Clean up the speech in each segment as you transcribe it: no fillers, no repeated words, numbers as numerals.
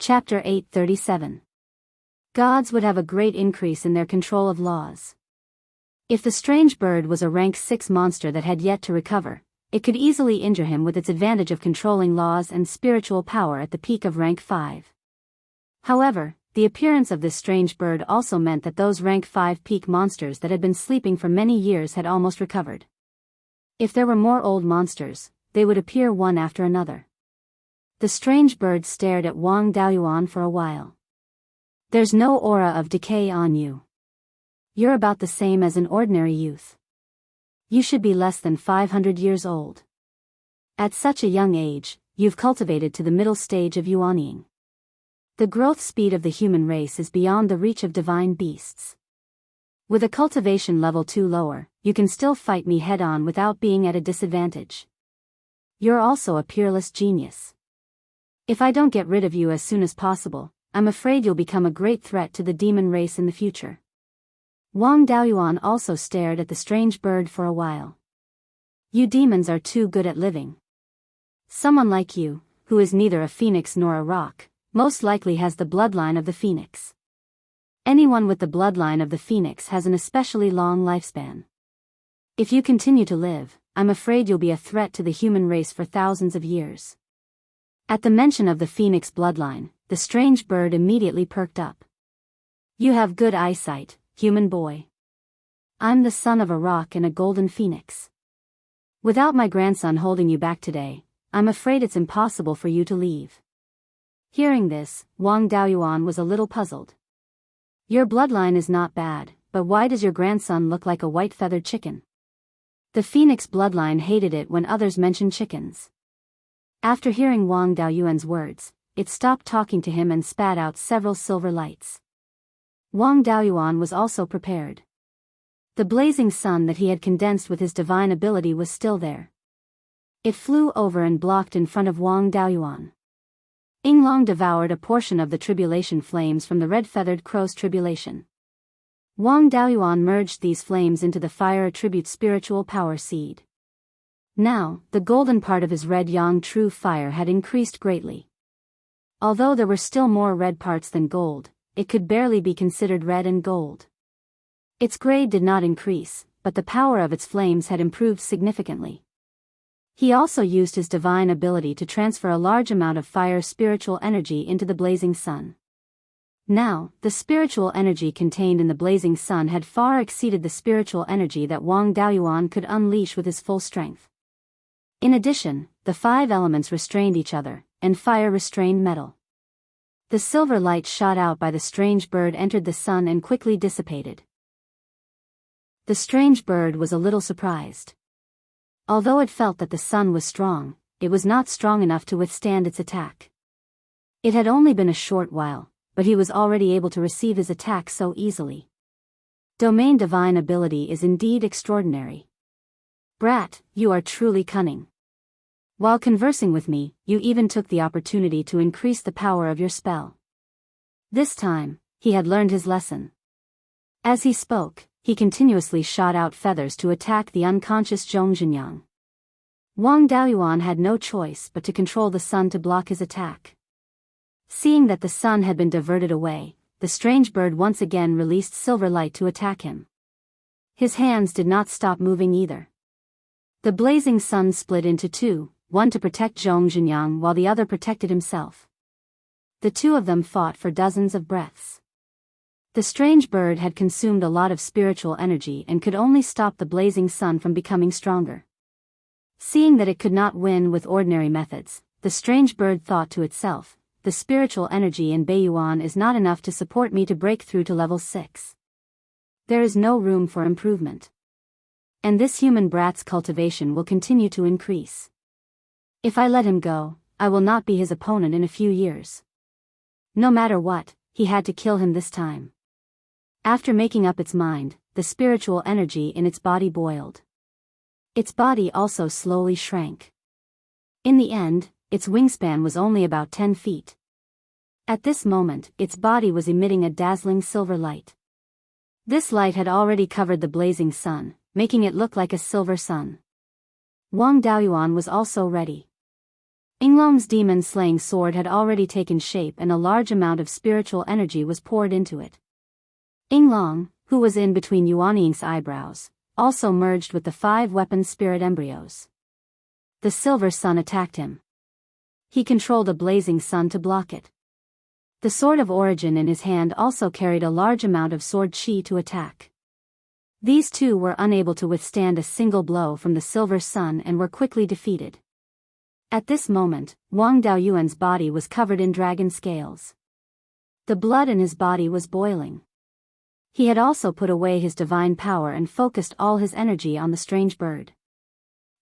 Chapter 837. Gods would have a great increase in their control of laws. If the strange bird was a rank 6 monster that had yet to recover, it could easily injure him with its advantage of controlling laws and spiritual power at the peak of rank 5. However, the appearance of this strange bird also meant that those rank 5 peak monsters that had been sleeping for many years had almost recovered. If there were more old monsters, they would appear one after another. The strange bird stared at Wang Daoyuan for a while. There's no aura of decay on you. You're about the same as an ordinary youth. You should be less than 500 years old. At such a young age, you've cultivated to the middle stage of yuanying. The growth speed of the human race is beyond the reach of divine beasts. With a cultivation level 2 lower, you can still fight me head-on without being at a disadvantage. You're also a peerless genius. If I don't get rid of you as soon as possible, I'm afraid you'll become a great threat to the demon race in the future. Wang Daoyuan also stared at the strange bird for a while. You demons are too good at living. Someone like you, who is neither a phoenix nor a rock, most likely has the bloodline of the phoenix. Anyone with the bloodline of the phoenix has an especially long lifespan. If you continue to live, I'm afraid you'll be a threat to the human race for thousands of years. At the mention of the phoenix bloodline, the strange bird immediately perked up. You have good eyesight, human boy. I'm the son of a rock and a golden phoenix. Without my grandson holding you back today, I'm afraid it's impossible for you to leave. Hearing this, Wang Daoyuan was a little puzzled. Your bloodline is not bad, but why does your grandson look like a white-feathered chicken? The phoenix bloodline hated it when others mentioned chickens. After hearing Wang Daoyuan's words, it stopped talking to him and spat out several silver lights. Wang Daoyuan was also prepared. The blazing sun that he had condensed with his divine ability was still there. It flew over and blocked in front of Wang Daoyuan. Yinglong devoured a portion of the tribulation flames from the red-feathered crow's tribulation. Wang Daoyuan merged these flames into the fire attribute spiritual power seed. Now, the golden part of his red yang true fire had increased greatly. Although there were still more red parts than gold, it could barely be considered red and gold. Its grade did not increase, but the power of its flames had improved significantly. He also used his divine ability to transfer a large amount of fire spiritual energy into the blazing sun. Now, the spiritual energy contained in the blazing sun had far exceeded the spiritual energy that Wang Daoyuan could unleash with his full strength. In addition, the 5 elements restrained each other, and fire restrained metal. The silver light shot out by the strange bird entered the sun and quickly dissipated. The strange bird was a little surprised. Although it felt that the sun was strong, it was not strong enough to withstand its attack. It had only been a short while, but he was already able to receive his attack so easily. Domain divine ability is indeed extraordinary. Brat, you are truly cunning. While conversing with me, you even took the opportunity to increase the power of your spell. This time, he had learned his lesson. As he spoke, he continuously shot out feathers to attack the unconscious Zhong Zhenyang. Wang Daoyuan had no choice but to control the sun to block his attack. Seeing that the sun had been diverted away, the strange bird once again released silver light to attack him. His hands did not stop moving either. The blazing sun split into 2, one to protect Zhong Zhenyang while the other protected himself. The 2 of them fought for dozens of breaths. The strange bird had consumed a lot of spiritual energy and could only stop the blazing sun from becoming stronger. Seeing that it could not win with ordinary methods, the strange bird thought to itself, the spiritual energy in Beiyuan is not enough to support me to break through to level 6. There is no room for improvement. And this human brat's cultivation will continue to increase. If I let him go, I will not be his opponent in a few years. No matter what, he had to kill him this time. After making up its mind, the spiritual energy in its body boiled. Its body also slowly shrank. In the end, its wingspan was only about 10 feet. At this moment, its body was emitting a dazzling silver light. This light had already covered the blazing sun, making it look like a silver sun. Wang Daoyuan was also ready. Yinglong's demon-slaying sword had already taken shape and a large amount of spiritual energy was poured into it. Yinglong, who was in between Yuanying's eyebrows, also merged with the 5 weapon spirit embryos. The silver sun attacked him. He controlled a blazing sun to block it. The sword of origin in his hand also carried a large amount of sword chi to attack. These two were unable to withstand a single blow from the silver sun and were quickly defeated. At this moment, Wang Daoyuan's body was covered in dragon scales. The blood in his body was boiling. He had also put away his divine power and focused all his energy on the strange bird.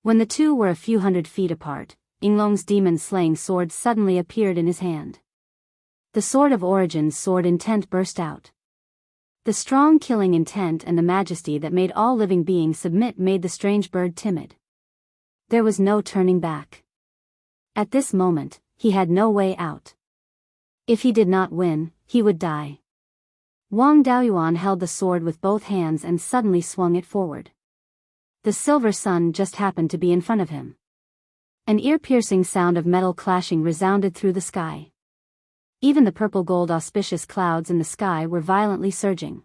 When the two were a few hundred feet apart, Yinglong's demon-slaying sword suddenly appeared in his hand. The sword of origin's sword intent burst out. The strong killing intent and the majesty that made all living beings submit made the strange bird timid. There was no turning back. At this moment, he had no way out. If he did not win, he would die. Wang Daoyuan held the sword with both hands and suddenly swung it forward. The silver sun just happened to be in front of him. An ear-piercing sound of metal clashing resounded through the sky. Even the purple-gold auspicious clouds in the sky were violently surging.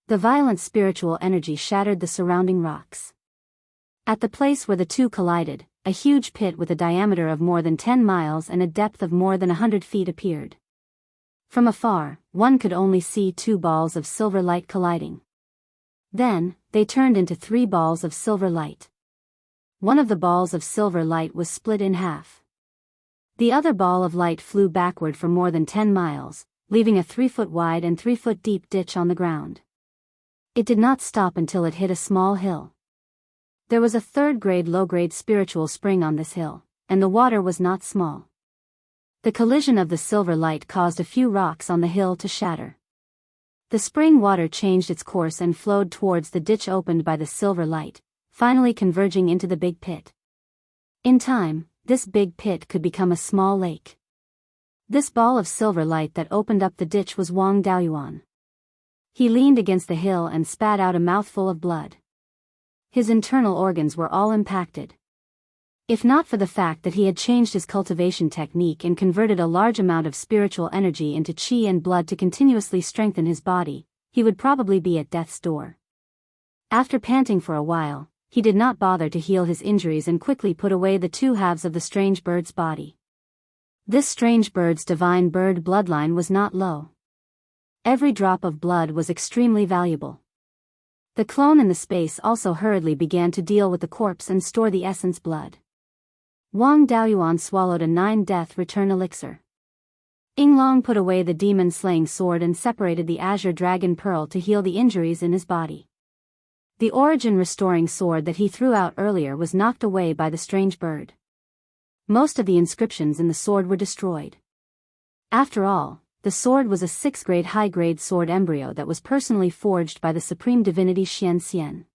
The violent spiritual energy shattered the surrounding rocks. At the place where the two collided, a huge pit with a diameter of more than 10 miles and a depth of more than 100 feet appeared. From afar, one could only see 2 balls of silver light colliding. Then, they turned into 3 balls of silver light. One of the balls of silver light was split in half. The other ball of light flew backward for more than 10 miles, leaving a 3-foot wide and 3-foot deep ditch on the ground. It did not stop until it hit a small hill. There was a 3rd-grade low-grade spiritual spring on this hill, and the water was not small. The collision of the silver light caused a few rocks on the hill to shatter. The spring water changed its course and flowed towards the ditch opened by the silver light, finally converging into the big pit. In time, this big pit could become a small lake. This ball of silver light that opened up the ditch was Wang Daoyuan. He leaned against the hill and spat out a mouthful of blood. His internal organs were all impacted. If not for the fact that he had changed his cultivation technique and converted a large amount of spiritual energy into chi and blood to continuously strengthen his body, he would probably be at death's door. After panting for a while, he did not bother to heal his injuries and quickly put away the 2 halves of the strange bird's body. This strange bird's divine bird bloodline was not low. Every drop of blood was extremely valuable. The clone in the space also hurriedly began to deal with the corpse and store the essence blood. Wang Daoyuan swallowed a 9-death return elixir. Yinglong put away the demon-slaying sword and separated the azure dragon pearl to heal the injuries in his body. The origin-restoring sword that he threw out earlier was knocked away by the strange bird. Most of the inscriptions in the sword were destroyed. After all, the sword was a 6th-grade high-grade sword embryo that was personally forged by the supreme divinity Xian Xian.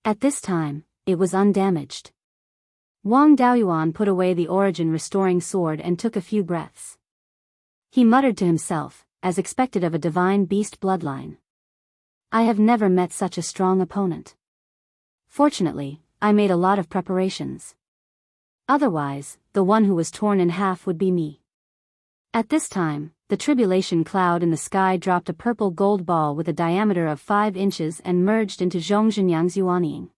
At this time, it was undamaged. Wang Daoyuan put away the origin-restoring sword and took a few breaths. He muttered to himself, as expected of a divine beast bloodline. I have never met such a strong opponent. Fortunately, I made a lot of preparations. Otherwise, the one who was torn in half would be me. At this time, the tribulation cloud in the sky dropped a purple gold ball with a diameter of 5 inches and merged into Zhongzhenyang's Yuanying.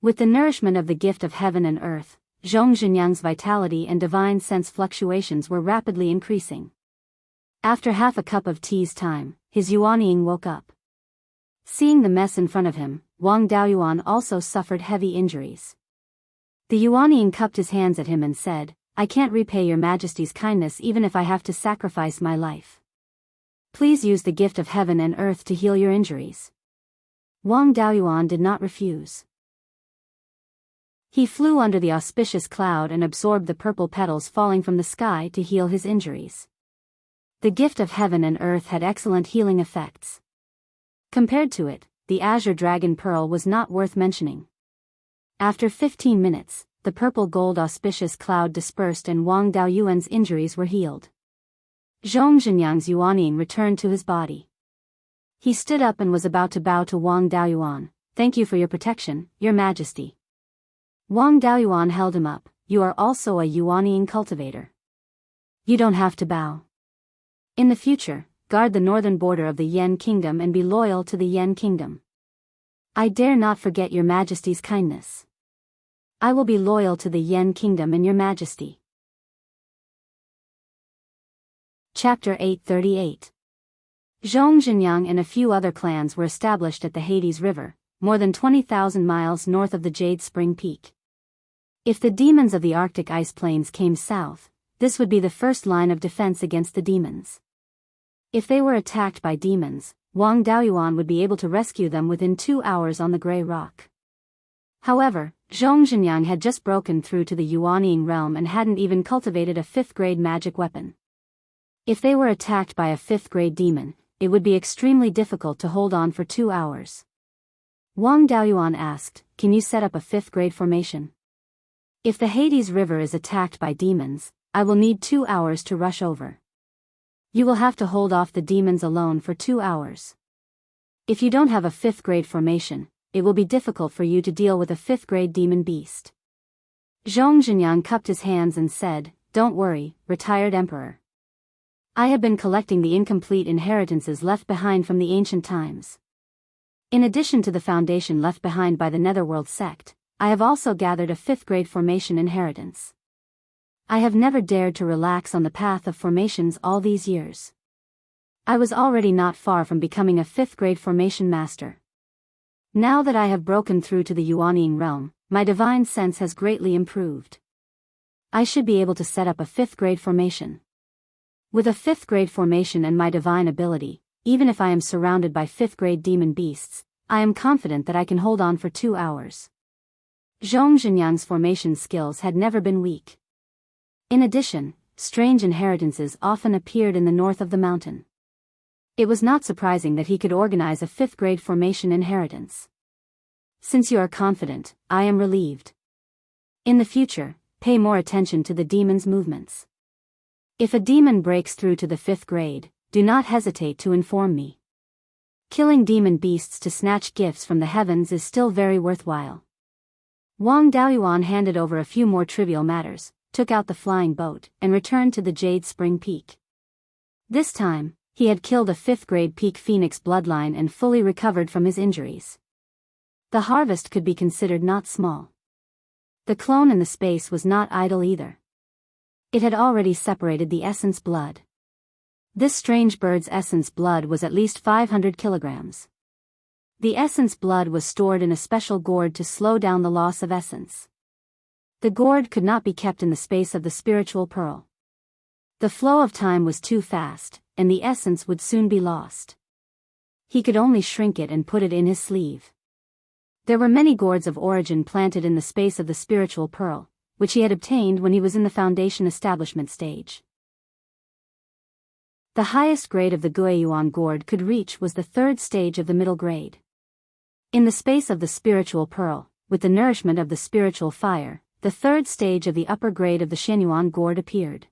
With the nourishment of the gift of heaven and earth, Zhongzhenyang's vitality and divine sense fluctuations were rapidly increasing. After half a cup of tea's time, his Yuanying woke up. Seeing the mess in front of him, Wang Daoyuan also suffered heavy injuries. The Yuanying cupped his hands at him and said, I can't repay your majesty's kindness even if I have to sacrifice my life. Please use the gift of heaven and earth to heal your injuries. Wang Daoyuan did not refuse. He flew under the auspicious cloud and absorbed the purple petals falling from the sky to heal his injuries. The gift of heaven and earth had excellent healing effects. Compared to it, the azure dragon pearl was not worth mentioning. After 15 minutes, the purple gold auspicious cloud dispersed and Wang Daoyuan's injuries were healed. Zhongzhenyang's Yuanying returned to his body. He stood up and was about to bow to Wang Daoyuan. Thank you for your protection, your majesty. Wang Daoyuan held him up. you are also a Yuanying cultivator. You don't have to bow. In the future, guard the northern border of the Yan Kingdom and be loyal to the Yan Kingdom. I dare not forget your Majesty's kindness. I will be loyal to the Yan Kingdom and your Majesty. Chapter 838. Zhongzhenyang and a few other clans were established at the Hades River, more than 20,000 miles north of the Jade Spring Peak. If the demons of the Arctic ice plains came south, this would be the first line of defense against the demons. If they were attacked by demons, Wang Daoyuan would be able to rescue them within 2 hours on the Grey Rock. However, Zhongzhenyang had just broken through to the Yuanying realm and hadn't even cultivated a 5th-grade magic weapon. If they were attacked by a 5th-grade demon, it would be extremely difficult to hold on for 2 hours. Wang Daoyuan asked, "Can you set up a 5th-grade formation? If the Hades River is attacked by demons, I will need 2 hours to rush over. You will have to hold off the demons alone for 2 hours. If you don't have a 5th-grade formation, it will be difficult for you to deal with a 5th-grade demon beast." Zhongzhenyang cupped his hands and said, "Don't worry, retired emperor. I have been collecting the incomplete inheritances left behind from the ancient times. In addition to the foundation left behind by the Netherworld sect, I have also gathered a 5th-grade formation inheritance. I have never dared to relax on the path of formations all these years. I was already not far from becoming a 5th-grade formation master. Now that I have broken through to the Yuanying realm, my divine sense has greatly improved. I should be able to set up a 5th-grade formation. With a 5th-grade formation and my divine ability, even if I am surrounded by 5th-grade demon beasts, I am confident that I can hold on for 2 hours." Zhongzhenyang's formation skills had never been weak. In addition, strange inheritances often appeared in the north of the mountain. It was not surprising that he could organize a 5th-grade formation inheritance. "Since you are confident, I am relieved. In the future, pay more attention to the demon's movements. If a demon breaks through to the 5th grade, do not hesitate to inform me. Killing demon beasts to snatch gifts from the heavens is still very worthwhile." Wang Daoyuan handed over a few more trivial matters, took out the flying boat, and returned to the Jade Spring Peak. This time, he had killed a 5th-grade peak phoenix bloodline and fully recovered from his injuries. The harvest could be considered not small. The clone in the space was not idle either. It had already separated the essence blood. This strange bird's essence blood was at least 500 kilograms. The essence blood was stored in a special gourd to slow down the loss of essence. The gourd could not be kept in the space of the spiritual pearl. The flow of time was too fast, and the essence would soon be lost. He could only shrink it and put it in his sleeve. There were many gourds of origin planted in the space of the spiritual pearl, which he had obtained when he was in the foundation establishment stage. The highest grade of the Guiyuan gourd could reach was the 3rd stage of the middle grade. In the space of the spiritual pearl, with the nourishment of the spiritual fire, the 3rd stage of the upper grade of the Shenyuan gourd appeared.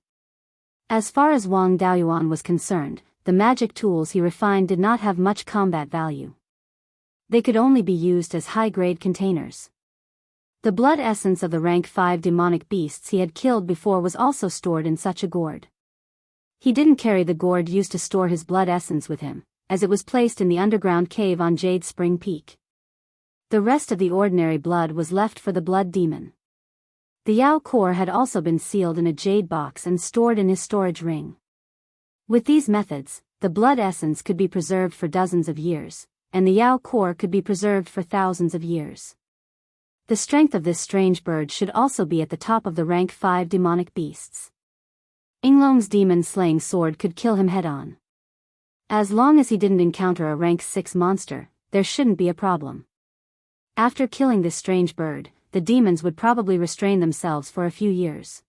As far as Wang Daoyuan was concerned, the magic tools he refined did not have much combat value. They could only be used as high-grade containers. The blood essence of the rank 5 demonic beasts he had killed before was also stored in such a gourd. He didn't carry the gourd used to store his blood essence with him, as it was placed in the underground cave on Jade Spring Peak. The rest of the ordinary blood was left for the blood demon. The Yao core had also been sealed in a jade box and stored in his storage ring. With these methods, the blood essence could be preserved for dozens of years, and the Yao core could be preserved for thousands of years. The strength of this strange bird should also be at the top of the rank 5 demonic beasts. Inglong's demon-slaying sword could kill him head-on. As long as he didn't encounter a rank 6 monster, there shouldn't be a problem. After killing this strange bird, the demons would probably restrain themselves for a few years.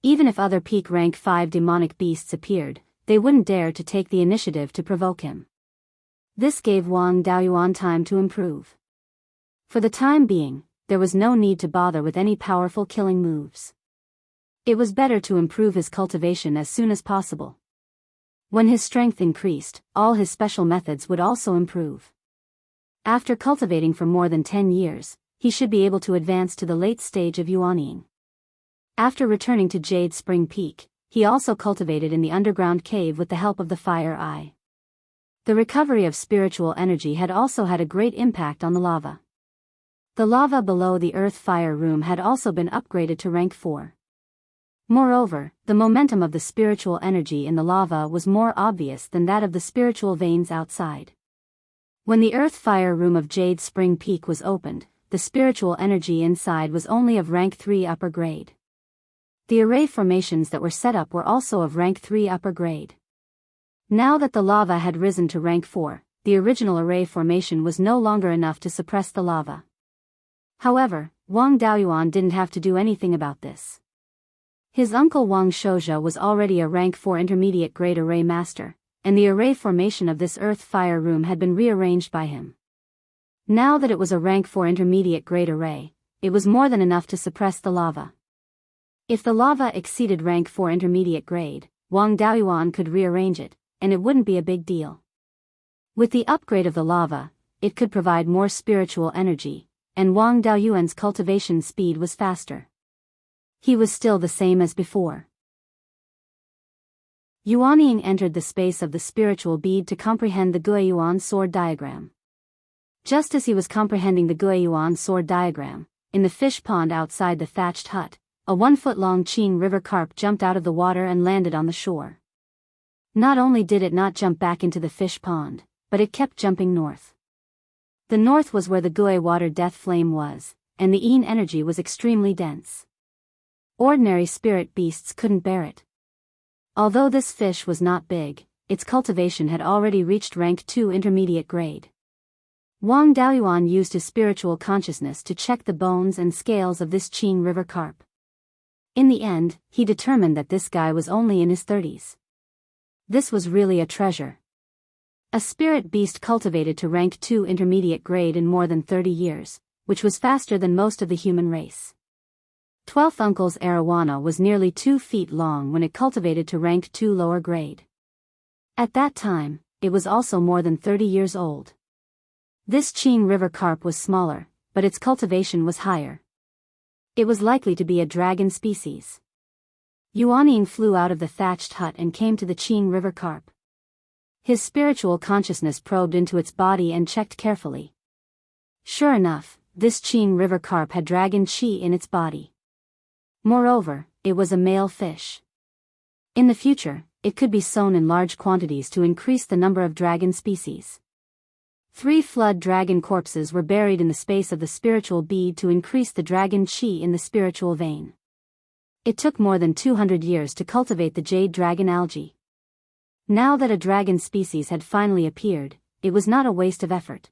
Even if other peak rank 5 demonic beasts appeared, they wouldn't dare to take the initiative to provoke him. This gave Wang Daoyuan time to improve. For the time being, there was no need to bother with any powerful killing moves. It was better to improve his cultivation as soon as possible. When his strength increased, all his special methods would also improve. After cultivating for more than 10 years, he should be able to advance to the late stage of Yuanying. After returning to Jade Spring Peak, he also cultivated in the underground cave with the help of the Fire Eye. The recovery of spiritual energy had also had a great impact on the lava. The lava below the Earth Fire Room had also been upgraded to rank 4. Moreover, the momentum of the spiritual energy in the lava was more obvious than that of the spiritual veins outside. When the Earth Fire Room of Jade Spring Peak was opened, the spiritual energy inside was only of rank 3 upper grade. The array formations that were set up were also of rank 3 upper grade. Now that the lava had risen to rank 4, the original array formation was no longer enough to suppress the lava. However, Wang Daoyuan didn't have to do anything about this. His uncle Wang Shouja was already a rank 4 intermediate grade array master, and the array formation of this Earth Fire Room had been rearranged by him. Now that it was a rank 4 intermediate grade array, it was more than enough to suppress the lava. If the lava exceeded rank 4 intermediate grade, Wang Daoyuan could rearrange it, and it wouldn't be a big deal. With the upgrade of the lava, it could provide more spiritual energy, and Wang Daoyuan's cultivation speed was faster. He was still the same as before. Yuanying entered the space of the spiritual bead to comprehend the Guiyuan sword diagram. Just as he was comprehending the Guiyuan sword diagram, in the fish pond outside the thatched hut, a 1-foot-long Qing River carp jumped out of the water and landed on the shore. Not only did it not jump back into the fish pond, but it kept jumping north. The north was where the Gui water death flame was, and the Yin energy was extremely dense. Ordinary spirit beasts couldn't bear it. Although this fish was not big, its cultivation had already reached rank 2 intermediate grade. Wang Daoyuan used his spiritual consciousness to check the bones and scales of this Qing River carp. In the end, he determined that this guy was only in his 30s. This was really a treasure. A spirit beast cultivated to rank 2 intermediate grade in more than 30 years, which was faster than most of the human race. 12th Uncle's arowana was nearly 2 feet long when it cultivated to rank 2 lower grade. At that time, it was also more than 30 years old. This Qing River carp was smaller, but its cultivation was higher. It was likely to be a dragon species. Yuanying flew out of the thatched hut and came to the Qing River carp. His spiritual consciousness probed into its body and checked carefully. Sure enough, this Qing River carp had dragon qi in its body. Moreover, it was a male fish. In the future, it could be sown in large quantities to increase the number of dragon species. 3 flood dragon corpses were buried in the space of the spiritual bead to increase the dragon qi in the spiritual vein. It took more than 200 years to cultivate the jade dragon algae. Now that a dragon species had finally appeared, it was not a waste of effort.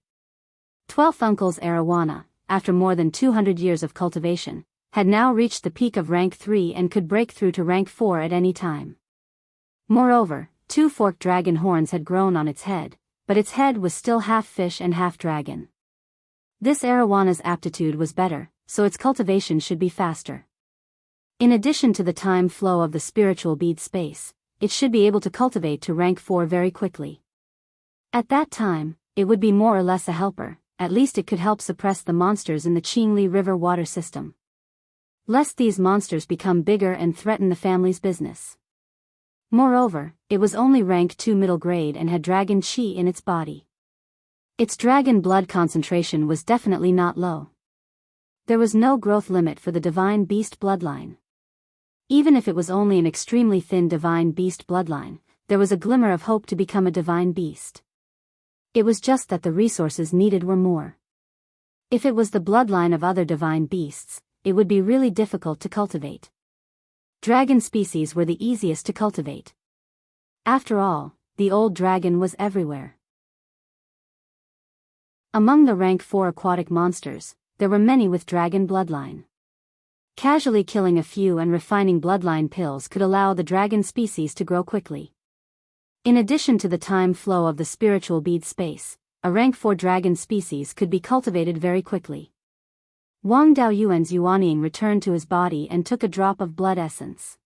12th Uncle's arowana, after more than 200 years of cultivation, had now reached the peak of rank 3 and could break through to rank 4 at any time. Moreover, 2 forked dragon horns had grown on its head, but its head was still half fish and half dragon. This arawana's aptitude was better, so its cultivation should be faster. In addition to the time flow of the spiritual bead space, it should be able to cultivate to rank 4 very quickly. At that time, it would be more or less a helper, at least it could help suppress the monsters in the Qingli River water system. Lest these monsters become bigger and threaten the family's business. Moreover, it was only rank 2 middle grade and had dragon qi in its body. Its dragon blood concentration was definitely not low. There was no growth limit for the divine beast bloodline. Even if it was only an extremely thin divine beast bloodline, there was a glimmer of hope to become a divine beast. It was just that the resources needed were more. If it was the bloodline of other divine beasts, it would be really difficult to cultivate. Dragon species were the easiest to cultivate. After all, the old dragon was everywhere. Among the rank 4 aquatic monsters, there were many with dragon bloodline. Casually killing a few and refining bloodline pills could allow the dragon species to grow quickly. In addition to the time flow of the spiritual bead space, a rank 4 dragon species could be cultivated very quickly. Wang Daoyuan's Yuanying returned to his body and took a drop of blood essence.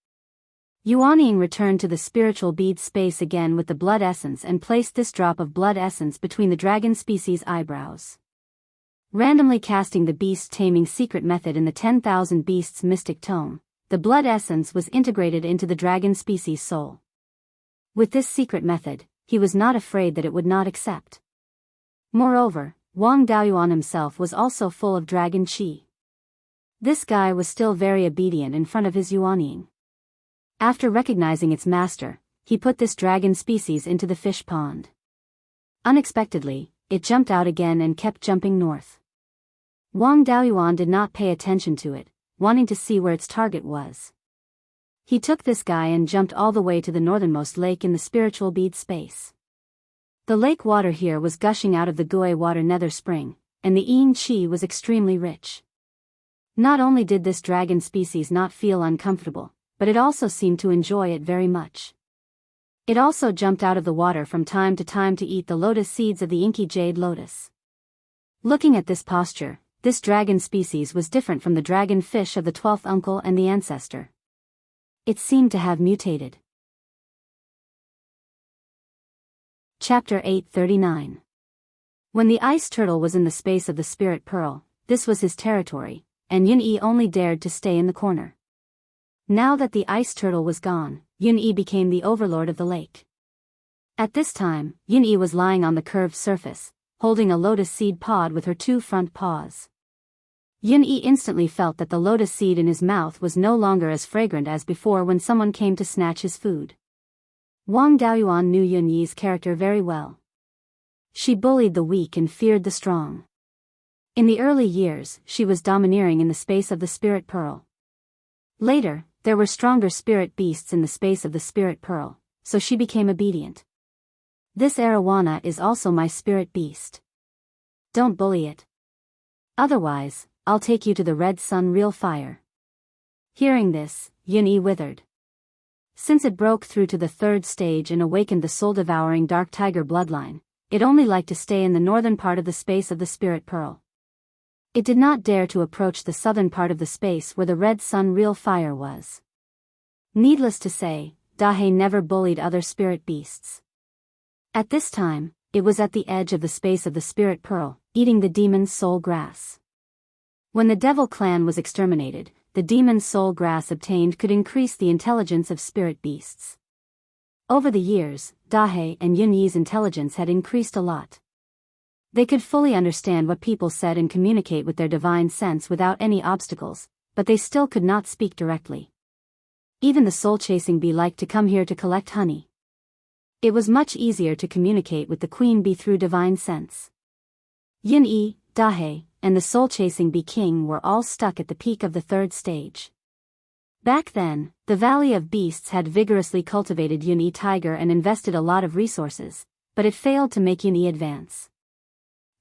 Yuanying returned to the spiritual bead space again with the blood essence and placed this drop of blood essence between the dragon species' eyebrows. Randomly casting the beast taming secret method in the 10,000 beasts mystic tome, the blood essence was integrated into the dragon species' soul. With this secret method, he was not afraid that it would not accept. Moreover, Wang Daoyuan himself was also full of dragon qi. This guy was still very obedient in front of his Yuanying. After recognizing its master, he put this dragon species into the fish pond. Unexpectedly, it jumped out again and kept jumping north. Wang Daoyuan did not pay attention to it, wanting to see where its target was. He took this guy and jumped all the way to the northernmost lake in the spiritual bead space. The lake water here was gushing out of the Gui water nether spring, and the Yin Qi was extremely rich. Not only did this dragon species not feel uncomfortable, but it also seemed to enjoy it very much. It also jumped out of the water from time to time to eat the lotus seeds of the inky jade lotus. Looking at this posture, this dragon species was different from the dragon fish of the 12th uncle and the ancestor. It seemed to have mutated. Chapter 839. When the ice turtle was in the space of the spirit pearl, this was his territory, and Yun-Yi only dared to stay in the corner. Now that the ice turtle was gone, Yun-Yi became the overlord of the lake. At this time, Yun-Yi was lying on the curved surface, holding a lotus seed pod with her two front paws. Yun-Yi instantly felt that the lotus seed in his mouth was no longer as fragrant as before when someone came to snatch his food. Wang Daoyuan knew Yun-Yi's character very well. She bullied the weak and feared the strong. In the early years, she was domineering in the space of the spirit pearl. Later, there were stronger spirit beasts in the space of the spirit pearl, so she became obedient. This arowana is also my spirit beast. Don't bully it. Otherwise, I'll take you to the red sun real fire. Hearing this, Yun-Yi withered. Since it broke through to the third stage and awakened the soul-devouring dark tiger bloodline, it only liked to stay in the northern part of the space of the spirit pearl. It did not dare to approach the southern part of the space where the red sun real fire was. Needless to say, Dahe never bullied other spirit beasts. At this time, it was at the edge of the space of the spirit pearl, eating the demon's soul grass. When the devil clan was exterminated, the demon's soul grass obtained could increase the intelligence of spirit beasts. Over the years, Dahe and Yun-Yi's intelligence had increased a lot. They could fully understand what people said and communicate with their divine sense without any obstacles, but they still could not speak directly. Even the soul-chasing bee liked to come here to collect honey. It was much easier to communicate with the queen bee through divine sense. Yun-Yi, Dahe, and the soul-chasing bee king were all stuck at the peak of the third stage. Back then, the Valley of Beasts had vigorously cultivated Yun-Yi tiger and invested a lot of resources, but it failed to make Yun-Yi advance.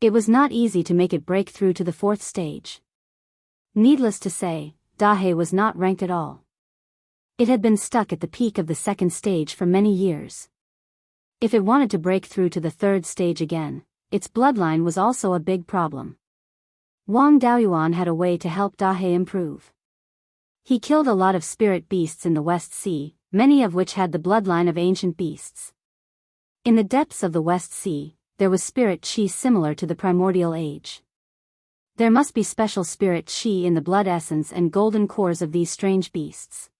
It was not easy to make it break through to the fourth stage. Needless to say, Dahe was not ranked at all. It had been stuck at the peak of the second stage for many years. If it wanted to break through to the third stage again, its bloodline was also a big problem. Wang Daoyuan had a way to help Dahe improve. He killed a lot of spirit beasts in the West Sea, many of which had the bloodline of ancient beasts. In the depths of the West Sea, there was spirit qi similar to the primordial age. There must be special spirit qi in the blood essence and golden cores of these strange beasts.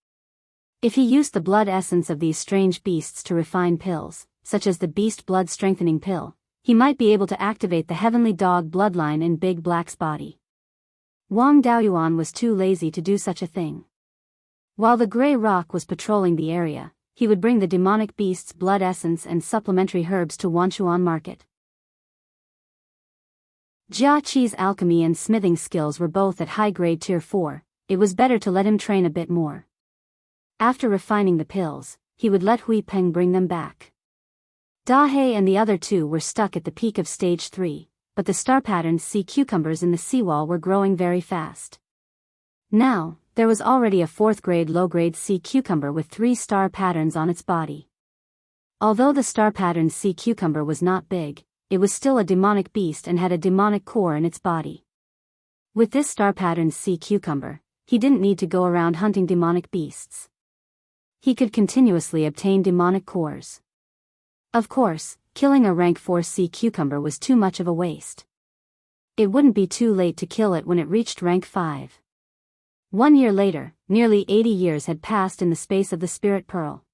If he used the blood essence of these strange beasts to refine pills, such as the beast blood strengthening pill, he might be able to activate the heavenly dog bloodline in Big Black's body. Wang Daoyuan was too lazy to do such a thing. While the Grey Rock was patrolling the area, he would bring the demonic beast's blood essence and supplementary herbs to Wanchuan Market. Jia Qi's alchemy and smithing skills were both at high grade tier 4, it was better to let him train a bit more. After refining the pills, he would let Hui Peng bring them back. Dahe and the other two were stuck at the peak of stage 3, but the star-patterned sea cucumbers in the seawall were growing very fast. Now, there was already a 4th-grade low-grade sea cucumber with 3 star patterns on its body. Although the star-patterned sea cucumber was not big, it was still a demonic beast and had a demonic core in its body. With this star-patterned sea cucumber, he didn't need to go around hunting demonic beasts. He could continuously obtain demonic cores. Of course, killing a rank 4 sea cucumber was too much of a waste. It wouldn't be too late to kill it when it reached rank 5. 1 year later, nearly 80 years had passed in the space of the Spirit Pearl.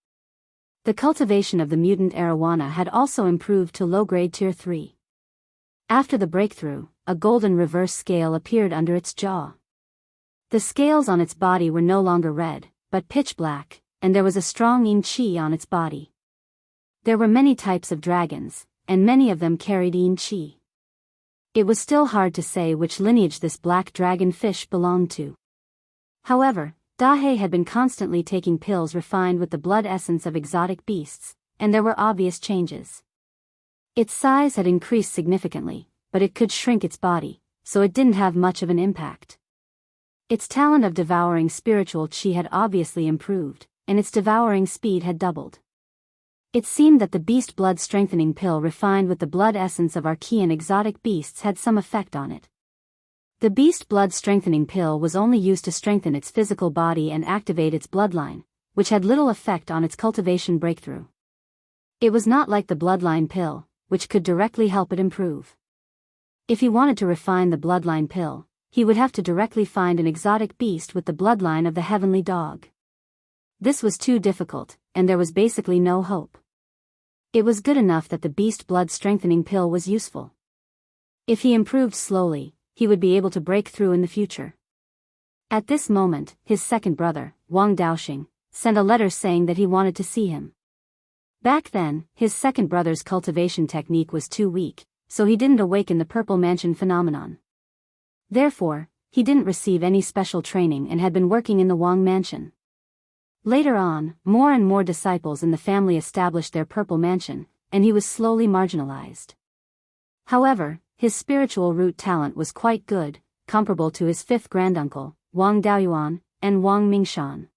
The cultivation of the mutant arowana had also improved to low-grade Tier 3. After the breakthrough, a golden reverse scale appeared under its jaw. The scales on its body were no longer red, but pitch black, and there was a strong yin qi on its body. There were many types of dragons, and many of them carried yin qi. It was still hard to say which lineage this black dragon fish belonged to. However, Dahe had been constantly taking pills refined with the blood essence of exotic beasts, and there were obvious changes. Its size had increased significantly, but it could shrink its body, so it didn't have much of an impact. Its talent of devouring spiritual qi had obviously improved, and its devouring speed had doubled. It seemed that the beast blood strengthening pill refined with the blood essence of Archean exotic beasts had some effect on it. The beast blood strengthening pill was only used to strengthen its physical body and activate its bloodline, which had little effect on its cultivation breakthrough. It was not like the bloodline pill, which could directly help it improve. If he wanted to refine the bloodline pill, he would have to directly find an exotic beast with the bloodline of the heavenly dog. This was too difficult, and there was basically no hope. It was good enough that the beast blood strengthening pill was useful. If he improved slowly, he would be able to break through in the future. At this moment, his second brother, Wang Daoxing, sent a letter saying that he wanted to see him. Back then, his second brother's cultivation technique was too weak, so he didn't awaken the Purple Mansion phenomenon. Therefore, he didn't receive any special training and had been working in the Wang Mansion. Later on, more and more disciples in the family established their Purple Mansion, and he was slowly marginalized. However, his spiritual root talent was quite good, comparable to his fifth granduncle, Wang Daoyuan, and Wang Mingshan.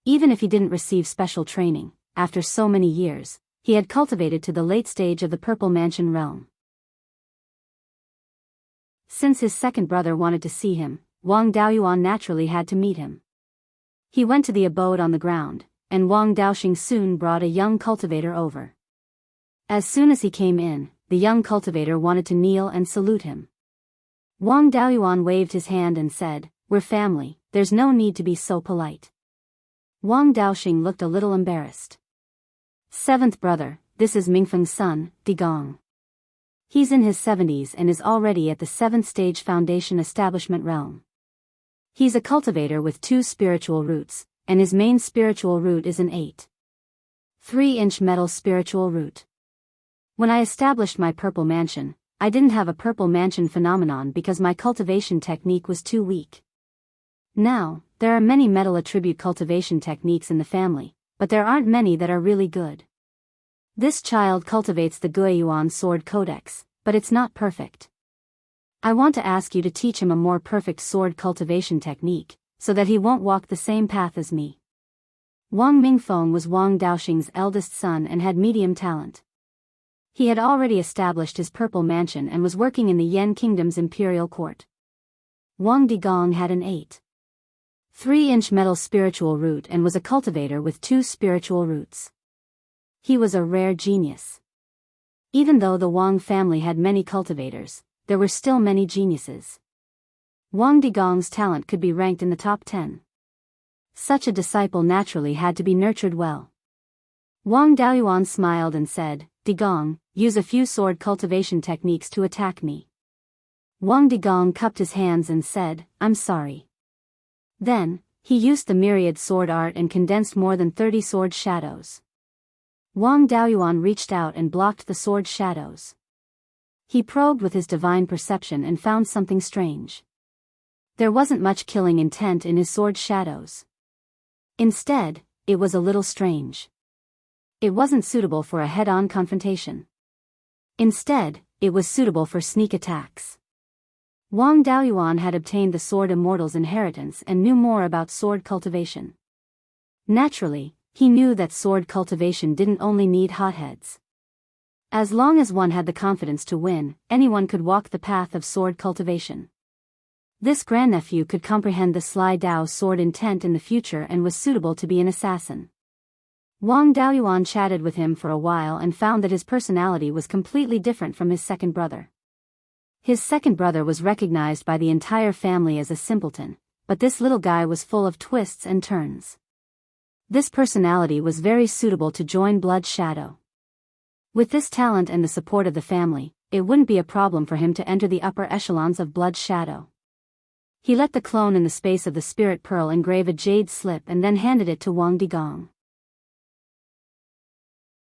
Even if he didn't receive special training, after so many years, he had cultivated to the late stage of the Purple Mansion realm. Since his second brother wanted to see him, Wang Daoyuan naturally had to meet him. He went to the abode on the ground, and Wang Daoxing soon brought a young cultivator over. As soon as he came in, the young cultivator wanted to kneel and salute him. Wang Daoyuan waved his hand and said, "We're family, there's no need to be so polite." Wang Daoxing looked a little embarrassed. "Seventh brother, this is Mingfeng's son, Digong. He's in his 70s and is already at the 7th stage foundation establishment realm. He's a cultivator with 2 spiritual roots, and his main spiritual root is an 8.3-inch metal spiritual root. When I established my Purple Mansion, I didn't have a Purple Mansion phenomenon because my cultivation technique was too weak. Now, there are many metal attribute cultivation techniques in the family, but there aren't many that are really good. This child cultivates the Beiyuan sword codex, but it's not perfect. I want to ask you to teach him a more perfect sword cultivation technique, so that he won't walk the same path as me." Wang Mingfeng was Wang Daoxing's eldest son and had medium talent. He had already established his Purple Mansion and was working in the Yan Kingdom's imperial court. Wang Digong had an 8.3-inch metal spiritual root and was a cultivator with 2 spiritual roots. He was a rare genius. Even though the Wang family had many cultivators, there were still many geniuses. Wang Digong's talent could be ranked in the top 10. Such a disciple naturally had to be nurtured well. Wang Daoyuan smiled and said, "Digong, use a few sword cultivation techniques to attack me." Wang Digong cupped his hands and said, "I'm sorry." Then, he used the myriad sword art and condensed more than 30 sword shadows. Wang Daoyuan reached out and blocked the sword shadows. He probed with his divine perception and found something strange. There wasn't much killing intent in his sword shadows. Instead, it was a little strange. It wasn't suitable for a head-on confrontation. Instead, it was suitable for sneak attacks. Wang Daoyuan had obtained the Sword Immortals inheritance and knew more about sword cultivation. Naturally, he knew that sword cultivation didn't only need hotheads. As long as one had the confidence to win, anyone could walk the path of sword cultivation. This grandnephew could comprehend the sly Dao sword intent in the future and was suitable to be an assassin. Wang Daoyuan chatted with him for a while and found that his personality was completely different from his second brother. His second brother was recognized by the entire family as a simpleton, but this little guy was full of twists and turns. This personality was very suitable to join Blood Shadow. With this talent and the support of the family, it wouldn't be a problem for him to enter the upper echelons of Blood Shadow. He let the clone in the space of the Spirit Pearl engrave a jade slip and then handed it to Wang Digong.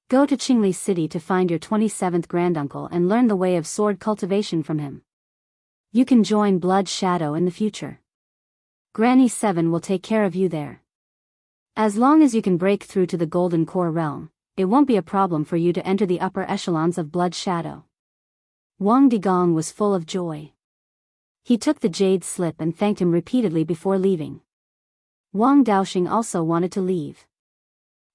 Go to Qingli City to find your 27th granduncle and learn the way of sword cultivation from him. You can join Blood Shadow in the future. Granny 7 will take care of you there. As long as you can break through to the Golden Core realm, it won't be a problem for you to enter the upper echelons of Blood Shadow. Wang Digong was full of joy. He took the jade slip and thanked him repeatedly before leaving. Wang Daoxing also wanted to leave.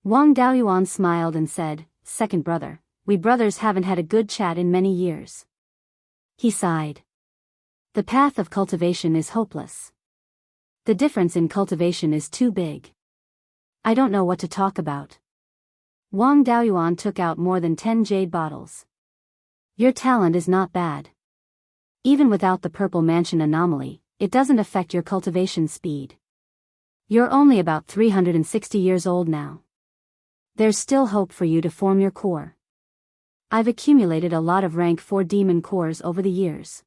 Wang Daoyuan smiled and said, "Second brother, we brothers haven't had a good chat in many years." He sighed. The path of cultivation is hopeless. The difference in cultivation is too big. I don't know what to talk about. Wang Daoyuan took out more than 10 jade bottles. Your talent is not bad. Even without the Purple Mansion anomaly, it doesn't affect your cultivation speed. You're only about 360 years old now. There's still hope for you to form your core. I've accumulated a lot of rank 4 demon cores over the years.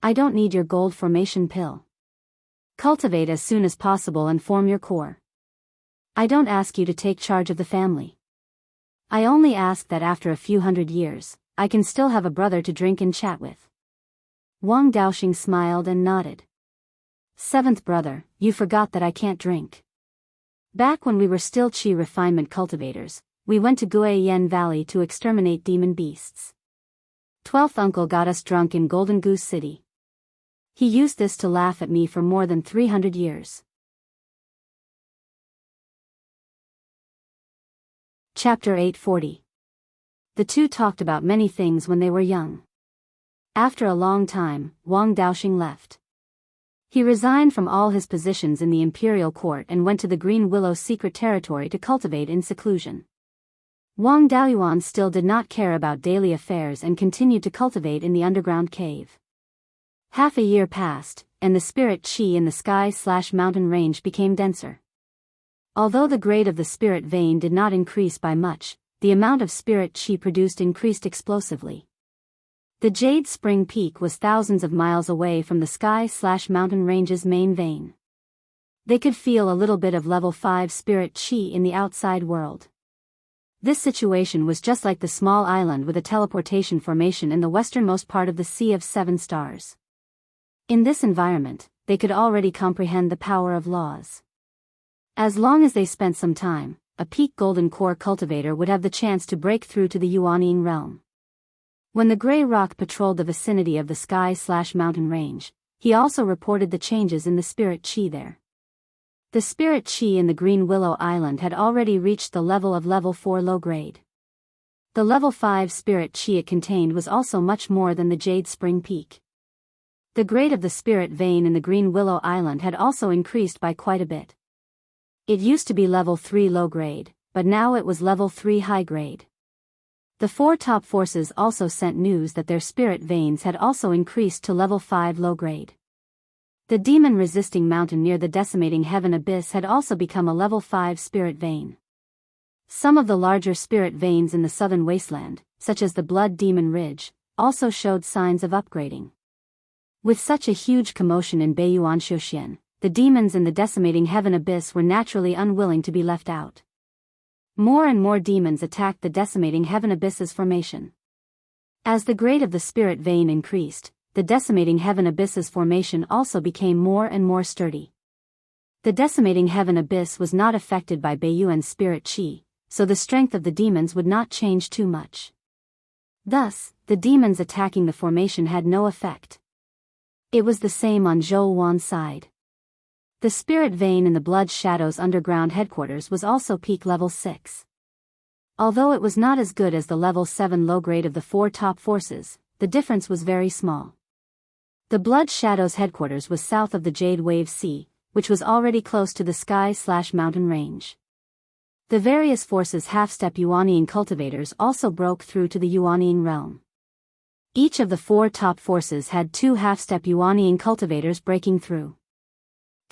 I don't need your gold formation pill. Cultivate as soon as possible and form your core. I don't ask you to take charge of the family. I only ask that after a few hundred years, I can still have a brother to drink and chat with. Wang Daoxing smiled and nodded. Seventh brother, you forgot that I can't drink. Back when we were still Qi refinement cultivators, we went to Guiyan Valley to exterminate demon beasts. 12th uncle got us drunk in Golden Goose City. He used this to laugh at me for more than 300 years. Chapter 840. The two talked about many things when they were young. After a long time, Wang Daoxing left. He resigned from all his positions in the imperial court and went to the Green Willow secret territory to cultivate in seclusion. Wang Daoyuan still did not care about daily affairs and continued to cultivate in the underground cave. Half a year passed, and the spirit qi in the sky/mountain range became denser. Although the grade of the spirit vein did not increase by much, the amount of spirit qi produced increased explosively. The Jade Spring Peak was thousands of miles away from the sky/mountain range's main vein. They could feel a little bit of level 5 spirit qi in the outside world. This situation was just like the small island with a teleportation formation in the westernmost part of the Sea of Seven Stars. In this environment, they could already comprehend the power of laws. As long as they spent some time, a peak golden core cultivator would have the chance to break through to the Yuanying realm. When the Grey Rock patrolled the vicinity of the sky/mountain range, he also reported the changes in the spirit qi there. The spirit qi in the Green Willow Island had already reached the level of level 4 low grade. The level 5 spirit qi it contained was also much more than the Jade Spring Peak. The grade of the spirit vein in the Green Willow Island had also increased by quite a bit. It used to be level 3 low grade, but now it was level 3 high grade. The 4 top forces also sent news that their spirit veins had also increased to level 5 low grade. The demon-resisting mountain near the decimating heaven abyss had also become a level 5 spirit vein. Some of the larger spirit veins in the southern wasteland, such as the Blood Demon Ridge, also showed signs of upgrading. With such a huge commotion in Beiyuan Shouxian, the demons in the decimating heaven abyss were naturally unwilling to be left out. More and more demons attacked the decimating heaven abyss's formation. As the grade of the spirit vein increased, the decimating heaven abyss's formation also became more and more sturdy. The decimating heaven abyss was not affected by Beiyuan's spirit qi, so the strength of the demons would not change too much. Thus, the demons attacking the formation had no effect. It was the same on Zhou Wan's side. The spirit vein in the Blood Shadow's underground headquarters was also peak level 6. Although it was not as good as the level 7 low grade of the 4 top forces, the difference was very small. The Blood Shadow's headquarters was south of the Jade Wave Sea, which was already close to the sky/mountain range. The various forces half-step Yuanying cultivators also broke through to the Yuanying realm. Each of the 4 top forces had 2 half-step Yuanying cultivators breaking through.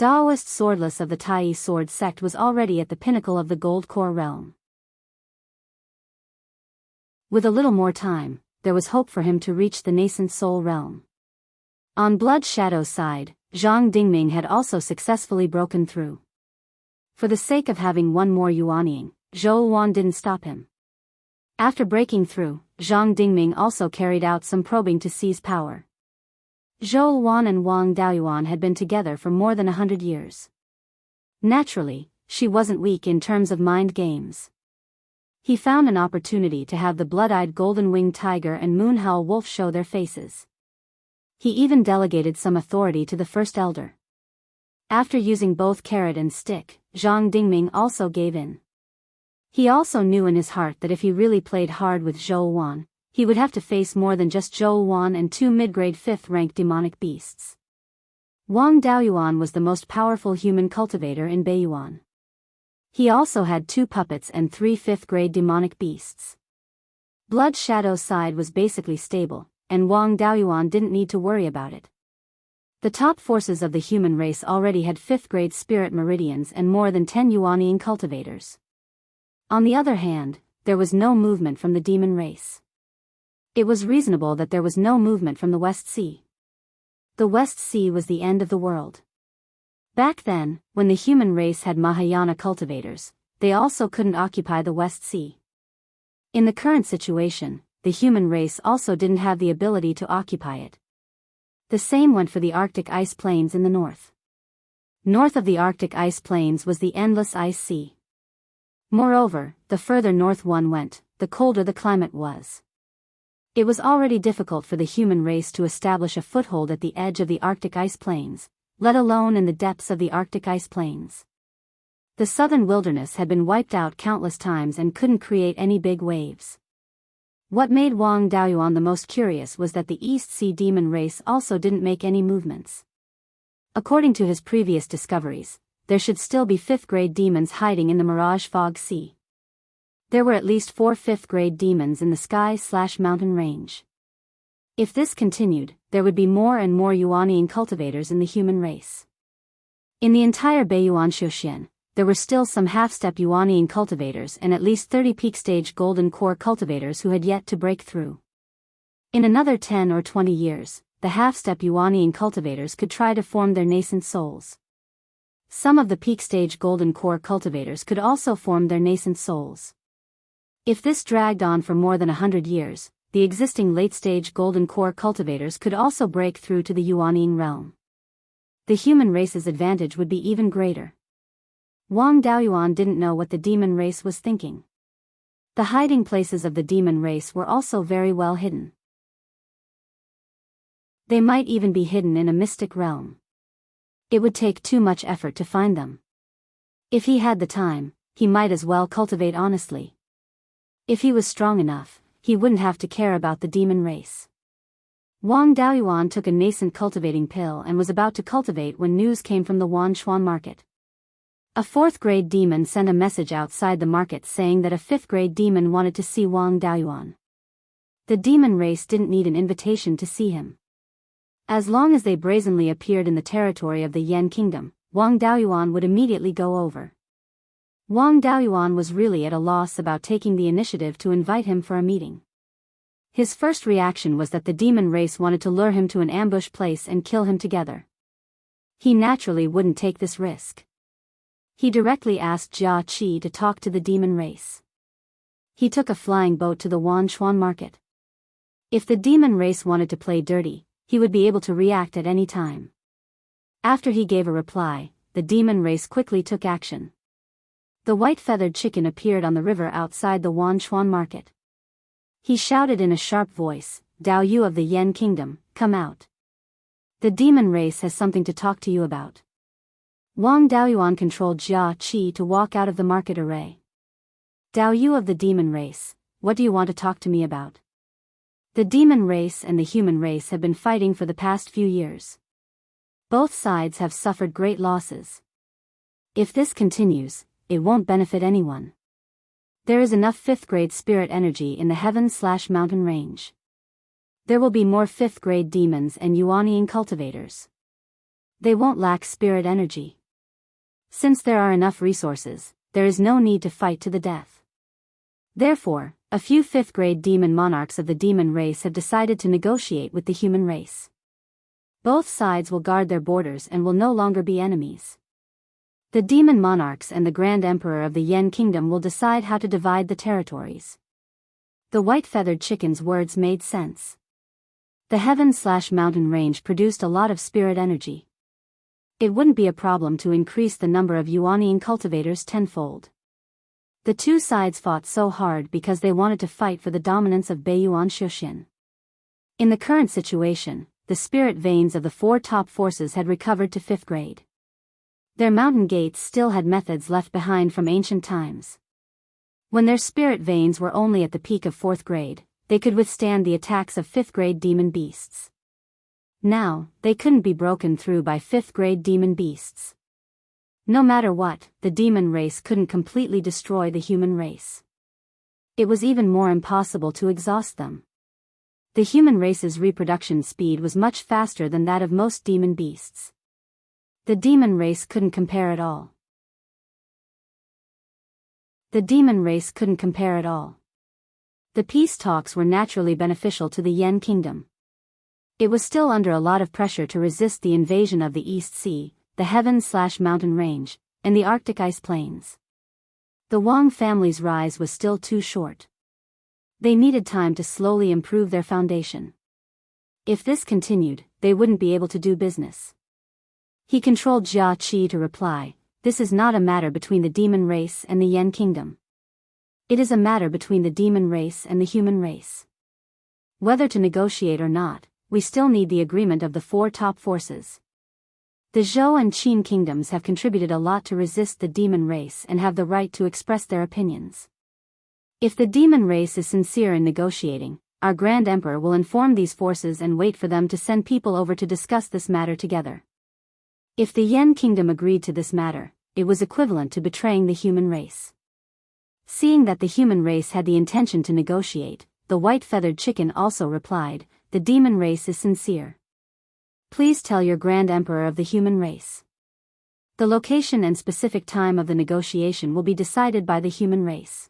Daoist swordless of the Tai sword sect was already at the pinnacle of the gold core realm. With a little more time, there was hope for him to reach the nascent soul realm. On Blood Shadow's side, Zhang Dingming had also successfully broken through. For the sake of having one more Yuanying, Zhou Wan didn't stop him. After breaking through, Zhang Dingming also carried out some probing to seize power. Zhou Wan and Wang Daoyuan had been together for more than 100 years. Naturally, she wasn't weak in terms of mind games. He found an opportunity to have the blood-eyed golden-winged tiger and moon-howl wolf show their faces. He even delegated some authority to the first elder. After using both carrot and stick, Zhang Dingming also gave in. He also knew in his heart that if he really played hard with Zhou Wan, he would have to face more than just Zhou Wan and 2 mid-grade 5th-ranked demonic beasts. Wang Daoyuan was the most powerful human cultivator in Beiyuan. He also had 2 puppets and 3 5th-grade demonic beasts. Blood Shadow's side was basically stable, and Wang Daoyuan didn't need to worry about it. The top forces of the human race already had 5th-grade spirit meridians and more than 10 Yuanying cultivators. On the other hand, there was no movement from the demon race. It was reasonable that there was no movement from the West Sea. The West Sea was the end of the world. Back then, when the human race had Mahayana cultivators, they also couldn't occupy the West Sea. In the current situation, the human race also didn't have the ability to occupy it. The same went for the Arctic ice plains in the north. North of the Arctic ice plains was the endless ice sea. Moreover, the further north one went, the colder the climate was. It was already difficult for the human race to establish a foothold at the edge of the Arctic ice plains, let alone in the depths of the Arctic ice plains. The southern wilderness had been wiped out countless times and couldn't create any big waves. What made Wang Daoyuan the most curious was that the East Sea demon race also didn't make any movements. According to his previous discoveries, there should still be 5th-grade demons hiding in the Mirage Fog Sea. There were at least 4 5th-grade demons in the sky/mountain range. If this continued, there would be more and more Yuanying cultivators in the human race. In the entire Beiyuan Xiuxian, there were still some half-step Yuanying cultivators and at least 30 peak-stage golden core cultivators who had yet to break through. In another 10 or 20 years, the half-step Yuanying cultivators could try to form their nascent souls. Some of the peak-stage golden core cultivators could also form their nascent souls. If this dragged on for more than 100 years, the existing late-stage golden core cultivators could also break through to the Yuanying realm. The human race's advantage would be even greater. Wang Daoyuan didn't know what the demon race was thinking. The hiding places of the demon race were also very well hidden. They might even be hidden in a mystic realm. It would take too much effort to find them. If he had the time, he might as well cultivate honestly. If he was strong enough, he wouldn't have to care about the demon race. Wang Daoyuan took a nascent cultivating pill and was about to cultivate when news came from the Wanchuan market. A 4th-grade demon sent a message outside the market saying that a 5th-grade demon wanted to see Wang Daoyuan. The demon race didn't need an invitation to see him. As long as they brazenly appeared in the territory of the Yan Kingdom, Wang Daoyuan would immediately go over. Wang Daoyuan was really at a loss about taking the initiative to invite him for a meeting. His first reaction was that the demon race wanted to lure him to an ambush place and kill him together. He naturally wouldn't take this risk. He directly asked Jia Qi to talk to the demon race. He took a flying boat to the Wanchuan market. If the demon race wanted to play dirty, he would be able to react at any time. After he gave a reply, the demon race quickly took action. The white-feathered chicken appeared on the river outside the Wanchuan market. He shouted in a sharp voice, "Dao Yu of the Yan Kingdom, come out. The demon race has something to talk to you about." Wang Daoyuan controlled Jia Qi to walk out of the market array. "Dao Yu of the demon race, what do you want to talk to me about?" The demon race and the human race have been fighting for the past few years. Both sides have suffered great losses. If this continues, it won't benefit anyone. There is enough 5th-grade spirit energy in the heaven/mountain range. There will be more 5th-grade demons and Yuanying cultivators. They won't lack spirit energy. Since there are enough resources, there is no need to fight to the death. Therefore, a few 5th-grade demon monarchs of the demon race have decided to negotiate with the human race. Both sides will guard their borders and will no longer be enemies. The demon monarchs and the Grand Emperor of the Yen Kingdom will decide how to divide the territories. The white-feathered chicken's words made sense. The heaven/mountain range produced a lot of spirit energy. It wouldn't be a problem to increase the number of Yuanian cultivators tenfold. The two sides fought so hard because they wanted to fight for the dominance of Beiyuan Shuxian. In the current situation, the spirit veins of the 4 top forces had recovered to 5th grade. Their mountain gates still had methods left behind from ancient times. When their spirit veins were only at the peak of 4th grade, they could withstand the attacks of 5th grade demon beasts. Now, they couldn't be broken through by 5th grade demon beasts. No matter what, the demon race couldn't completely destroy the human race. It was even more impossible to exhaust them. The human race's reproduction speed was much faster than that of most demon beasts. The demon race couldn't compare at all. The demon race couldn't compare at all. The peace talks were naturally beneficial to the Yen Kingdom. It was still under a lot of pressure to resist the invasion of the East Sea, the heaven/mountain range, and the Arctic ice plains. The Wang family's rise was still too short. They needed time to slowly improve their foundation. If this continued, they wouldn't be able to do business. He controlled Jia Qi to reply, "This is not a matter between the demon race and the Yen Kingdom. It is a matter between the demon race and the human race. Whether to negotiate or not, we still need the agreement of the 4 top forces. The Zhou and Qin kingdoms have contributed a lot to resist the demon race and have the right to express their opinions. If the demon race is sincere in negotiating, our Grand Emperor will inform these forces and wait for them to send people over to discuss this matter together." If the Yen Kingdom agreed to this matter, it was equivalent to betraying the human race. Seeing that the human race had the intention to negotiate, the white-feathered chicken also replied, "The demon race is sincere. Please tell your Grand Emperor of the human race. The location and specific time of the negotiation will be decided by the human race."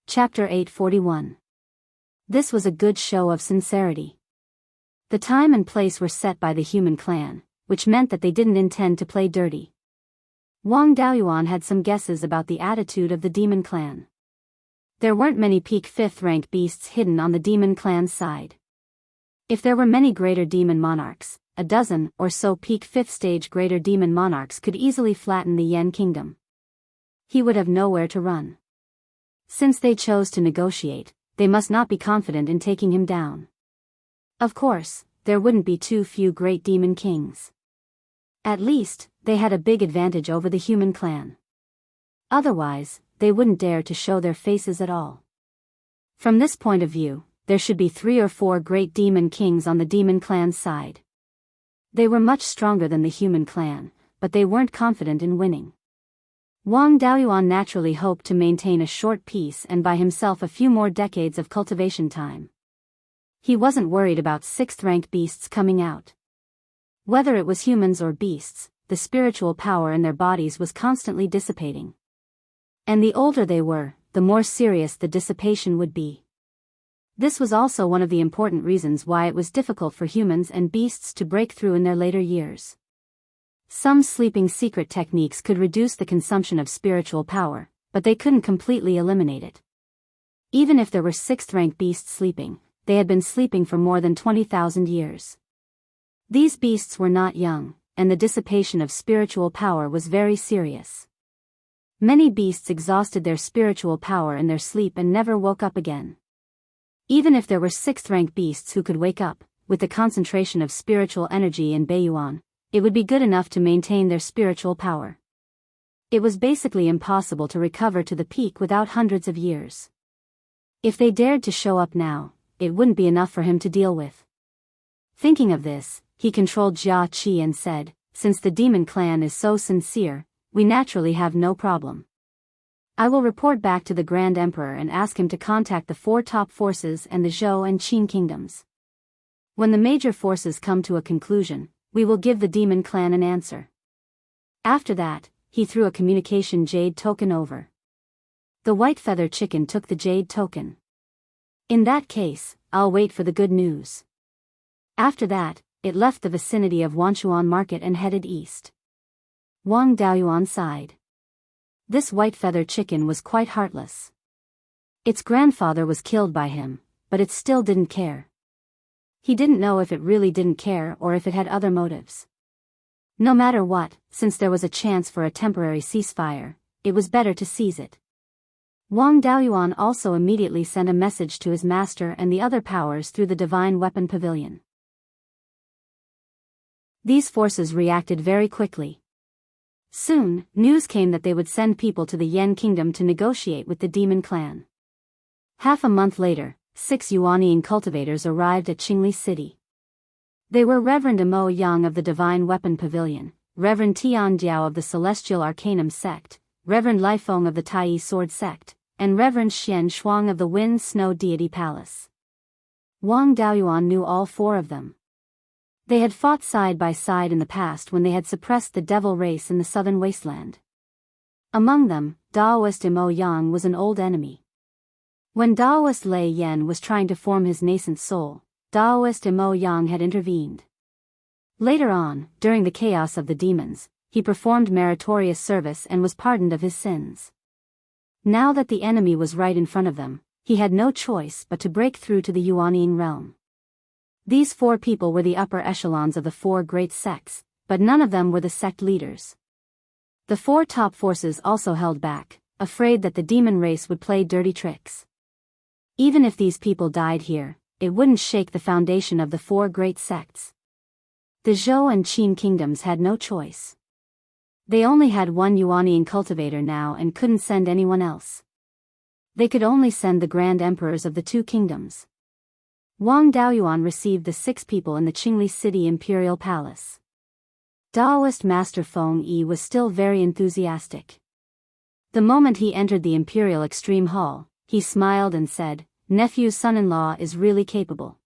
Chapter 841. This was a good show of sincerity. The time and place were set by the human clan, which meant that they didn't intend to play dirty. Wang Daoyuan had some guesses about the attitude of the demon clan. There weren't many peak 5th rank beasts hidden on the demon clan's side. If there were many greater demon monarchs, a dozen or so peak 5th stage greater demon monarchs could easily flatten the Yen Kingdom. He would have nowhere to run. Since they chose to negotiate, they must not be confident in taking him down. Of course, there wouldn't be too few great demon kings. At least, they had a big advantage over the human clan. Otherwise, they wouldn't dare to show their faces at all. From this point of view, there should be 3 or 4 great demon kings on the demon clan's side. They were much stronger than the human clan, but they weren't confident in winning. Wang Daoyuan naturally hoped to maintain a short peace and buy himself a few more decades of cultivation time. He wasn't worried about 6th-rank beasts coming out. Whether it was humans or beasts, the spiritual power in their bodies was constantly dissipating. And the older they were, the more serious the dissipation would be. This was also one of the important reasons why it was difficult for humans and beasts to break through in their later years. Some sleeping secret techniques could reduce the consumption of spiritual power, but they couldn't completely eliminate it. Even if there were 6th-rank beasts sleeping, they had been sleeping for more than 20,000 years. These beasts were not young, and the dissipation of spiritual power was very serious. Many beasts exhausted their spiritual power in their sleep and never woke up again. Even if there were 6th-rank beasts who could wake up, with the concentration of spiritual energy in Beiyuan, it would be good enough to maintain their spiritual power. It was basically impossible to recover to the peak without hundreds of years. If they dared to show up now, it wouldn't be enough for him to deal with. Thinking of this, he controlled Jia Qi and said, "Since the demon clan is so sincere, we naturally have no problem. I will report back to the Grand Emperor and ask him to contact the 4 top forces and the Zhou and Qin kingdoms. When the major forces come to a conclusion, we will give the demon clan an answer. After that, he threw a communication jade token over. The white feather chicken took the jade token. In that case, I'll wait for the good news. After that, it left the vicinity of Wanchuan Market and headed east. Wang Daoyuan sighed. This white feather chicken was quite heartless. Its grandfather was killed by him, but it still didn't care. He didn't know if it really didn't care or if it had other motives. No matter what, since there was a chance for a temporary ceasefire, it was better to seize it. Wang Daoyuan also immediately sent a message to his master and the other powers through the Divine Weapon Pavilion. These forces reacted very quickly. Soon, news came that they would send people to the Yen Kingdom to negotiate with the Demon Clan. Half a month later, 6 Yuanian cultivators arrived at Qingli City. They were Reverend Imo Yang of the Divine Weapon Pavilion, Reverend Tian Jiao of the Celestial Arcanum Sect, Reverend Lifeng of the Tai Sword Sect, and Reverend Xian Shuang of the Wind Snow Deity Palace. Wang Daoyuan knew all 4 of them. They had fought side by side in the past when they had suppressed the devil race in the southern wasteland. Among them, Daoist Imo Yang was an old enemy. When Daoist Lei Yan was trying to form his nascent soul, Daoist Imo Yang had intervened. Later on, during the chaos of the demons, he performed meritorious service and was pardoned of his sins. Now that the enemy was right in front of them, he had no choice but to break through to the Yuanian realm. These 4 people were the upper echelons of the 4 great sects, but none of them were the sect leaders. The 4 top forces also held back, afraid that the demon race would play dirty tricks. Even if these people died here, it wouldn't shake the foundation of the 4 great sects. The Zhou and Qin kingdoms had no choice. They only had 1 Yuanian cultivator now and couldn't send anyone else. They could only send the grand emperors of the 2 kingdoms. Wang Daoyuan received the 6 people in the Qingli City Imperial Palace. Daoist Master Feng Yi was still very enthusiastic. The moment he entered the Imperial Extreme Hall, he smiled and said, "Nephew's son-in-law is really capable.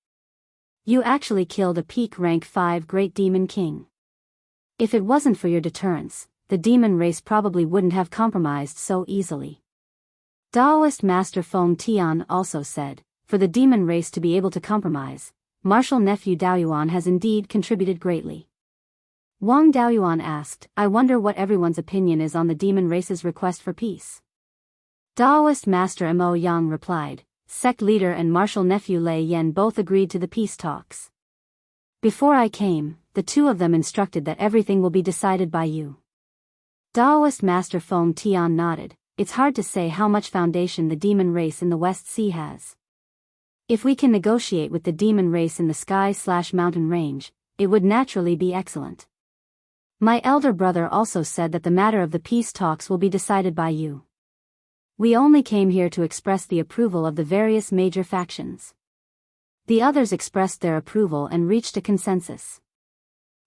You actually killed a peak rank 5 great demon king. If it wasn't for your deterrence, the demon race probably wouldn't have compromised so easily." Daoist Master Feng Tian also said, "For the demon race to be able to compromise, Martial Nephew Daoyuan has indeed contributed greatly." Wang Daoyuan asked, "I wonder what everyone's opinion is on the demon race's request for peace." Daoist Master Imo Yang replied, "Sect leader and Martial Nephew Lei Yan both agreed to the peace talks. Before I came, the 2 of them instructed that everything will be decided by you." Daoist Master Feng Tian nodded. "It's hard to say how much foundation the demon race in the West Sea has. If we can negotiate with the demon race in the sky/mountain range, it would naturally be excellent. My elder brother also said that the matter of the peace talks will be decided by you. We only came here to express the approval of the various major factions." The others expressed their approval and reached a consensus.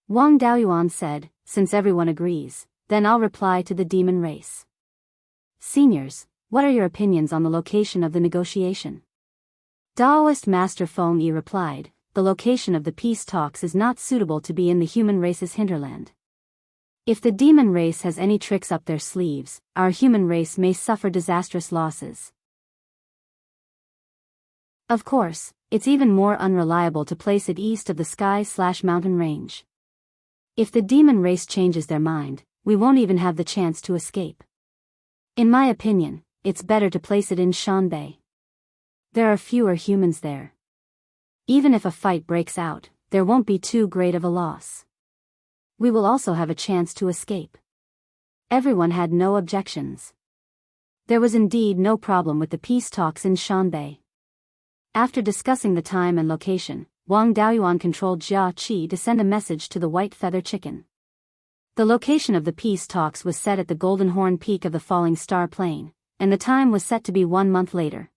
Wang Daoyuan said, "Since everyone agrees, then I'll reply to the demon race. Seniors, what are your opinions on the location of the negotiation?" Daoist Master Feng Yi replied, "The location of the peace talks is not suitable to be in the human race's hinterland. If the demon race has any tricks up their sleeves, our human race may suffer disastrous losses. Of course, it's even more unreliable to place it east of the sky/mountain range. If the demon race changes their mind, we won't even have the chance to escape. In my opinion, it's better to place it in Shanbei. There are fewer humans there. Even if a fight breaks out, there won't be too great of a loss. We will also have a chance to escape." Everyone had no objections. There was indeed no problem with the peace talks in Shanbei. After discussing the time and location, Wang Daoyuan controlled Jia Qi to send a message to the white feather chicken. The location of the peace talks was set at the Golden Horn Peak of the Falling Star Plain, and the time was set to be 1 month later.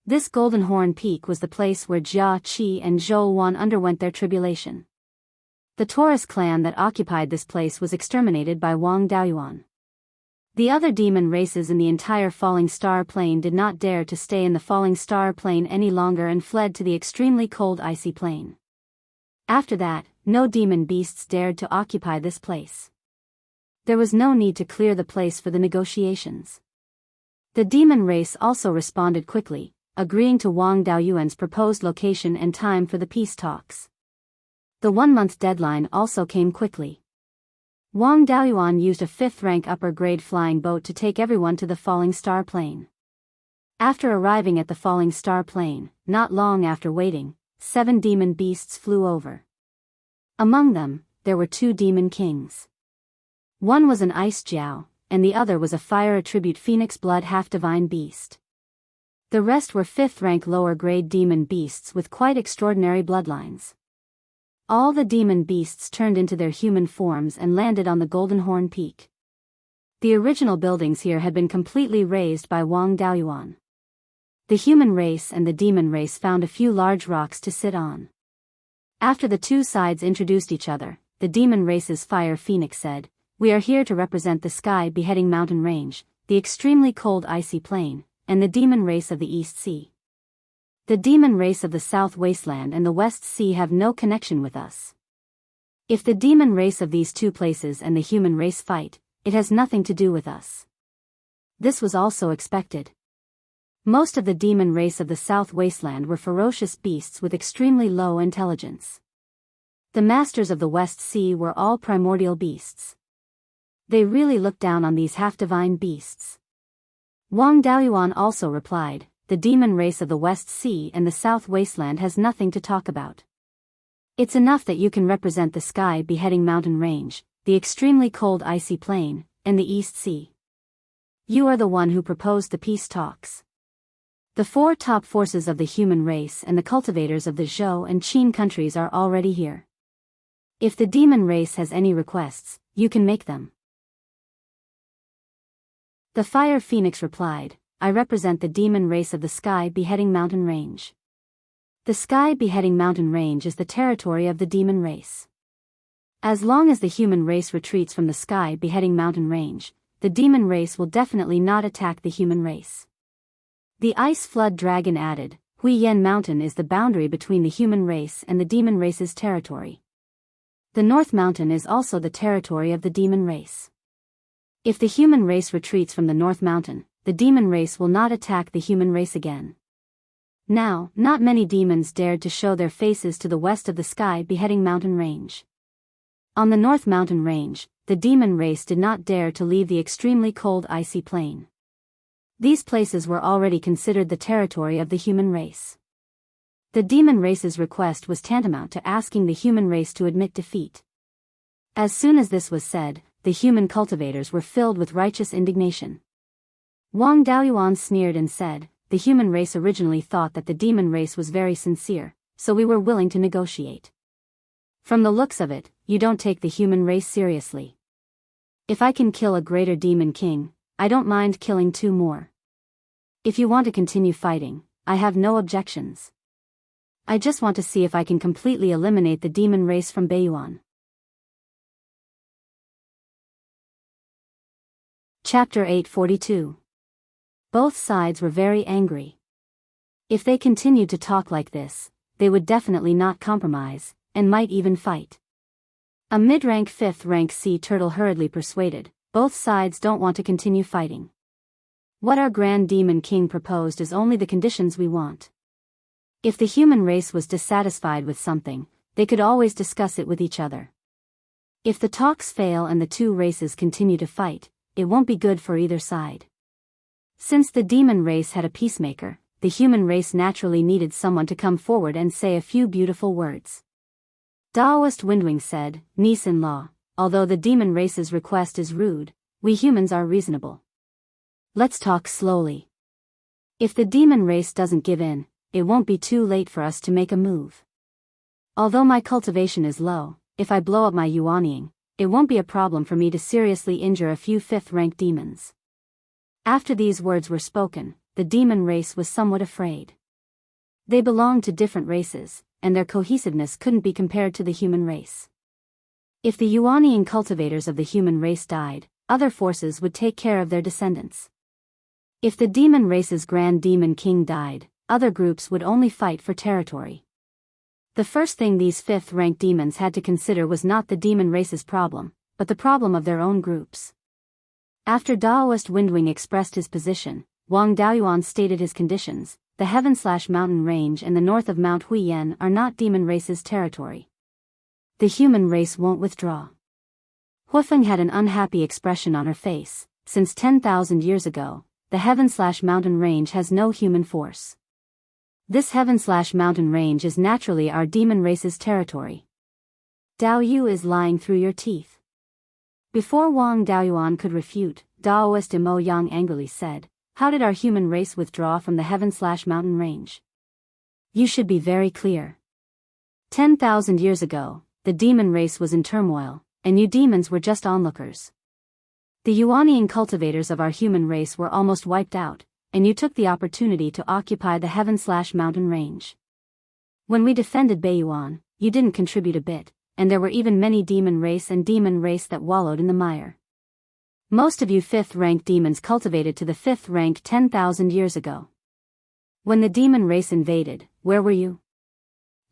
This Golden Horn Peak was the place where Jia Qi and Zhou Wan underwent their tribulation. The Taurus clan that occupied this place was exterminated by Wang Daoyuan. The other demon races in the entire Falling Star Plain did not dare to stay in the Falling Star Plain any longer and fled to the extremely cold icy plain. After that, no demon beasts dared to occupy this place. There was no need to clear the place for the negotiations. The demon race also responded quickly, agreeing to Wang Daoyuan's proposed location and time for the peace talks. The 1-month deadline also came quickly. Wang Daoyuan used a 5th-rank upper-grade flying boat to take everyone to the Falling Star Plain. After arriving at the Falling Star Plain, not long after waiting, 7 demon beasts flew over. Among them, there were 2 demon kings. One was an ice jiao, and the other was a fire attribute phoenix blood half-divine beast. The rest were 5th-rank lower-grade demon beasts with quite extraordinary bloodlines. All the demon beasts turned into their human forms and landed on the Golden Horn Peak. The original buildings here had been completely razed by Wang Daoyuan. The human race and the demon race found a few large rocks to sit on. After the two sides introduced each other, the demon race's fire phoenix said, "We are here to represent the sky beheading mountain range, the extremely cold icy plain, and the demon race of the East Sea. The demon race of the South Wasteland and the West Sea have no connection with us. If the demon race of these two places and the human race fight, it has nothing to do with us." This was also expected. Most of the demon race of the South Wasteland were ferocious beasts with extremely low intelligence. The masters of the West Sea were all primordial beasts. They really looked down on these half-divine beasts. Wang Daoyuan also replied, "The demon race of the West Sea and the South Wasteland has nothing to talk about. It's enough that you can represent the sky beheading mountain range, the extremely cold icy plain, and the East Sea. You are the one who proposed the peace talks. The 4 top forces of the human race and the cultivators of the Zhou and Qin countries are already here. If the demon race has any requests, you can make them." The fire phoenix replied, "I represent the demon race of the sky beheading mountain range. The sky beheading mountain range is the territory of the demon race. As long as the human race retreats from the sky beheading mountain range, the demon race will definitely not attack the human race." The ice flood dragon added, "Huiyan Mountain is the boundary between the human race and the demon race's territory. The North Mountain is also the territory of the demon race. If the human race retreats from the North Mountain, the demon race will not attack the human race again." Now, not many demons dared to show their faces to the west of the sky beheading mountain range. On the North Mountain range, the demon race did not dare to leave the extremely cold icy plain. These places were already considered the territory of the human race. The demon race's request was tantamount to asking the human race to admit defeat. As soon as this was said, the human cultivators were filled with righteous indignation. Wang Daoyuan sneered and said, "The human race originally thought that the demon race was very sincere, so we were willing to negotiate. From the looks of it, you don't take the human race seriously. If I can kill a greater demon king, I don't mind killing 2 more. If you want to continue fighting, I have no objections. I just want to see if I can completely eliminate the demon race from Beiyuan." Chapter 842. Both sides were very angry. If they continued to talk like this, they would definitely not compromise, and might even fight. A mid-rank 5th-rank sea turtle hurriedly persuaded, "Both sides don't want to continue fighting. What our Grand Demon King proposed is only the conditions we want. If the human race was dissatisfied with something, they could always discuss it with each other. If the talks fail and the 2 races continue to fight, it won't be good for either side." Since the demon race had a peacemaker, the human race naturally needed someone to come forward and say a few beautiful words. Daoist Windwing said, "Niece-in-law, although the demon race's request is rude, we humans are reasonable. Let's talk slowly. If the demon race doesn't give in, it won't be too late for us to make a move. Although my cultivation is low, if I blow up my yuanying, it won't be a problem for me to seriously injure a few 5th-rank demons." After these words were spoken, the demon race was somewhat afraid. They belonged to different races, and their cohesiveness couldn't be compared to the human race. If the yuanying cultivators of the human race died, other forces would take care of their descendants. If the demon race's Grand Demon King died, other groups would only fight for territory. The first thing these fifth-ranked demons had to consider was not the demon race's problem, but the problem of their own groups. After Daoist Windwing expressed his position, Wang Daoyuan stated his conditions. The Heaven/Mountain Range and the north of Mount Huiyan are not demon race's territory. The human race won't withdraw. Huifeng had an unhappy expression on her face. Since 10,000 years ago, the Heaven/Mountain Range has no human force. This Heaven/Mountain Range is naturally our demon race's territory. Dao Yu is lying through your teeth. Before Wang Daoyuan could refute, Daoist Imo Yang angrily said, "How did our human race withdraw from the Heaven/Mountain Range? You should be very clear. 10,000 years ago, the demon race was in turmoil, and you demons were just onlookers. The Yuanian cultivators of our human race were almost wiped out, and you took the opportunity to occupy the Heaven/Mountain Range. When we defended Beiyuan, you didn't contribute a bit, and there were even many demon race that wallowed in the mire. Most of you fifth-ranked demons cultivated to the fifth rank 10,000 years ago. When the demon race invaded, where were you?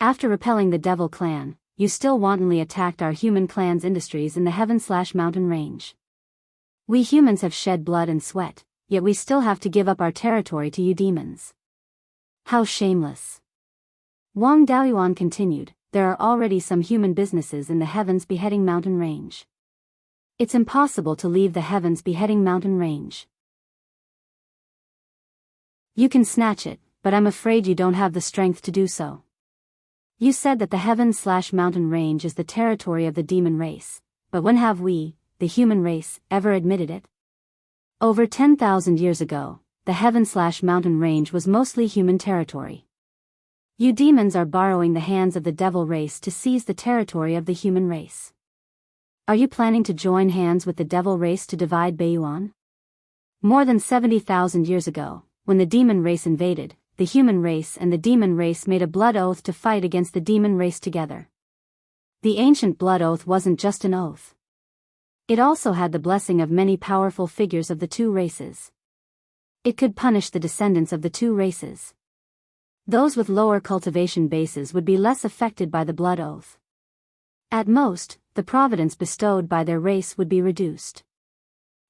After repelling the devil clan, you still wantonly attacked our human clan's industries in the Heaven/Mountain Range. We humans have shed blood and sweat, yet we still have to give up our territory to you demons. How shameless." Wang Daoyuan continued, "There are already some human businesses in the Heavens-Beheading Mountain Range. It's impossible to leave the Heavens-Beheading Mountain Range. You can snatch it, but I'm afraid you don't have the strength to do so. You said that the Heavens/Mountain Range is the territory of the demon race, but when have we, the human race, ever admitted it? Over 10,000 years ago, the Heaven/Mountain Range was mostly human territory. You demons are borrowing the hands of the devil race to seize the territory of the human race. Are you planning to join hands with the devil race to divide Beiyuan? More than 70,000 years ago, when the demon race invaded, the human race and the demon race made a blood oath to fight against the demon race together. The ancient blood oath wasn't just an oath. It also had the blessing of many powerful figures of the two races. It could punish the descendants of the two races. Those with lower cultivation bases would be less affected by the blood oath. At most, the providence bestowed by their race would be reduced.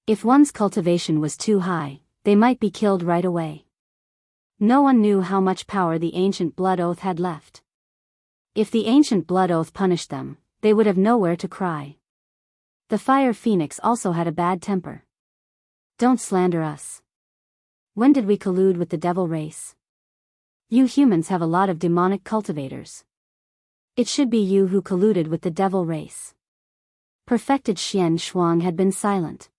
If one's cultivation was too high, they might be killed right away. No one knew how much power the ancient blood oath had left. If the ancient blood oath punished them, they would have nowhere to cry. The fire phoenix also had a bad temper. Don't slander us. When did we collude with the devil race? You humans have a lot of demonic cultivators. It should be you who colluded with the devil race. Perfected Xian Shuang had been silent.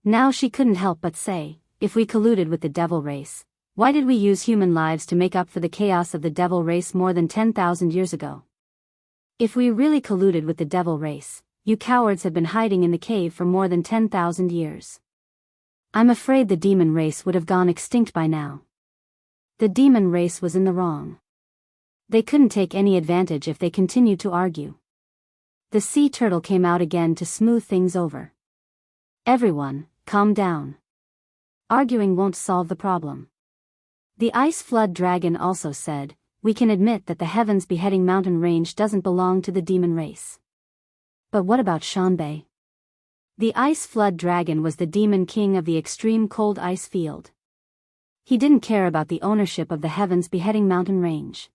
Now she couldn't help but say, if we colluded with the devil race, why did we use human lives to make up for the chaos of the devil race more than 10,000 years ago? If we really colluded with the devil race, you cowards have been hiding in the cave for more than 10,000 years. I'm afraid the demon race would have gone extinct by now. The demon race was in the wrong. They couldn't take any advantage if they continued to argue. The sea turtle came out again to smooth things over. Everyone, calm down. Arguing won't solve the problem. The ice flood dragon also said, we can admit that the Heavens-Beheading Mountain Range doesn't belong to the demon race. But what about Shanbei? The ice flood dragon was the demon king of the extreme cold ice field. He didn't care about the ownership of the Heavens-Beheading Mountain Range.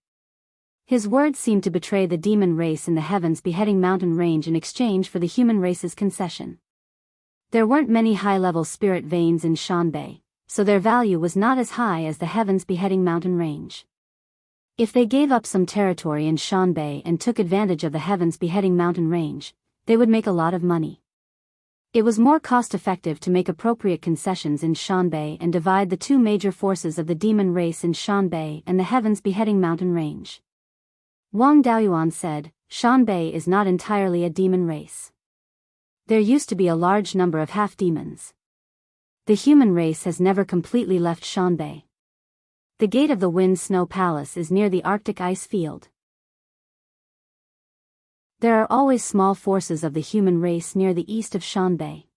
His words seemed to betray the demon race in the Heavens-Beheading Mountain Range in exchange for the human race's concession. There weren't many high-level spirit veins in Shanbei, so their value was not as high as the Heavens-Beheading Mountain Range. If they gave up some territory in Shanbei and took advantage of the Heavens-Beheading Mountain Range, they would make a lot of money. It was more cost-effective to make appropriate concessions in Shanbei and divide the two major forces of the demon race in Shanbei and the Heavens-Beheading Mountain Range. Wang Daoyuan said, Shanbei is not entirely a demon race. There used to be a large number of half-demons. The human race has never completely left Shanbei. The gate of the Wind Snow Palace is near the Arctic ice field. There are always small forces of the human race near the east of Shanbei.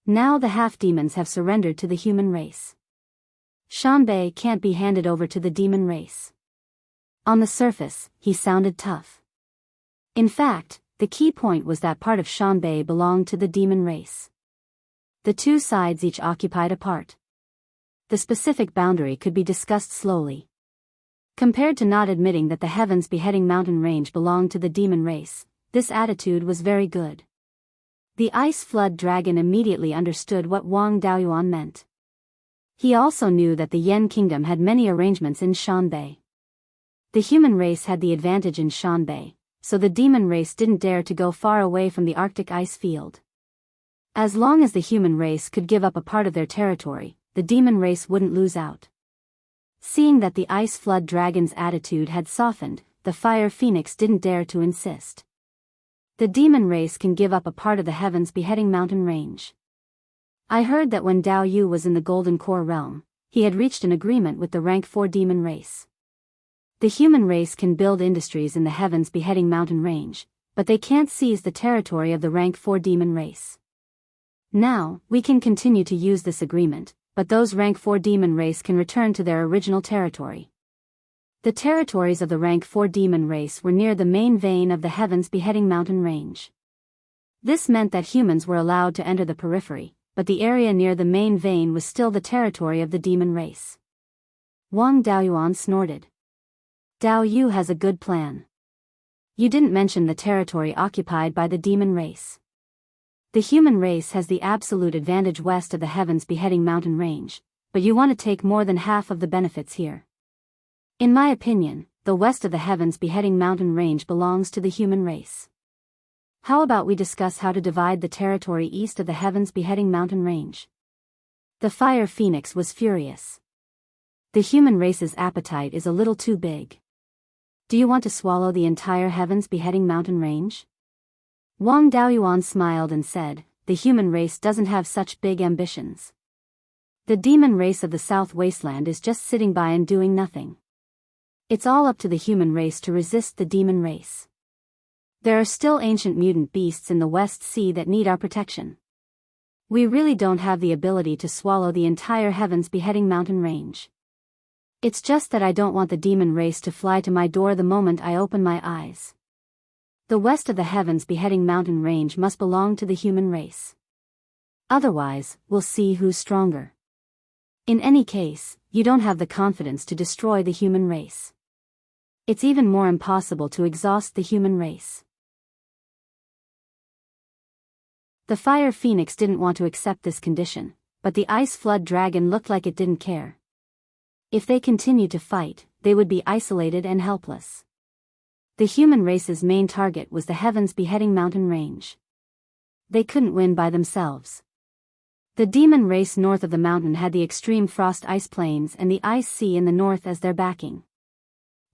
Now the half-demons have surrendered to the human race. Shanbei can't be handed over to the demon race. On the surface, he sounded tough. In fact, the key point was that part of Shanbei belonged to the demon race. The two sides each occupied a part. The specific boundary could be discussed slowly. Compared to not admitting that the Heaven's Beheading Mountain Range belonged to the demon race, this attitude was very good. The Ice Flood Dragon immediately understood what Wang Daoyuan meant. He also knew that the Yen Kingdom had many arrangements in Shanbei. The human race had the advantage in Shanbei, so the demon race didn't dare to go far away from the Arctic ice field. As long as the human race could give up a part of their territory, the demon race wouldn't lose out. Seeing that the Ice Flood Dragon's attitude had softened, the Fire Phoenix didn't dare to insist. The demon race can give up a part of the Heaven's Beheading Mountain Range. I heard that when Dao Yu was in the Golden Core realm, he had reached an agreement with the rank 4 demon race. The human race can build industries in the Heaven's Beheading Mountain Range, but they can't seize the territory of the rank 4 demon race. Now, we can continue to use this agreement, but those rank 4 demon race can return to their original territory. The territories of the rank 4 demon race were near the main vein of the Heaven's Beheading Mountain Range. This meant that humans were allowed to enter the periphery, but the area near the main vein was still the territory of the demon race. Wang Daoyuan snorted. Dao Yu has a good plan. You didn't mention the territory occupied by the demon race. The human race has the absolute advantage west of the Heaven's Beheading Mountain Range, but you want to take more than half of the benefits here. In my opinion, the west of the Heaven's Beheading Mountain Range belongs to the human race. How about we discuss how to divide the territory east of the Heaven's Beheading Mountain Range? The Fire Phoenix was furious. The human race's appetite is a little too big. Do you want to swallow the entire Heaven's Beheading Mountain Range? Wang Daoyuan smiled and said, the human race doesn't have such big ambitions. The demon race of the South Wasteland is just sitting by and doing nothing. It's all up to the human race to resist the demon race. There are still ancient mutant beasts in the West Sea that need our protection. We really don't have the ability to swallow the entire Heaven's Beheading Mountain Range. It's just that I don't want the demon race to fly to my door the moment I open my eyes. The west of the Heaven's Beheading Mountain Range must belong to the human race. Otherwise, we'll see who's stronger. In any case, you don't have the confidence to destroy the human race. It's even more impossible to exhaust the human race. The Fire Phoenix didn't want to accept this condition, but the Ice Flood Dragon looked like it didn't care. If they continued to fight, they would be isolated and helpless. The human race's main target was the Heaven's Beheading Mountain Range. They couldn't win by themselves. The demon race north of the mountain had the extreme frost ice plains and the ice sea in the north as their backing.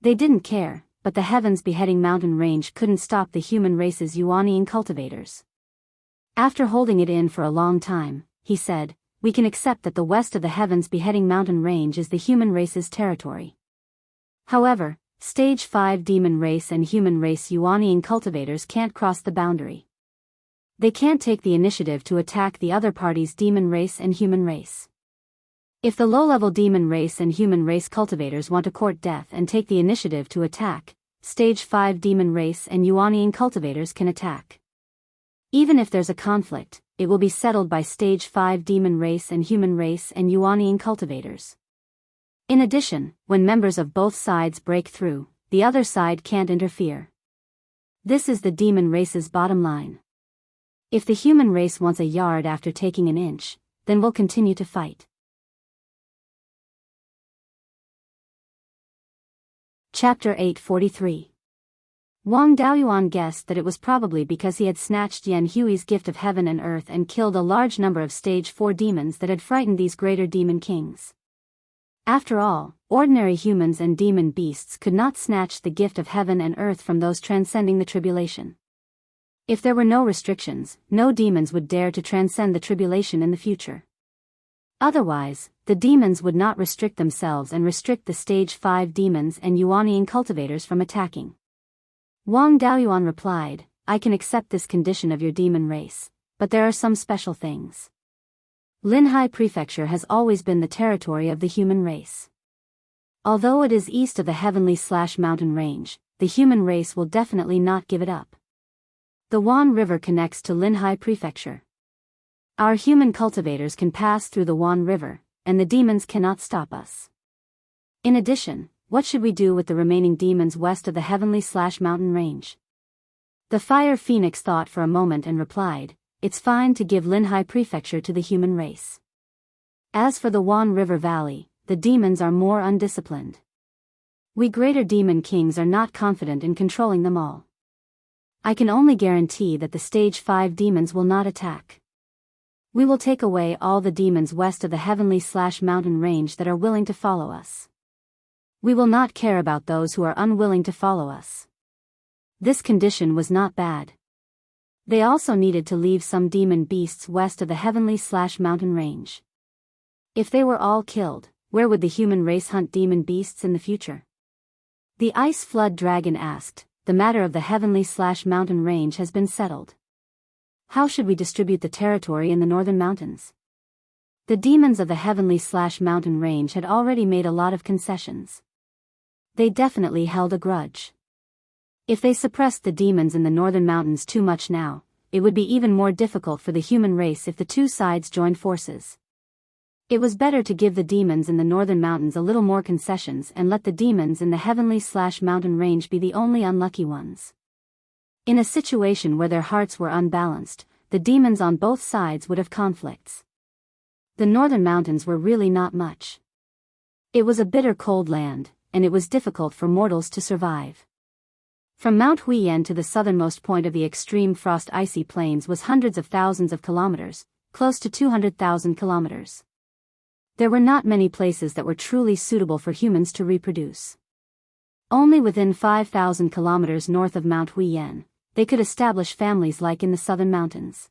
They didn't care, but the Heaven's Beheading Mountain Range couldn't stop the human race's Yuanian cultivators. After holding it in for a long time, he said, we can accept that the west of the Heaven's Beheading Mountain Range is the human race's territory. However, Stage 5 demon race and human race Yuanian cultivators can't cross the boundary. They can't take the initiative to attack the other party's demon race and human race. If the low-level demon race and human race cultivators want to court death and take the initiative to attack, Stage 5 demon race and Yuanian cultivators can attack. Even if there's a conflict, it will be settled by Stage 5 demon race and human race and Yuanian cultivators. In addition, when members of both sides break through, the other side can't interfere. This is the demon race's bottom line. If the human race wants a yard after taking an inch, then we'll continue to fight. Chapter 843. Wang Daoyuan guessed that it was probably because he had snatched Yan Hui's gift of heaven and earth and killed a large number of Stage 4 demons that had frightened these greater demon kings. After all, ordinary humans and demon beasts could not snatch the gift of heaven and earth from those transcending the tribulation. If there were no restrictions, no demons would dare to transcend the tribulation in the future. Otherwise, the demons would not restrict themselves and restrict the Stage 5 demons and Yuanian cultivators from attacking. Wang Daoyuan replied, I can accept this condition of your demon race, but there are some special things. Linhai Prefecture has always been the territory of the human race. Although it is east of the heavenly/mountain range, the human race will definitely not give it up. The Wan River connects to Linhai Prefecture. Our human cultivators can pass through the Wan River, and the demons cannot stop us. In addition, what should we do with the remaining demons west of the heavenly/mountain range? The Fire Phoenix thought for a moment and replied, "It's fine to give Linhai Prefecture to the human race. As for the Wan River Valley, the demons are more undisciplined. We greater demon kings are not confident in controlling them all. I can only guarantee that the stage 5 demons will not attack. We will take away all the demons west of the heavenly/mountain range that are willing to follow us. We will not care about those who are unwilling to follow us." This condition was not bad. They also needed to leave some demon beasts west of the heavenly/mountain range. If they were all killed, where would the human race hunt demon beasts in the future? The Ice Flood Dragon asked, "The matter of the heavenly/mountain range has been settled. How should we distribute the territory in the northern mountains?" The demons of the heavenly/mountain range had already made a lot of concessions. They definitely held a grudge. If they suppressed the demons in the northern mountains too much now, it would be even more difficult for the human race if the two sides joined forces. It was better to give the demons in the northern mountains a little more concessions and let the demons in the heavenly/mountain range be the only unlucky ones. In a situation where their hearts were unbalanced, the demons on both sides would have conflicts. The northern mountains were really not much. It was a bitter cold land, and it was difficult for mortals to survive. From Mount Huiyan to the southernmost point of the extreme frost icy plains was hundreds of thousands of kilometers, close to 200,000 kilometers. There were not many places that were truly suitable for humans to reproduce. Only within 5,000 kilometers north of Mount Huiyan, they could establish families like in the southern mountains.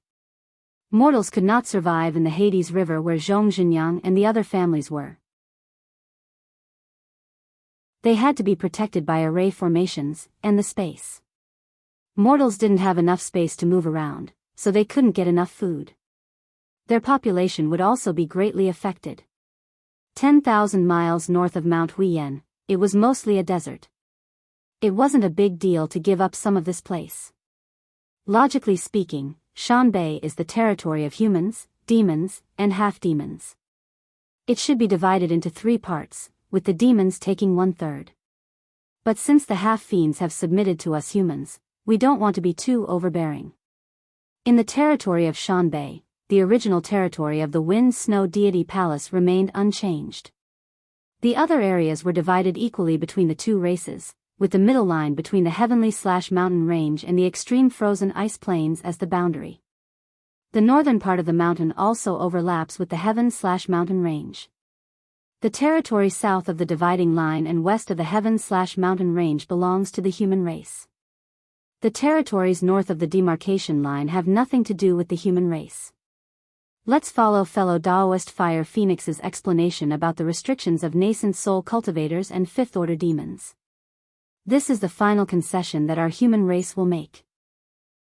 Mortals could not survive in the Hades River where Zhongzhenyang and the other families were. They had to be protected by array formations, and the space. Mortals didn't have enough space to move around, so they couldn't get enough food. Their population would also be greatly affected. 10,000 miles north of Mount Huiyan, it was mostly a desert. It wasn't a big deal to give up some of this place. Logically speaking, Shanbei is the territory of humans, demons, and half-demons. It should be divided into 3 parts, with the demons taking 1/3. But since the half-fiends have submitted to us humans, we don't want to be too overbearing. In the territory of Shanbei, the original territory of the Wind-Snow Deity Palace remained unchanged. The other areas were divided equally between the two races, with the middle line between the heavenly/mountain range and the extreme frozen ice plains as the boundary. The northern part of the mountain also overlaps with the heaven/mountain range. The territory south of the dividing line and west of the heaven/mountain range belongs to the human race. The territories north of the demarcation line have nothing to do with the human race. Let's follow fellow Daoist Fire Phoenix's explanation about the restrictions of nascent soul cultivators and fifth-order demons. This is the final concession that our human race will make.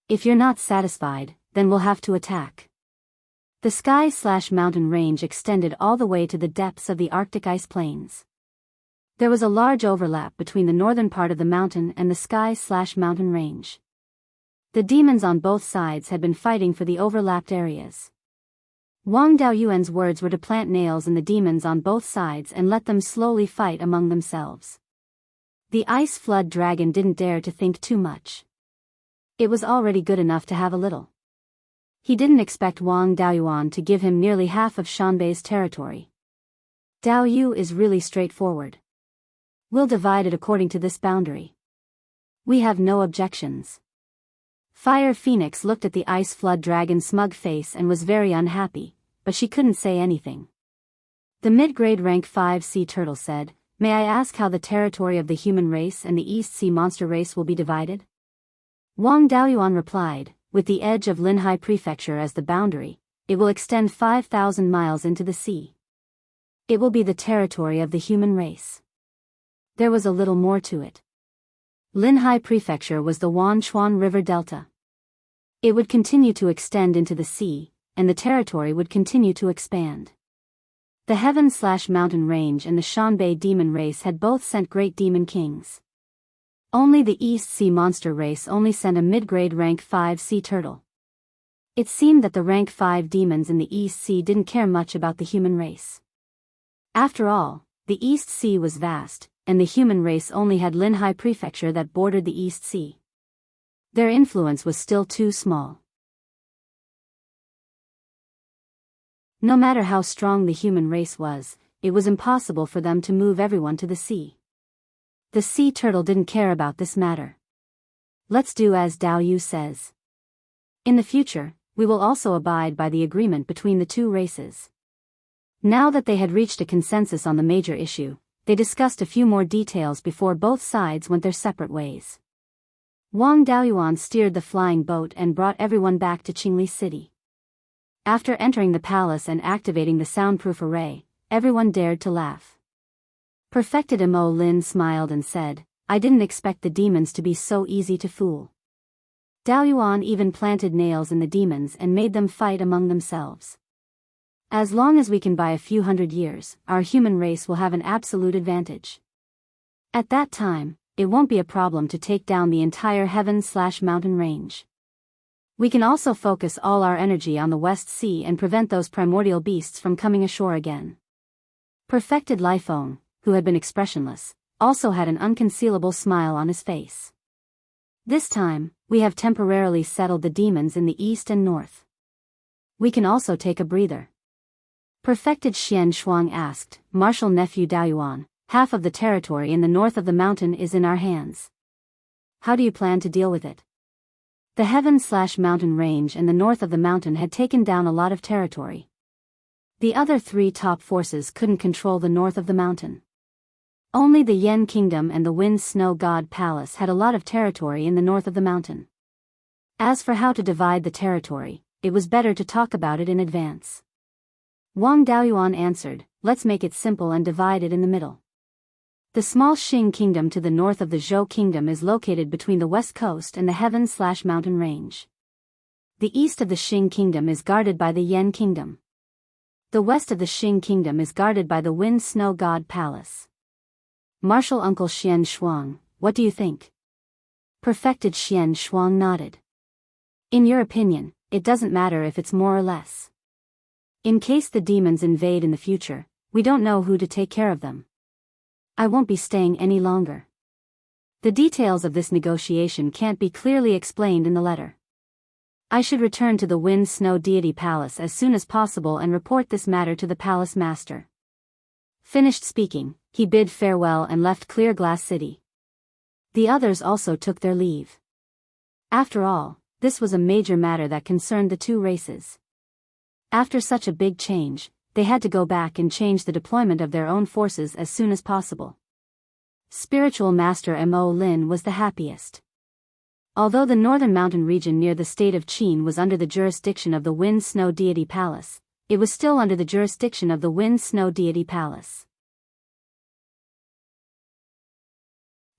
If you're not satisfied, then we'll have to attack. The sky/mountain range extended all the way to the depths of the Arctic ice plains. There was a large overlap between the northern part of the mountain and the sky/mountain range. The demons on both sides had been fighting for the overlapped areas. Wang Daoyuan's words were to plant nails in the demons on both sides and let them slowly fight among themselves. The Ice Flood Dragon didn't dare to think too much. It was already good enough to have a little. He didn't expect Wang Daoyuan to give him nearly half of Shanbei's territory. Daoyu is really straightforward. We'll divide it according to this boundary. We have no objections. Fire Phoenix looked at the Ice Flood Dragon's smug face and was very unhappy, but she couldn't say anything. The mid-grade rank 5 sea turtle said, "May I ask how the territory of the human race and the East Sea monster race will be divided?" Wang Daoyuan replied, "With the edge of Linhai Prefecture as the boundary, it will extend 5,000 miles into the sea. It will be the territory of the human race." There was a little more to it. Linhai Prefecture was the Wanchuan River Delta. It would continue to extend into the sea, and the territory would continue to expand. The Heaven/Mountain Range and the Shanbei demon race had both sent great demon kings. Only the East Sea monster race only sent a mid-grade rank 5 sea turtle. It seemed that the rank 5 demons in the East Sea didn't care much about the human race. After all, the East Sea was vast, and the human race only had Linhai Prefecture that bordered the East Sea. Their influence was still too small. No matter how strong the human race was, it was impossible for them to move everyone to the sea. The sea turtle didn't care about this matter. Let's do as Dao Yu says. In the future, we will also abide by the agreement between the two races. Now that they had reached a consensus on the major issue, they discussed a few more details before both sides went their separate ways. Wang Daoyuan steered the flying boat and brought everyone back to Qingli City. After entering the palace and activating the soundproof array, everyone dared to laugh. Perfected Mo Lin smiled and said, "I didn't expect the demons to be so easy to fool." Daoyuan even planted nails in the demons and made them fight among themselves. As long as we can buy a few hundred years, our human race will have an absolute advantage. At that time, it won't be a problem to take down the entire Heaven/Mountain Range. We can also focus all our energy on the West Sea and prevent those primordial beasts from coming ashore again. Perfected Lifeng, who had been expressionless, also had an unconcealable smile on his face. This time, we have temporarily settled the demons in the east and north. We can also take a breather. Perfected Xian Shuang asked, "Martial nephew Daoyuan, half of the territory in the north of the mountain is in our hands. How do you plan to deal with it?" The Heaven/Mountain Range and the north of the mountain had taken down a lot of territory. The other three top forces couldn't control the north of the mountain. Only the Yen Kingdom and the Wind Snow God Palace had a lot of territory in the north of the mountain. As for how to divide the territory, it was better to talk about it in advance. Wang Daoyuan answered, "Let's make it simple and divide it in the middle." The small Xing Kingdom to the north of the Zhou Kingdom is located between the west coast and the Heaven/Mountain Range. The east of the Xing Kingdom is guarded by the Yen Kingdom. The west of the Xing Kingdom is guarded by the Wind Snow God Palace. Martial Uncle Xian Shuang, what do you think? Perfected Xian Shuang nodded. In your opinion, it doesn't matter if it's more or less. In case the demons invade in the future, we don't know who to take care of them. I won't be staying any longer. The details of this negotiation can't be clearly explained in the letter. I should return to the Wind Snow Deity Palace as soon as possible and report this matter to the palace master. Finished speaking, he bid farewell and left Clear Glass City. The others also took their leave. After all, this was a major matter that concerned the two races. After such a big change, they had to go back and change the deployment of their own forces as soon as possible. Spiritual Master Mo Lin was the happiest. Although the northern mountain region near the state of Qin was under the jurisdiction of the Wind Snow Deity Palace, it was still under the jurisdiction of the Wind Snow Deity Palace.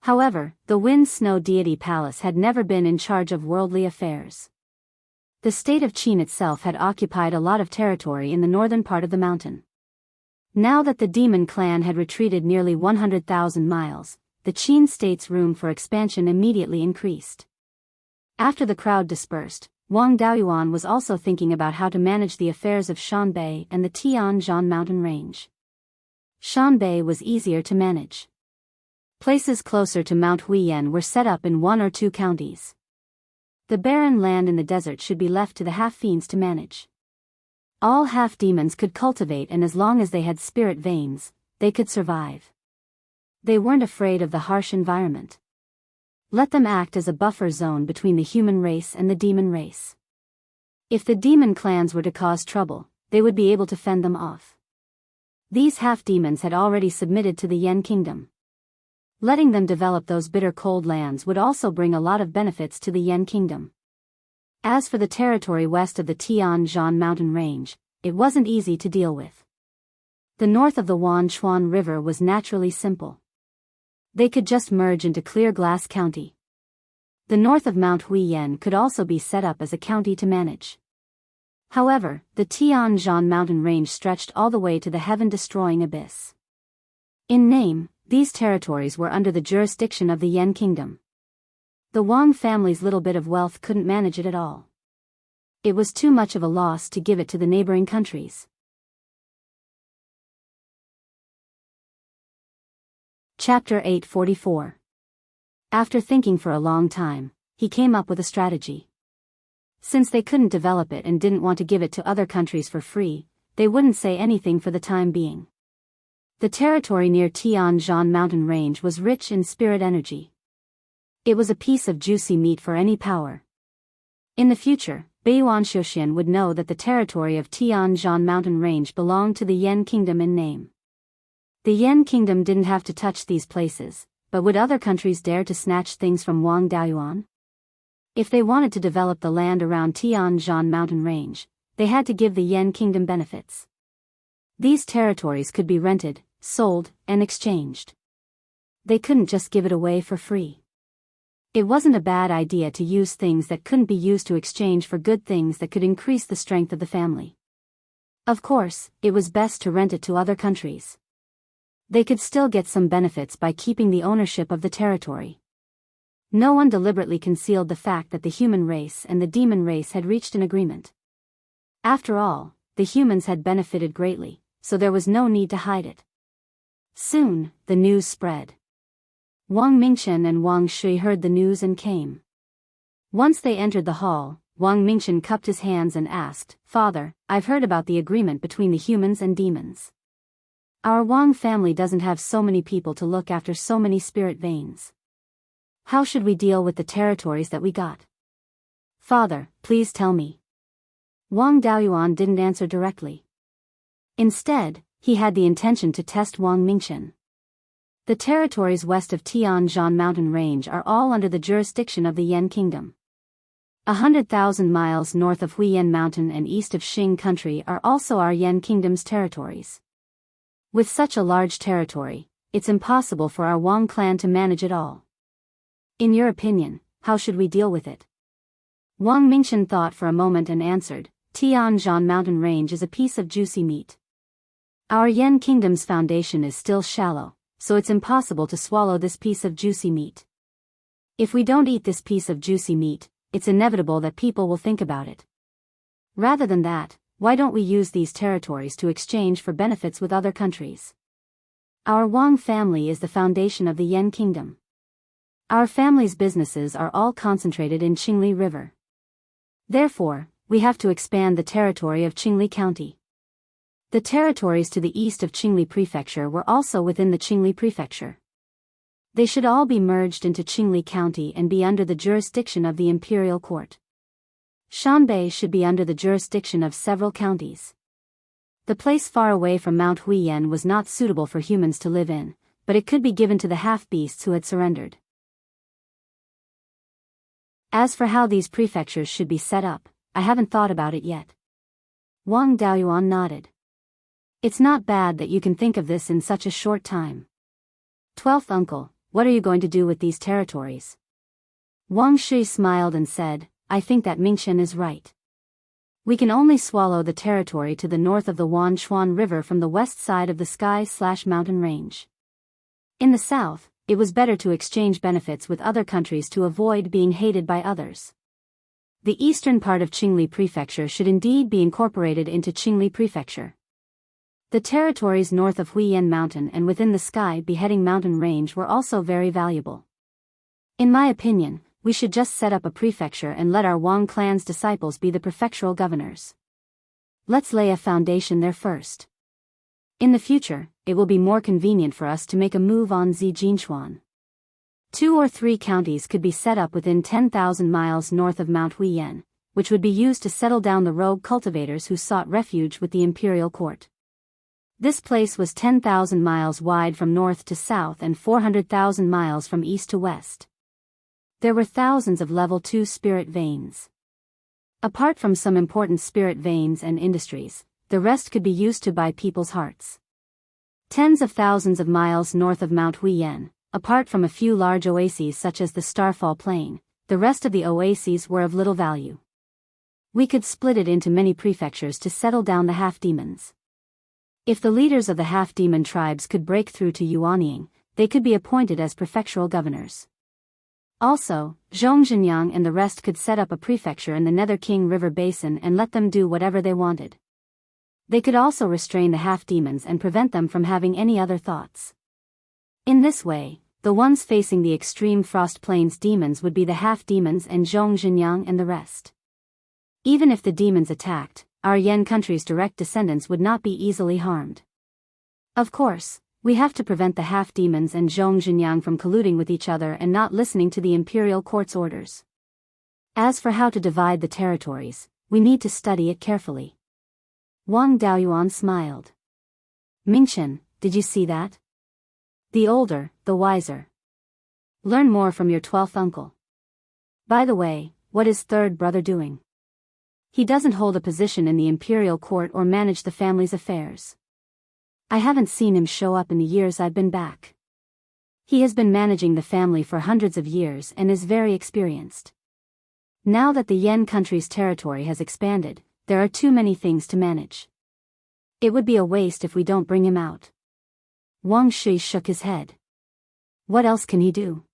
However, the Wind Snow Deity Palace had never been in charge of worldly affairs. The state of Qin itself had occupied a lot of territory in the northern part of the mountain. Now that the demon clan had retreated nearly 100,000 miles, the Qin state's room for expansion immediately increased. After the crowd dispersed, Wang Daoyuan was also thinking about how to manage the affairs of Shanbei and the Tianzhan mountain range. Shanbei was easier to manage. Places closer to Mount Huiyan were set up in 1 or 2 counties. The barren land in the desert should be left to the half-fiends to manage. All half-demons could cultivate, and as long as they had spirit veins, they could survive. They weren't afraid of the harsh environment. Let them act as a buffer zone between the human race and the demon race. If the demon clans were to cause trouble, they would be able to fend them off. These half-demons had already submitted to the Yen Kingdom. Letting them develop those bitter cold lands would also bring a lot of benefits to the Yen Kingdom. As for the territory west of the Tianzhan mountain range, it wasn't easy to deal with. The north of the Wanchuan River was naturally simple. They could just merge into Clear Glass County. The north of Mount Huiyan could also be set up as a county to manage. However, the Tianzhan mountain range stretched all the way to the heaven-destroying abyss. In name, these territories were under the jurisdiction of the Yan kingdom. The Wang family's little bit of wealth couldn't manage it at all. It was too much of a loss to give it to the neighboring countries. Chapter 844. After thinking for a long time, he came up with a strategy. Since they couldn't develop it and didn't want to give it to other countries for free, they wouldn't say anything for the time being. The territory near Tianzhan mountain range was rich in spirit energy. It was a piece of juicy meat for any power. In the future, Beiyuan Shoshin would know that the territory of Tianzhan mountain range belonged to the Yan kingdom in name. The Yan kingdom didn't have to touch these places, but would other countries dare to snatch things from Wang Daoyuan? If they wanted to develop the land around Tianzhan mountain range, they had to give the Yan kingdom benefits. These territories could be rented, sold, and exchanged. They couldn't just give it away for free. It wasn't a bad idea to use things that couldn't be used to exchange for good things that could increase the strength of the family. Of course, it was best to rent it to other countries. They could still get some benefits by keeping the ownership of the territory. No one deliberately concealed the fact that the human race and the demon race had reached an agreement. After all, the humans had benefited greatly, so there was no need to hide it. Soon, the news spread. Wang Mingchen and Wang Shui heard the news and came. Once they entered the hall, Wang Mingchen cupped his hands and asked, "Father, I've heard about the agreement between the humans and demons. Our Wang family doesn't have so many people to look after so many spirit veins. How should we deal with the territories that we got? Father, please tell me." Wang Daoyuan didn't answer directly. Instead, he had the intention to test Wang Mingchen. The territories west of Tianzhan mountain range are all under the jurisdiction of the Yan kingdom. 100,000 miles north of Huiyan mountain and east of Xing country are also our Yan kingdom's territories. With such a large territory, it's impossible for our Wang clan to manage it all. In your opinion, how should we deal with it? Wang Mingchen thought for a moment and answered, "Tianzhan mountain range is a piece of juicy meat. Our Yan kingdom's foundation is still shallow, so it's impossible to swallow this piece of juicy meat. If we don't eat this piece of juicy meat, it's inevitable that people will think about it. Rather than that, why don't we use these territories to exchange for benefits with other countries? Our Wang family is the foundation of the Yan kingdom. Our family's businesses are all concentrated in Qingli River. Therefore, we have to expand the territory of Qingli County. The territories to the east of Qingli Prefecture were also within the Qingli Prefecture. They should all be merged into Qingli County and be under the jurisdiction of the Imperial Court. Shanbei should be under the jurisdiction of several counties. The place far away from Mount Huiyan was not suitable for humans to live in, but it could be given to the half-beasts who had surrendered. As for how these prefectures should be set up, I haven't thought about it yet. Wang Daoyuan nodded. It's not bad that you can think of this in such a short time. 12th uncle, what are you going to do with these territories? Wang Shui smiled and said, I think that Mingchen is right. We can only swallow the territory to the north of the Wanchuan River from the west side of the sky/mountain range. In the south, it was better to exchange benefits with other countries to avoid being hated by others. The eastern part of Qingli Prefecture should indeed be incorporated into Qingli Prefecture. The territories north of Huiyan Mountain and within the sky-beheading mountain range were also very valuable. In my opinion, we should just set up a prefecture and let our Wang clan's disciples be the prefectural governors. Let's lay a foundation there first. In the future, it will be more convenient for us to make a move on Zijinchuan. 2 or 3 counties could be set up within 10,000 miles north of Mount Huiyan, which would be used to settle down the rogue cultivators who sought refuge with the imperial court. This place was 10,000 miles wide from north to south and 400,000 miles from east to west. There were thousands of level 2 spirit veins. Apart from some important spirit veins and industries, the rest could be used to buy people's hearts. Tens of thousands of miles north of Mount Huiyan, apart from a few large oases such as the Starfall Plain, the rest of the oases were of little value. We could split it into many prefectures to settle down the half-demons. If the leaders of the half-demon tribes could break through to Yuanying, they could be appointed as prefectural governors. Also, Zhongzhenyang and the rest could set up a prefecture in the Nether King River Basin and let them do whatever they wanted. They could also restrain the half-demons and prevent them from having any other thoughts. In this way, the ones facing the extreme Frost Plains demons would be the half-demons and Zhongzhenyang and the rest. Even if the demons attacked, our Yan country's direct descendants would not be easily harmed. Of course, we have to prevent the half-demons and Zhongzhenyang from colluding with each other and not listening to the imperial court's orders. As for how to divide the territories, we need to study it carefully. Wang Daoyuan smiled. Mingchen, did you see that? The older, the wiser. Learn more from your 12th uncle. By the way, what is third brother doing? He doesn't hold a position in the imperial court or manage the family's affairs. I haven't seen him show up in the years I've been back. He has been managing the family for hundreds of years and is very experienced. Now that the Yan country's territory has expanded, there are too many things to manage. It would be a waste if we don't bring him out. Wang Shi shook his head. What else can he do?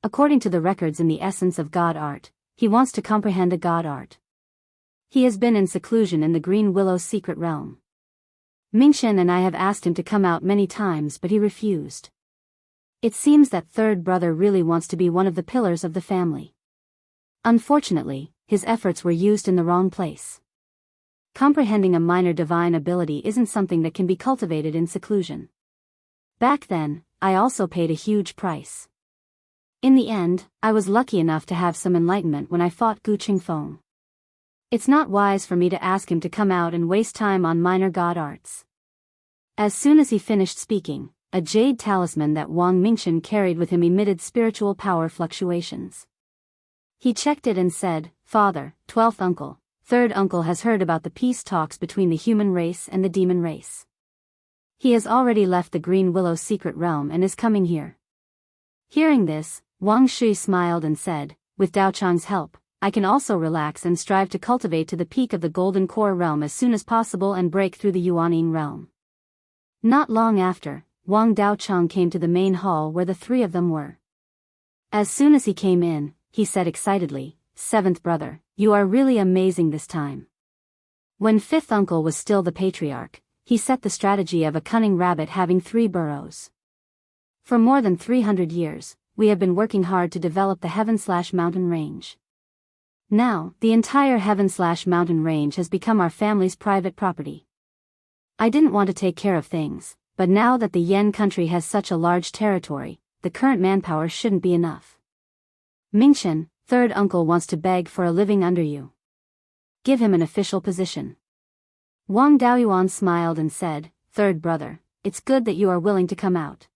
According to the records in the essence of God art, he wants to comprehend a God art. He has been in seclusion in the Green Willow's secret realm. Mingchen and I have asked him to come out many times but he refused. It seems that third brother really wants to be one of the pillars of the family. Unfortunately, his efforts were used in the wrong place. Comprehending a minor divine ability isn't something that can be cultivated in seclusion. Back then, I also paid a huge price. In the end, I was lucky enough to have some enlightenment when I fought Gu Qingfeng. It's not wise for me to ask him to come out and waste time on minor god arts. As soon as he finished speaking, a jade talisman that Wang Mingchen carried with him emitted spiritual power fluctuations. He checked it and said, "Father, 12th uncle, 3rd uncle has heard about the peace talks between the human race and the demon race. He has already left the Green Willow secret realm and is coming here." Hearing this, Wang Shi smiled and said, "With Dao Chang's help, I can also relax and strive to cultivate to the peak of the Golden Core realm as soon as possible and break through the Yuanying realm." Not long after, Wang Daochang came to the main hall where the three of them were. As soon as he came in, he said excitedly, "7th brother, you are really amazing this time." When 5th uncle was still the patriarch, he set the strategy of a cunning rabbit having 3 burrows. For more than 300 years, we have been working hard to develop the Heaven/Mountain range. Now, the entire Heaven/Mountain range has become our family's private property. I didn't want to take care of things, but now that the Yan country has such a large territory, the current manpower shouldn't be enough. Mingchen, 3rd uncle wants to beg for a living under you. Give him an official position. Wang Daoyuan smiled and said, "3rd brother, it's good that you are willing to come out.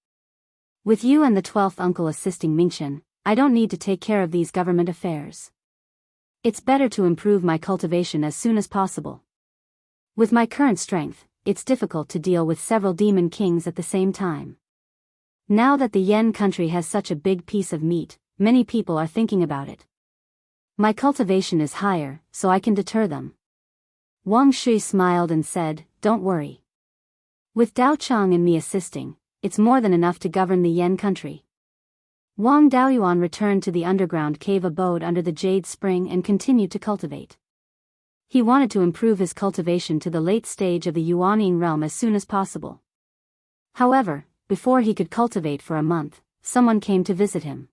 With you and the 12th uncle assisting Mingchen, I don't need to take care of these government affairs. It's better to improve my cultivation as soon as possible. With my current strength, it's difficult to deal with several demon kings at the same time. Now that the Yan country has such a big piece of meat, many people are thinking about it. My cultivation is higher, so I can deter them." Wang Shi smiled and said, "Don't worry. With Dao Chang and me assisting, it's more than enough to govern the Yan country." Wang Daoyuan returned to the underground cave abode under the jade spring and continued to cultivate. He wanted to improve his cultivation to the late stage of the Yuanying realm as soon as possible. However, before he could cultivate for a month, someone came to visit him.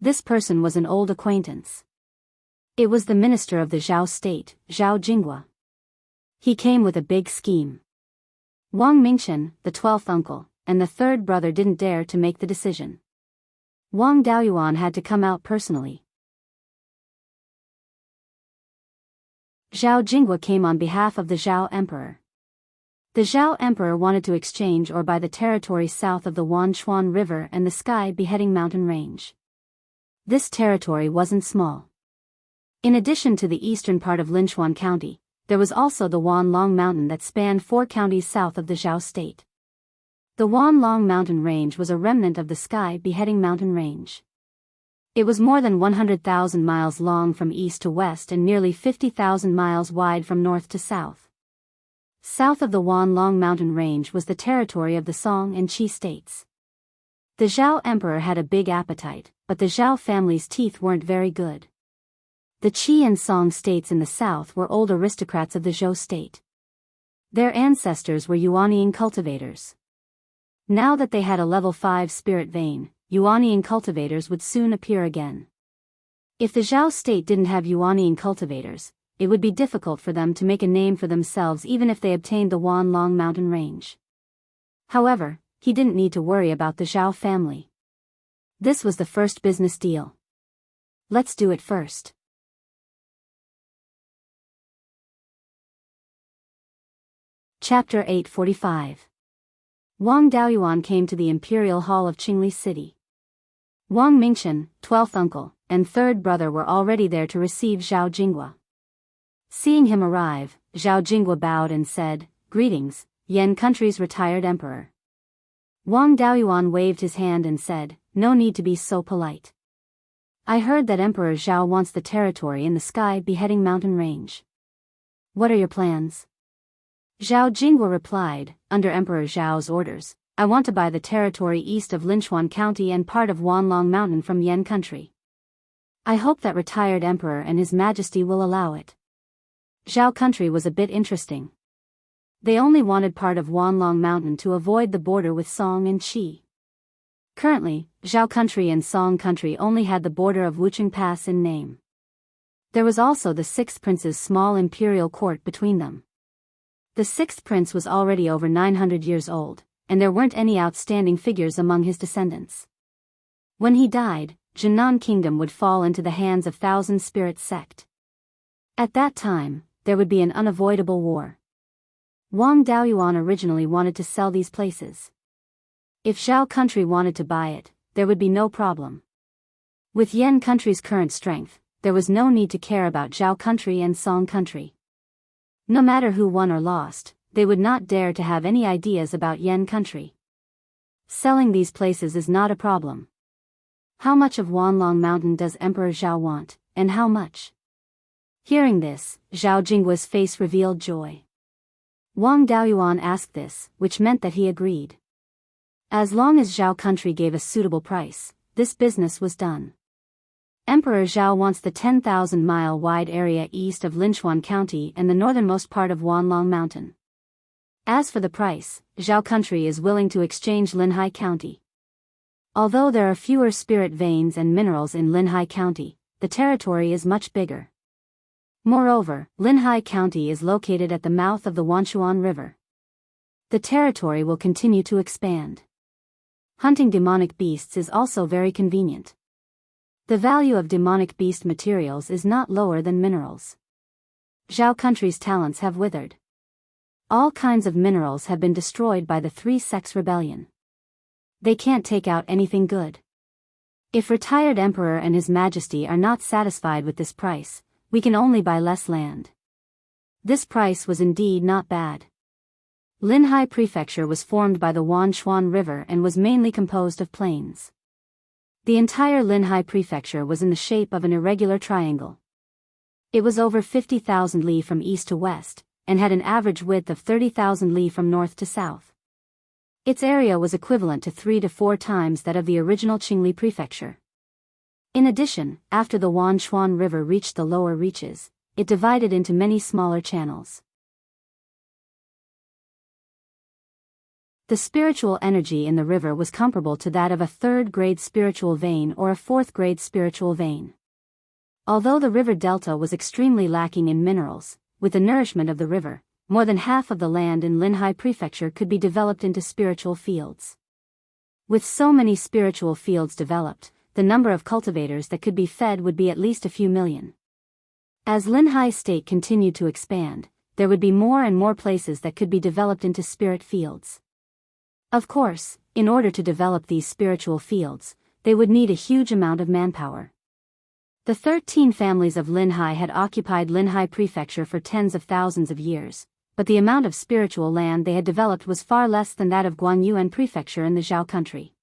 This person was an old acquaintance. It was the minister of the Zhao state, Zhao Jinghua. He came with a big scheme. Wang Mingchen, the 12th uncle, and the 3rd brother didn't dare to make the decision. Wang Daoyuan had to come out personally. Zhao Jinghua came on behalf of the Zhao Emperor. The Zhao Emperor wanted to exchange or buy the territory south of the Wanchuan River and the Sky-Beheading Mountain Range. This territory wasn't small. In addition to the eastern part of Linchuan County, there was also the Wanlong Mountain that spanned 4 counties south of the Zhao state. The Wanlong Mountain Range was a remnant of the Sky-Beheading Mountain Range. It was more than 100,000 miles long from east to west and nearly 50,000 miles wide from north to south. South of the Wanlong mountain range was the territory of the Song and Qi states. The Zhao emperor had a big appetite, but the Zhao family's teeth weren't very good. The Qi and Song states in the south were old aristocrats of the Zhou state. Their ancestors were Yuanian cultivators. Now that they had a level 5 spirit vein, Yuanian cultivators would soon appear again. If the Zhao state didn't have Yuanian cultivators, it would be difficult for them to make a name for themselves even if they obtained the Wanlong mountain range. However, he didn't need to worry about the Zhao family. This was the first business deal. Let's do it first. Chapter 845. Wang Daoyuan came to the imperial hall of Qingli City. Wang Mingchen, 12th uncle, and 3rd brother were already there to receive Zhao Jinghua. Seeing him arrive, Zhao Jinghua bowed and said, "Greetings, Yan country's retired emperor." Wang Daoyuan waved his hand and said, "No need to be so polite. I heard that Emperor Zhao wants the territory in the sky beheading mountain range. What are your plans?" Zhao Jinghua replied, "Under Emperor Zhao's orders, I want to buy the territory east of Linchuan County and part of Wanlong Mountain from Yan country. I hope that retired emperor and His Majesty will allow it." Zhao country was a bit interesting. They only wanted part of Wanlong Mountain to avoid the border with Song and Qi. Currently, Zhao country and Song country only had the border of Wucheng Pass in name. There was also the 6th prince's small imperial court between them. The 6th prince was already over 900 years old, and there weren't any outstanding figures among his descendants. When he died, Jinan Kingdom would fall into the hands of Thousand Spirit sect. At that time, there would be an unavoidable war. Wang Daoyuan originally wanted to sell these places. If Zhao country wanted to buy it, there would be no problem. With Yan country's current strength, there was no need to care about Zhao country and Song country. No matter who won or lost, they would not dare to have any ideas about Yan country. Selling these places is not a problem. How much of Wanlong Mountain does Emperor Zhao want, and how much? Hearing this, Zhao Jinghua's face revealed joy. Wang Daoyuan asked this, which meant that he agreed. As long as Zhao country gave a suitable price, this business was done. Emperor Zhao wants the 10,000-mile-wide area east of Linchuan County and the northernmost part of Wanlong Mountain. As for the price, Zhao country is willing to exchange Linhai County. Although there are fewer spirit veins and minerals in Linhai County, the territory is much bigger. Moreover, Linhai County is located at the mouth of the Wanchuan River. The territory will continue to expand. Hunting demonic beasts is also very convenient. The value of demonic beast materials is not lower than minerals. Zhao country's talents have withered. All kinds of minerals have been destroyed by the 3 sects rebellion. They can't take out anything good. If retired emperor and His Majesty are not satisfied with this price, we can only buy less land. This price was indeed not bad. Linhai Prefecture was formed by the Wanchuan River and was mainly composed of plains. The entire Linhai Prefecture was in the shape of an irregular triangle. It was over 50,000 li from east to west, and had an average width of 30,000 li from north to south. Its area was equivalent to 3 to 4 times that of the original Qingli Prefecture. In addition, after the Wanchuan River reached the lower reaches, it divided into many smaller channels. The spiritual energy in the river was comparable to that of a 3rd-grade spiritual vein or a 4th-grade spiritual vein. Although the river delta was extremely lacking in minerals, with the nourishment of the river, more than half of the land in Linhai Prefecture could be developed into spiritual fields. With so many spiritual fields developed, the number of cultivators that could be fed would be at least a few million. As Linhai State continued to expand, there would be more and more places that could be developed into spirit fields. Of course, in order to develop these spiritual fields, they would need a huge amount of manpower. The 13 families of Linhai had occupied Linhai Prefecture for tens of thousands of years, but the amount of spiritual land they had developed was far less than that of Guangyuan Prefecture in the Zhao country.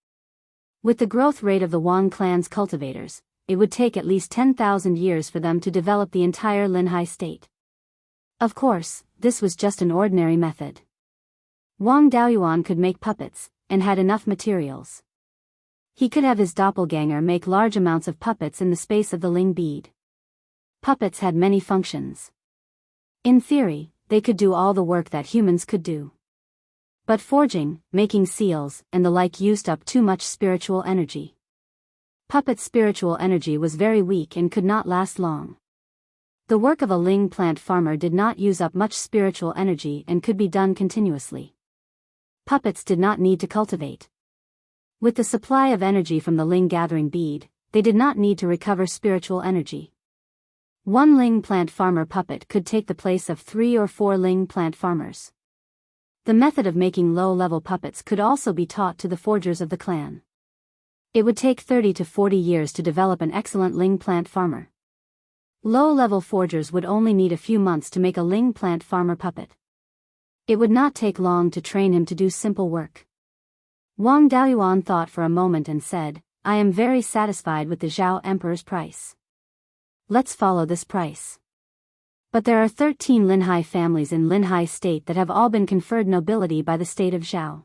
With the growth rate of the Wang clan's cultivators, it would take at least 10,000 years for them to develop the entire Linhai state. Of course, this was just an ordinary method. Wang Daoyuan could make puppets, and had enough materials. He could have his doppelganger make large amounts of puppets in the space of the Ling bead. Puppets had many functions. In theory, they could do all the work that humans could do. But forging, making seals, and the like used up too much spiritual energy. Puppet's spiritual energy was very weak and could not last long. The work of a Ling plant farmer did not use up much spiritual energy and could be done continuously. Puppets did not need to cultivate. With the supply of energy from the Ling gathering bead, they did not need to recover spiritual energy. One Ling plant farmer puppet could take the place of 3 or 4 Ling plant farmers. The method of making low-level puppets could also be taught to the forgers of the clan. It would take 30 to 40 years to develop an excellent Ling plant farmer. Low-level forgers would only need a few months to make a Ling plant farmer puppet. It would not take long to train him to do simple work. Wang Daoyuan thought for a moment and said, "I am very satisfied with the Zhao Emperor's price. Let's follow this price." But there are 13 Linhai families in Linhai state that have all been conferred nobility by the state of Zhao.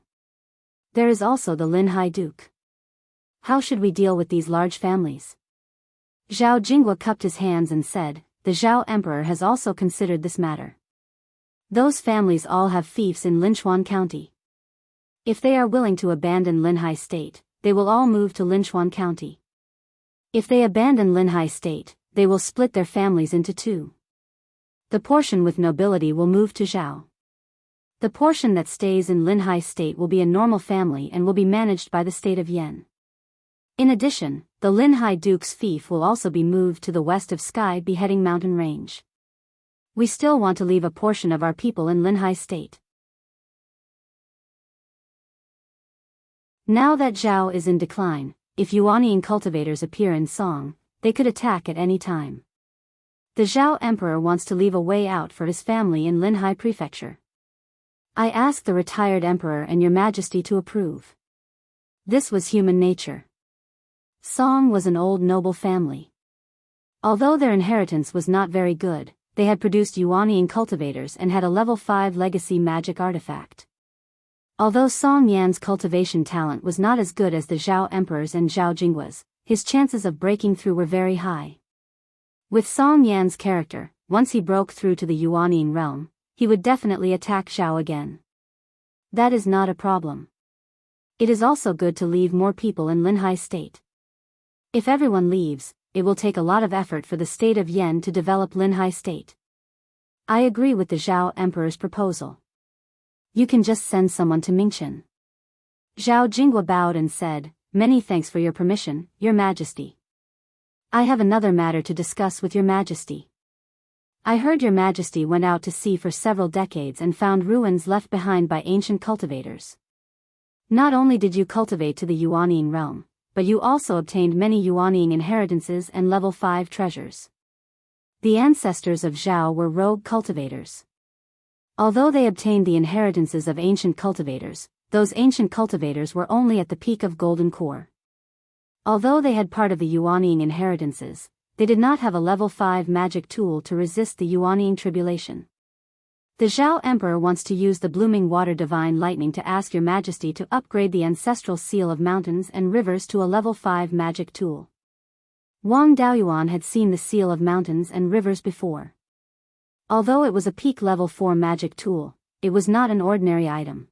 There is also the Linhai Duke. How should we deal with these large families? Zhao Jinghua cupped his hands and said, "The Zhao Emperor has also considered this matter. Those families all have fiefs in Linchuan County. If they are willing to abandon Linhai state, they will all move to Linchuan County. If they abandon Linhai state, they will split their families into 2. The portion with nobility will move to Zhao. The portion that stays in Linhai state will be a normal family and will be managed by the state of Yan. In addition, the Linhai Duke's fief will also be moved to the west of Sky Beheading Mountain Range. We still want to leave a portion of our people in Linhai state." Now that Zhao is in decline, if Yuanian cultivators appear in Song, they could attack at any time. The Zhao Emperor wants to leave a way out for his family in Linhai Prefecture. I ask the retired Emperor and Your Majesty to approve. This was human nature. Song was an old noble family. Although their inheritance was not very good, they had produced Yuanian cultivators and had a level 5 legacy magic artifact. Although Song Yan's cultivation talent was not as good as the Zhao Emperor's and Zhao Jinghua's, his chances of breaking through were very high. With Song Yan's character, once he broke through to the Yuanian realm, he would definitely attack Zhao again. That is not a problem. It is also good to leave more people in Linhai state. If everyone leaves, it will take a lot of effort for the state of Yan to develop Linhai state. I agree with the Zhao Emperor's proposal. You can just send someone to Mingchen. Zhao Jinghua bowed and said, "Many thanks for your permission, Your Majesty. I have another matter to discuss with Your Majesty. I heard Your Majesty went out to sea for several decades and found ruins left behind by ancient cultivators. Not only did you cultivate to the Yuanian realm, but you also obtained many Yuanian inheritances and level 5 treasures. The ancestors of Zhao were rogue cultivators. Although they obtained the inheritances of ancient cultivators, those ancient cultivators were only at the peak of Golden Core. Although they had part of the Yuanian inheritances, they did not have a level 5 magic tool to resist the Yuanian tribulation. The Zhao Emperor wants to use the Blooming Water Divine Lightning to ask Your Majesty to upgrade the ancestral seal of mountains and rivers to a level 5 magic tool." Wang Daoyuan had seen the seal of mountains and rivers before. Although it was a peak level 4 magic tool, it was not an ordinary item.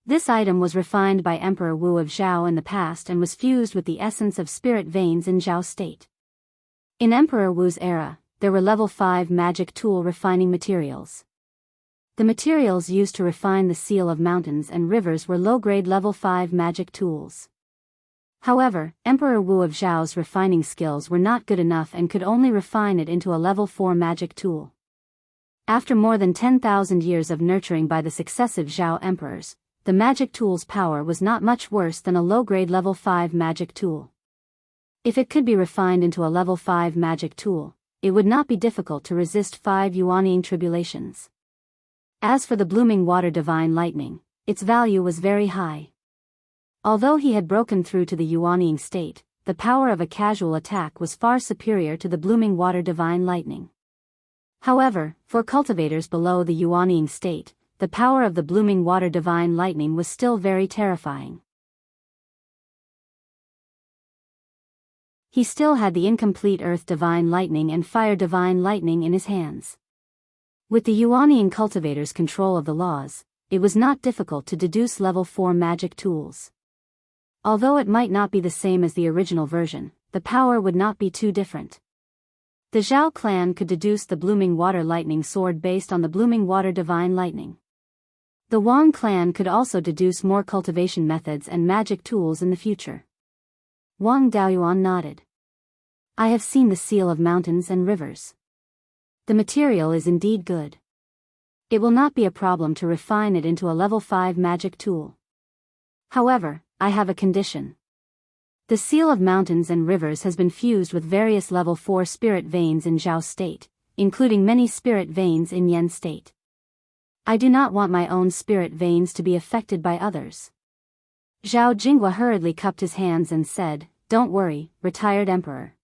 This item was refined by Emperor Wu of Zhao in the past and was fused with the essence of spirit veins in Zhao state. In Emperor Wu's era, there were level 5 magic tool refining materials. The materials used to refine the seal of mountains and rivers were low-grade level 5 magic tools. However, Emperor Wu of Zhao's refining skills were not good enough and could only refine it into a level 4 magic tool. After more than 10,000 years of nurturing by the successive Zhao emperors, the magic tool's power was not much worse than a low-grade level 5 magic tool. If it could be refined into a level 5 magic tool, it would not be difficult to resist 5 Yuanian tribulations. As for the Blooming Water Divine Lightning, its value was very high. Although he had broken through to the Yuanian state, the power of a casual attack was far superior to the blooming water divine lightning. However, for cultivators below the Yuanying state, the power of the blooming water divine lightning was still very terrifying. He still had the incomplete earth divine lightning and fire divine lightning in his hands. With the Yuanying cultivator's control of the laws, it was not difficult to deduce level 4 magic tools. Although it might not be the same as the original version, the power would not be too different. The Zhao clan could deduce the blooming water lightning sword based on the blooming water divine lightning. The Wang clan could also deduce more cultivation methods and magic tools in the future. Wang Daoyuan nodded. I have seen the seal of mountains and rivers. The material is indeed good. It will not be a problem to refine it into a level 5 magic tool. However, I have a condition. The seal of mountains and rivers has been fused with various level 4 spirit veins in Zhao state, including many spirit veins in Yen state. I do not want my own spirit veins to be affected by others. Zhao Jinghua hurriedly cupped his hands and said, Don't worry, retired emperor.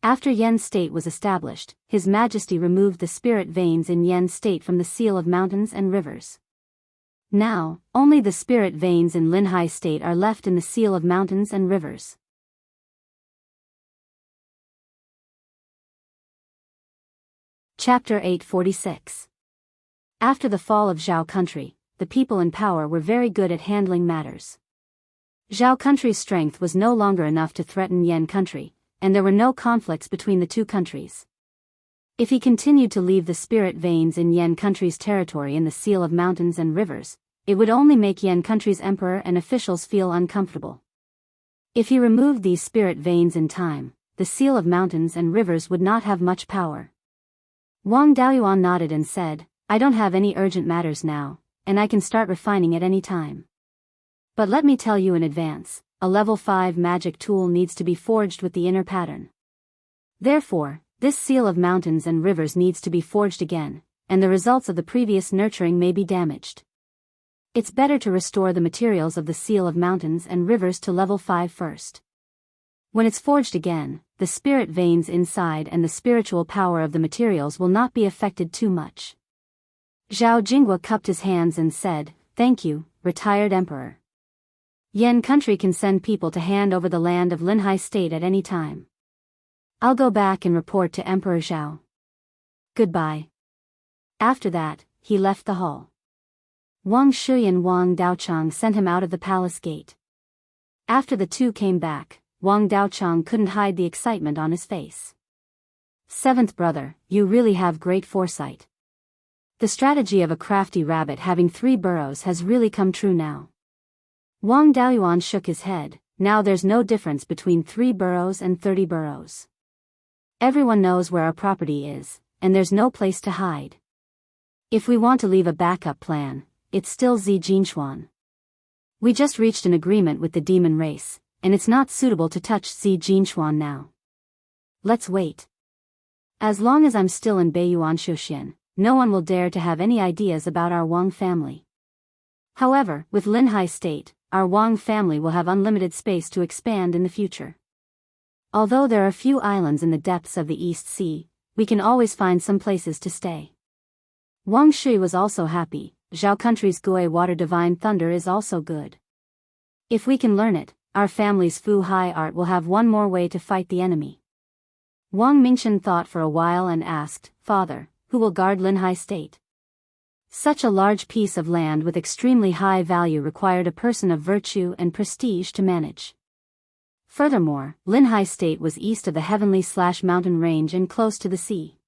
After Yen state was established, His Majesty removed the spirit veins in Yen state from the seal of mountains and rivers. Now, only the spirit veins in Linhai state are left in the seal of mountains and rivers. Chapter 846. After the fall of Zhao country, the people in power were very good at handling matters. Zhao country's strength was no longer enough to threaten Yen country, and there were no conflicts between the two countries. If he continued to leave the spirit veins in Yen country's territory in the seal of mountains and rivers, it would only make Yen country's emperor and officials feel uncomfortable. If he removed these spirit veins in time, the seal of mountains and rivers would not have much power. Wang Daoyuan nodded and said, I don't have any urgent matters now, and I can start refining at any time. But let me tell you in advance, a level 5 magic tool needs to be forged with the inner pattern. Therefore, this seal of mountains and rivers needs to be forged again, and the results of the previous nurturing may be damaged. It's better to restore the materials of the seal of mountains and rivers to level 5 first. When it's forged again, the spirit veins inside and the spiritual power of the materials will not be affected too much. Zhao Jinghua cupped his hands and said, Thank you, retired emperor. Yen country can send people to hand over the land of Linhai state at any time. I'll go back and report to Emperor Zhao. Goodbye. After that, he left the hall. Wang Shui and Wang Daochang sent him out of the palace gate. After the two came back, Wang Daochang couldn't hide the excitement on his face. Seventh brother, you really have great foresight. The strategy of a crafty rabbit having 3 burrows has really come true now. Wang Daoyuan shook his head. Now there's no difference between 3 burrows and 30 burrows. Everyone knows where our property is, and there's no place to hide. If we want to leave a backup plan, it's still Zi Jinchuan. We just reached an agreement with the demon race, and it's not suitable to touch Zi Jinchuan now. Let's wait. As long as I'm still in Beiyuan Shouxian, no one will dare to have any ideas about our Wang family. However, with Linhai state, our Wang family will have unlimited space to expand in the future. Although there are few islands in the depths of the East Sea, we can always find some places to stay. Wang Shui was also happy. Zhao country's Gui water divine thunder is also good. If we can learn it, our family's Fu Hai art will have one more way to fight the enemy. Wang Mingchen thought for a while and asked, Father, who will guard Linhai state? Such a large piece of land with extremely high value required a person of virtue and prestige to manage. Furthermore, Linhai state was east of the heavenly/mountain range and close to the sea.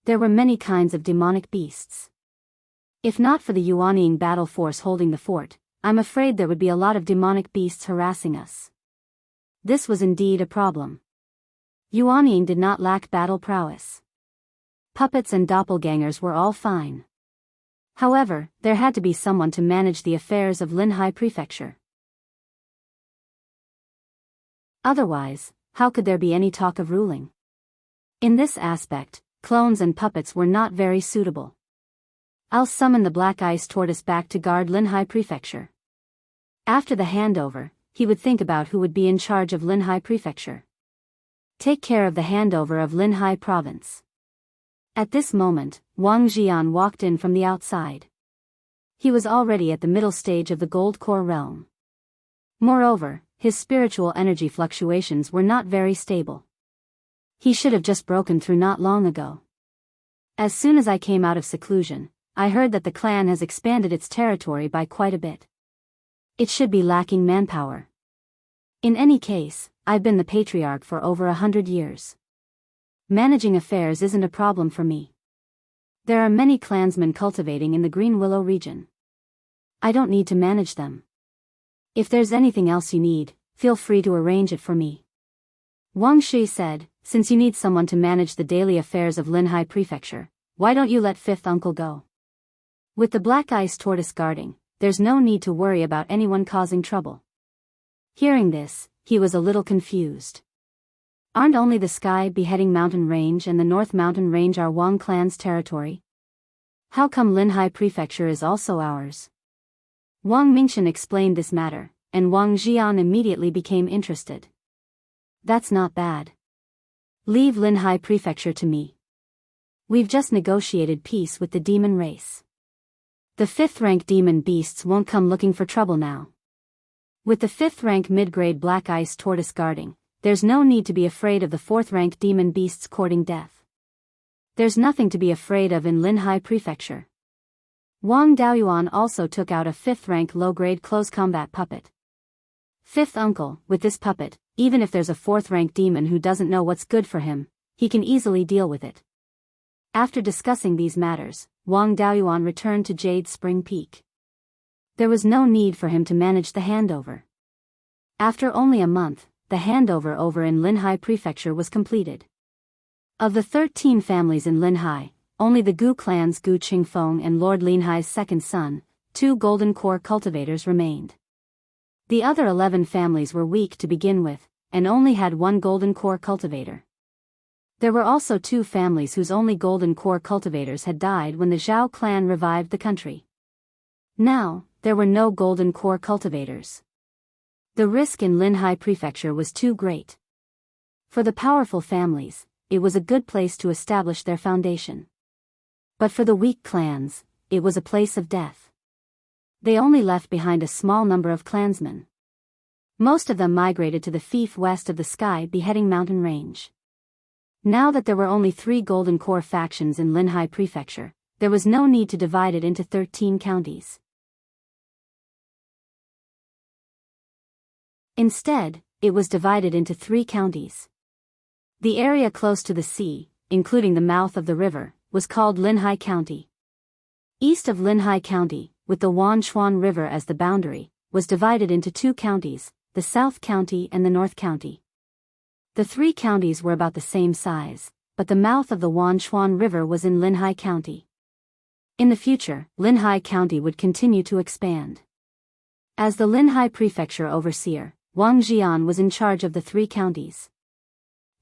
There were many kinds of demonic beasts. If not for the Yuanying battle force holding the fort, I'm afraid there would be a lot of demonic beasts harassing us. This was indeed a problem. Yuanying did not lack battle prowess. Puppets and doppelgangers were all fine. However, there had to be someone to manage the affairs of Linhai Prefecture. Otherwise, how could there be any talk of ruling? In this aspect, clones and puppets were not very suitable. I'll summon the Black Ice Tortoise back to guard Linhai Prefecture. After the handover, he would think about who would be in charge of Linhai Prefecture. Take care of the handover of Linhai Province. At this moment, Wang Jian walked in from the outside. He was already at the middle stage of the Gold Core realm. Moreover, his spiritual energy fluctuations were not very stable. He should have just broken through not long ago. As soon as I came out of seclusion, I heard that the clan has expanded its territory by quite a bit. It should be lacking manpower. In any case, I've been the patriarch for over 100 years. Managing affairs isn't a problem for me. There are many clansmen cultivating in the Green Willow region. I don't need to manage them. If there's anything else you need, feel free to arrange it for me. Wang Shi said, since you need someone to manage the daily affairs of Linhai Prefecture, why don't you let fifth uncle go? With the black ice tortoise guarding, there's no need to worry about anyone causing trouble. Hearing this, he was a little confused. Aren't only the Sky Beheading Mountain Range and the North Mountain Range our Wang clan's territory? How come Linhai Prefecture is also ours? Wang Mingchen explained this matter, and Wang Jian immediately became interested. That's not bad. Leave Linhai Prefecture to me. We've just negotiated peace with the demon race. The 5th rank demon beasts won't come looking for trouble now. With the 5th rank mid-grade black ice tortoise guarding, there's no need to be afraid of the 4th rank demon beasts courting death. There's nothing to be afraid of in Linhai Prefecture. Wang Daoyuan also took out a 5th rank low-grade close combat puppet. Fifth uncle, with this puppet, even if there's a 4th rank demon who doesn't know what's good for him, he can easily deal with it. After discussing these matters, Wang Daoyuan returned to Jade Spring Peak. There was no need for him to manage the handover. After only a month, the handover over in Linhai Prefecture was completed. Of the 13 families in Linhai, only the Gu clan's Gu Qingfeng and Lord Linhai's second son, 2 golden core cultivators remained. The other 11 families were weak to begin with, and only had 1 golden core cultivator. There were also 2 families whose only golden core cultivators had died when the Zhao clan revived the country. Now, there were no golden core cultivators. The risk in Linhai Prefecture was too great. For the powerful families, it was a good place to establish their foundation. But for the weak clans, it was a place of death. They only left behind a small number of clansmen. Most of them migrated to the fief west of the Sky Beheading Mountain Range. Now that there were only 3 golden core factions in Linhai Prefecture, there was no need to divide it into 13 counties. Instead, it was divided into 3 counties. The area close to the sea, including the mouth of the river, was called Linhai County. East of Linhai County, with the Wanchuan River as the boundary, was divided into 2 counties, the South County and the North County. The 3 counties were about the same size, but the mouth of the Wanchuan River was in Linhai County. In the future, Linhai County would continue to expand. As the Linhai Prefecture overseer, Wang Jian was in charge of the 3 counties.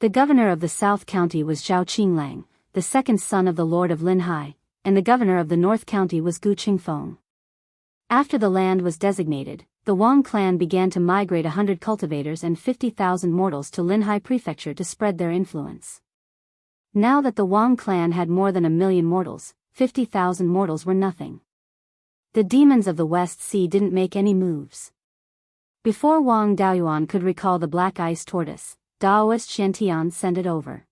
The governor of the South County was Zhao Qinglang, the second son of the Lord of Linhai, and the governor of the North County was Gu Qingfeng. After the land was designated, the Wang clan began to migrate 100 cultivators and 50,000 mortals to Linhai Prefecture to spread their influence. Now that the Wang clan had more than 1 million mortals, 50,000 mortals were nothing. The demons of the West Sea didn't make any moves. Before Wang Daoyuan could recall the black ice tortoise, Daoist Shantian sent it over.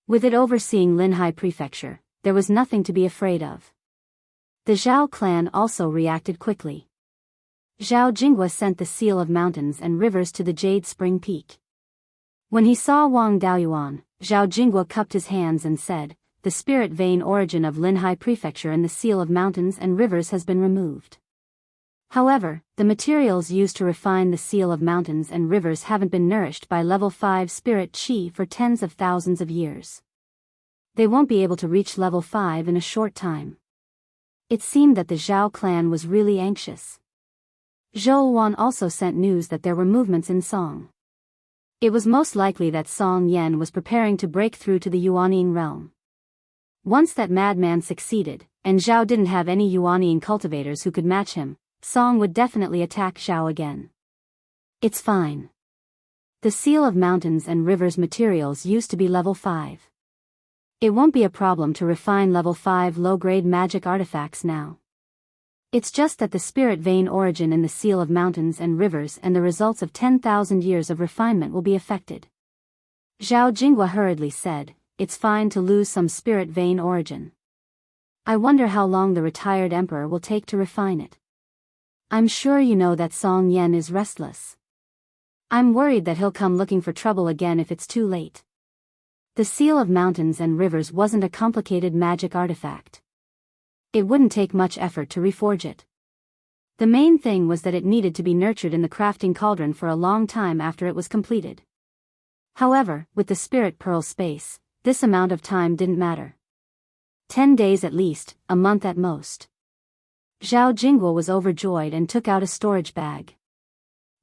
With it overseeing Linhai Prefecture, there was nothing to be afraid of. The Zhao clan also reacted quickly. Zhao Jinghua sent the seal of mountains and rivers to the Jade Spring Peak. When he saw Wang Daoyuan, Zhao Jinghua cupped his hands and said, "The spirit vein origin of Linhai Prefecture and the seal of mountains and rivers has been removed. However, the materials used to refine the seal of mountains and rivers haven't been nourished by level 5 spirit qi for tens of thousands of years. They won't be able to reach level 5 in a short time." It seemed that the Zhao clan was really anxious. Zhou Wan also sent news that there were movements in Song. It was most likely that Song Yan was preparing to break through to the Yuanying realm. Once that madman succeeded, and Zhao didn't have any Yuanying cultivators who could match him, Song would definitely attack Zhao again. It's fine. The Seal of Mountains and Rivers materials used to be level 5. It won't be a problem to refine level 5 low-grade magic artifacts now. It's just that the spirit vein origin in the Seal of Mountains and Rivers and the results of 10,000 years of refinement will be affected. Zhao Jinghua hurriedly said, it's fine to lose some spirit vein origin. I wonder how long the retired emperor will take to refine it. I'm sure you know that Song Yen is restless. I'm worried that he'll come looking for trouble again if it's too late. The Seal of Mountains and Rivers wasn't a complicated magic artifact. It wouldn't take much effort to reforge it. The main thing was that it needed to be nurtured in the crafting cauldron for a long time after it was completed. However, with the Spirit Pearl space, this amount of time didn't matter. 10 days at least, a month at most. Zhao Jinghua was overjoyed and took out a storage bag.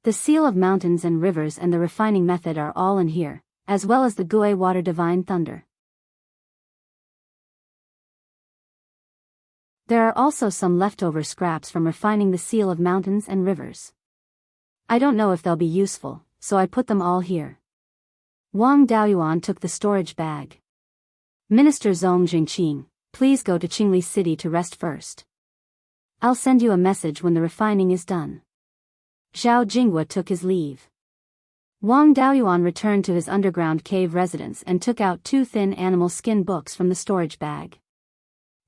The Seal of Mountains and Rivers and the refining method are all in here, as well as the Gui Water Divine Thunder. There are also some leftover scraps from refining the Seal of Mountains and Rivers. I don't know if they'll be useful, so I put them all here. Wang Daoyuan took the storage bag. Minister Zong Jingqing, please go to Qingli City to rest first. I'll send you a message when the refining is done. Zhao Jinghua took his leave. Wang Daoyuan returned to his underground cave residence and took out 2 thin animal skin books from the storage bag.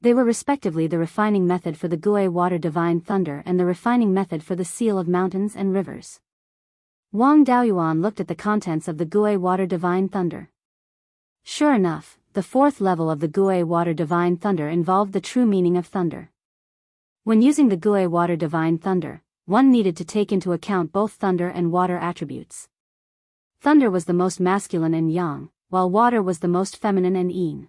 They were respectively the refining method for the Gui Water Divine Thunder and the refining method for the Seal of Mountains and Rivers. Wang Daoyuan looked at the contents of the Gui Water Divine Thunder. Sure enough, the 4th level of the Gui Water Divine Thunder involved the true meaning of thunder. When using the Gui Water Divine Thunder, one needed to take into account both thunder and water attributes. Thunder was the most masculine and yang, while water was the most feminine and yin.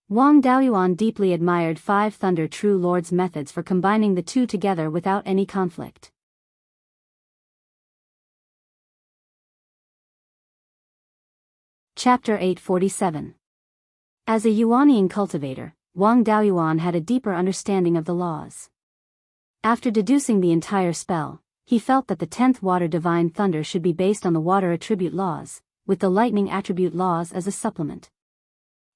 Wang Daoyuan deeply admired 5 Thunder True Lords' methods for combining the two together without any conflict. Chapter 847. As a Yuanian cultivator, Wang Daoyuan had a deeper understanding of the laws. After deducing the entire spell, he felt that the 10th Water Divine Thunder should be based on the water attribute laws, with the lightning attribute laws as a supplement.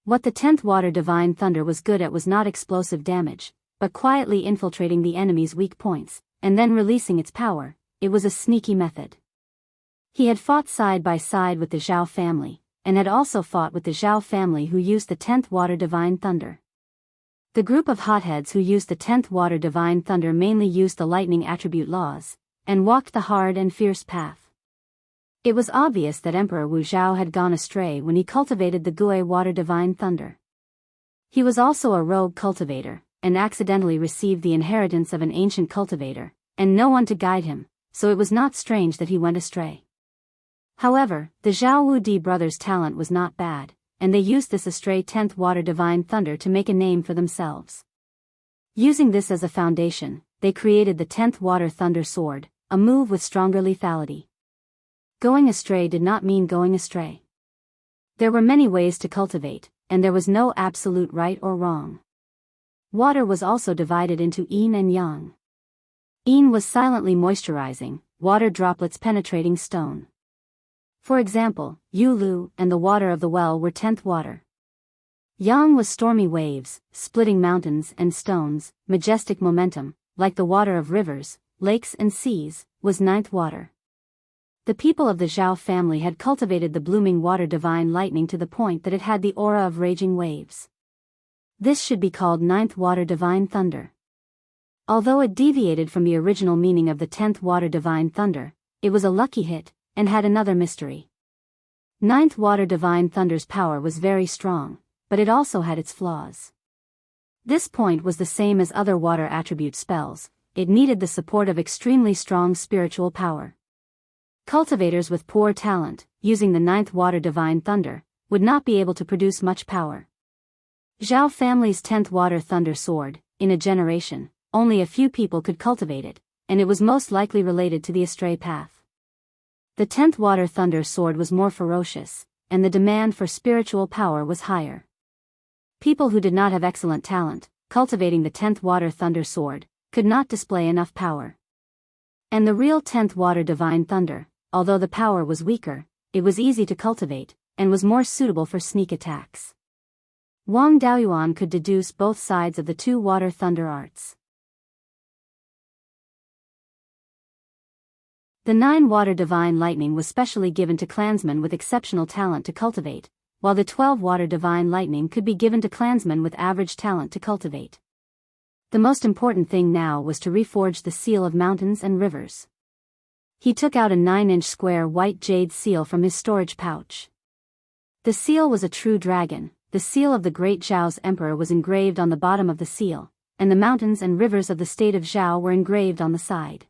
What the 10th Water Divine Thunder was good at was not explosive damage, but quietly infiltrating the enemy's weak points, and then releasing its power. It was a sneaky method. He had fought side by side with the Zhao family, and had also fought with the Zhao family who used the 10th Water Divine Thunder. The group of hotheads who used the 10th Water Divine Thunder mainly used the lightning attribute laws, and walked the hard and fierce path. It was obvious that Emperor Wu Zhao had gone astray when he cultivated the Gui Water Divine Thunder. He was also a rogue cultivator, and accidentally received the inheritance of an ancient cultivator, and no one to guide him, so it was not strange that he went astray. However, the Zhao Wu Di brothers' talent was not bad, and they used this astray 10th Water Divine Thunder to make a name for themselves. Using this as a foundation, they created the 10th Water Thunder Sword, a move with stronger lethality. Going astray did not mean going astray. There were many ways to cultivate, and there was no absolute right or wrong. Water was also divided into yin and yang. Yin was silently moisturizing, water droplets penetrating stone. For example, Yulu and the water of the well were 10th water. Yang was stormy waves, splitting mountains and stones, majestic momentum, like the water of rivers, lakes and seas, was 9th water. The people of the Zhao family had cultivated the blooming water divine lightning to the point that it had the aura of raging waves. This should be called 9th Water Divine Thunder. Although it deviated from the original meaning of the 10th Water Divine Thunder, it was a lucky hit, and had another mystery. 9th Water Divine Thunder's power was very strong, but it also had its flaws. This point was the same as other water attribute spells, it needed the support of extremely strong spiritual power. Cultivators with poor talent, using the 9th Water Divine Thunder, would not be able to produce much power. Zhao family's 10th Water Thunder Sword, in a generation, only a few people could cultivate it, and it was most likely related to the astray path. The 10th Water Thunder Sword was more ferocious, and the demand for spiritual power was higher. People who did not have excellent talent, cultivating the 10th Water Thunder Sword, could not display enough power. And the real 10th Water Divine Thunder, although the power was weaker, it was easy to cultivate, and was more suitable for sneak attacks. Wang Daoyuan could deduce both sides of the two water thunder arts. The 9 water divine lightning was specially given to clansmen with exceptional talent to cultivate, while the 12 water divine lightning could be given to clansmen with average talent to cultivate. The most important thing now was to reforge the seal of mountains and rivers. He took out a 9-inch square white jade seal from his storage pouch. The seal was a true dragon. The seal of the great Zhao's emperor was engraved on the bottom of the seal, and the mountains and rivers of the state of Zhao were engraved on the side.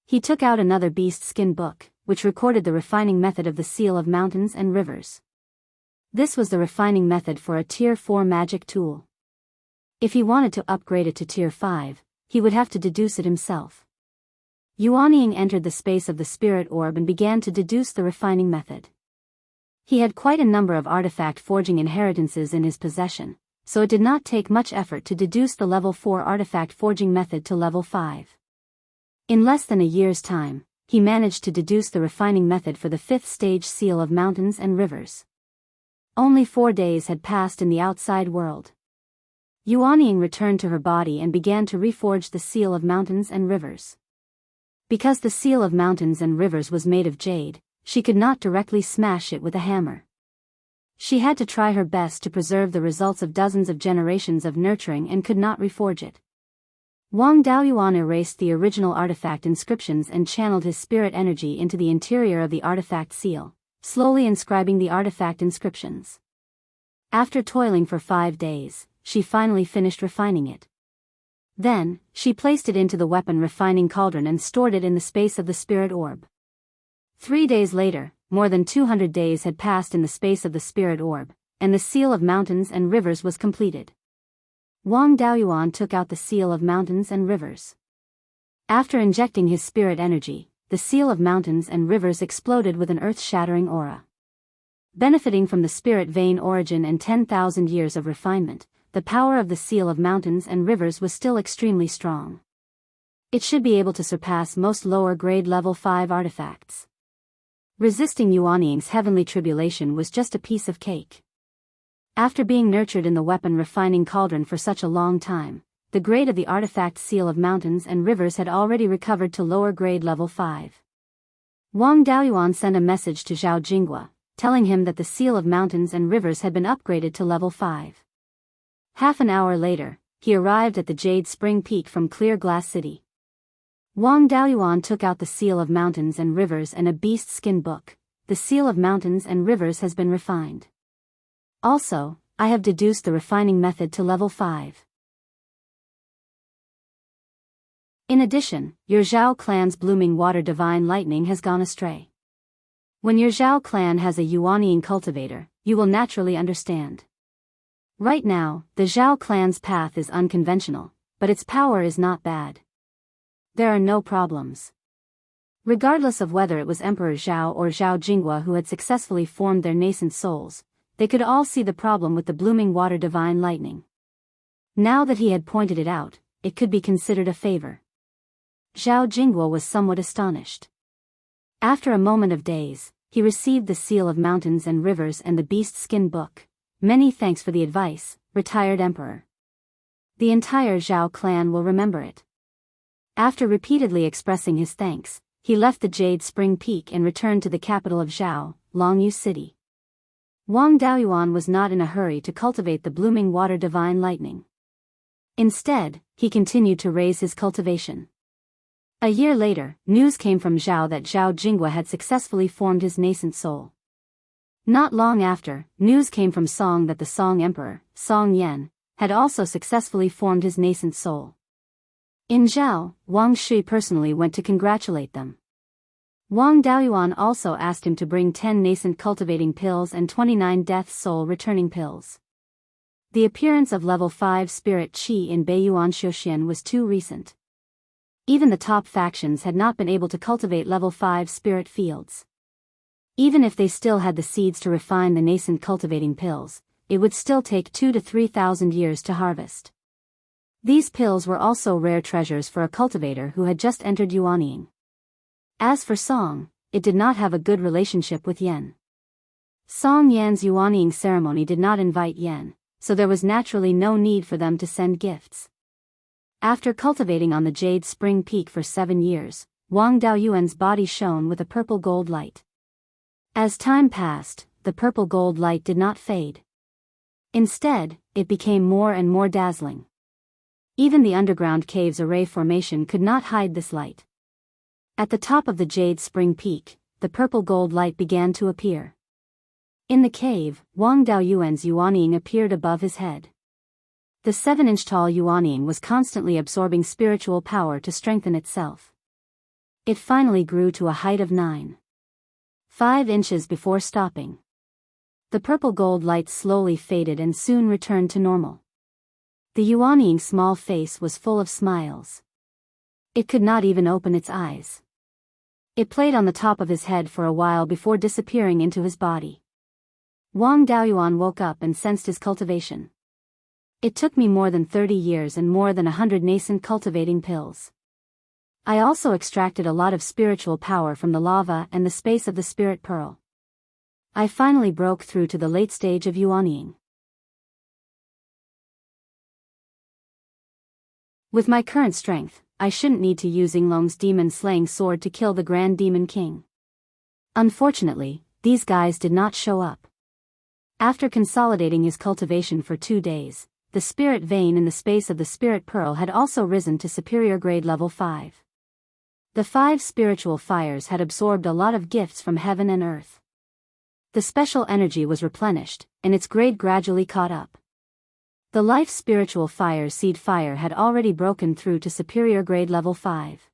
He took out another beast skin book, which recorded the refining method of the seal of mountains and rivers. This was the refining method for a Tier 4 magic tool. If he wanted to upgrade it to Tier 5, he would have to deduce it himself. Yuanying entered the space of the spirit orb and began to deduce the refining method. He had quite a number of artifact forging inheritances in his possession, so it did not take much effort to deduce the level 4 artifact forging method to level 5. In less than a year's time, he managed to deduce the refining method for the 5th stage seal of mountains and rivers. Only 4 days had passed in the outside world. Yuanying returned to her body and began to reforge the seal of mountains and rivers. Because the seal of mountains and rivers was made of jade, she could not directly smash it with a hammer. She had to try her best to preserve the results of dozens of generations of nurturing and could not reforge it. Wang Daoyuan erased the original artifact inscriptions and channeled his spirit energy into the interior of the artifact seal, slowly inscribing the artifact inscriptions. After toiling for 5 days, she finally finished refining it. Then, she placed it into the weapon refining cauldron and stored it in the space of the spirit orb. 3 days later, more than 200 days had passed in the space of the spirit orb, and the seal of mountains and rivers was completed. Wang Daoyuan took out the seal of mountains and rivers. After injecting his spirit energy, the seal of mountains and rivers exploded with an earth-shattering aura. Benefiting from the spirit vein origin and 10,000 years of refinement, the power of the seal of mountains and rivers was still extremely strong. It should be able to surpass most lower-grade level 5 artifacts. Resisting Yuanying's heavenly tribulation was just a piece of cake. After being nurtured in the weapon refining cauldron for such a long time, the grade of the artifact seal of mountains and rivers had already recovered to lower grade level 5. Wang Daoyuan sent a message to Zhao Jinghua, telling him that the seal of mountains and rivers had been upgraded to level 5. Half an hour later, he arrived at the Jade Spring Peak from Clear Glass City. Wang Daoyuan took out the seal of mountains and rivers and a beast skin book. The seal of mountains and rivers has been refined. Also, I have deduced the refining method to level 5. In addition, your Zhao clan's blooming water divine lightning has gone astray. When your Zhao clan has a Yuanying cultivator, you will naturally understand. Right now, the Zhao clan's path is unconventional, but its power is not bad. There are no problems. Regardless of whether it was Emperor Zhao or Zhao Jinghua who had successfully formed their nascent souls, they could all see the problem with the blooming water divine lightning. Now that he had pointed it out, it could be considered a favor. Zhao Jinghua was somewhat astonished. After a moment of daze, he received the seal of mountains and rivers and the beast skin book. Many thanks for the advice, retired emperor. The entire Zhao clan will remember it. After repeatedly expressing his thanks, he left the Jade Spring Peak and returned to the capital of Zhao, Longyu City. Wang Daoyuan was not in a hurry to cultivate the blooming water divine lightning. Instead, he continued to raise his cultivation. A year later, news came from Zhao that Zhao Jinghua had successfully formed his nascent soul. Not long after, news came from Song that the Song Emperor, Song Yan, had also successfully formed his nascent soul. In Zhao, Wang Shi personally went to congratulate them. Wang Daoyuan also asked him to bring 10 nascent cultivating pills and 29 death soul returning pills. The appearance of level 5 spirit qi in Beiyuan Xiuxian was too recent. Even the top factions had not been able to cultivate level 5 spirit fields. Even if they still had the seeds to refine the nascent cultivating pills, it would still take 2,000 to 3,000 years to harvest. These pills were also rare treasures for a cultivator who had just entered Yuanying. As for Song, it did not have a good relationship with Yan. Song Yan's yuanying ceremony did not invite Yan, so there was naturally no need for them to send gifts. After cultivating on the Jade Spring Peak for 7 years, Wang Daoyuan's body shone with a purple gold light. As time passed, the purple gold light did not fade. Instead, it became more and more dazzling. Even the underground cave's array formation could not hide this light. At the top of the Jade Spring Peak, the purple gold light began to appear. In the cave, Wang Daoyuan's yuanying appeared above his head. The 7-inch tall yuanying was constantly absorbing spiritual power to strengthen itself. It finally grew to a height of 9.5 inches before stopping. The purple gold light slowly faded and soon returned to normal. The yuanying's small face was full of smiles. It could not even open its eyes. It played on the top of his head for a while before disappearing into his body. Wang Daoyuan woke up and sensed his cultivation. It took me more than 30 years and more than 100 nascent cultivating pills. I also extracted a lot of spiritual power from the lava and the space of the spirit pearl. I finally broke through to the late stage of yuanying. With my current strength, I shouldn't need to use Yinglong's demon-slaying sword to kill the Grand Demon King. Unfortunately, these guys did not show up. After consolidating his cultivation for 2 days, the spirit vein in the space of the spirit pearl had also risen to superior grade level 5. The 5 spiritual fires had absorbed a lot of gifts from heaven and earth. The special energy was replenished, and its grade gradually caught up. The life spiritual fire seed fire had already broken through to superior grade level 5.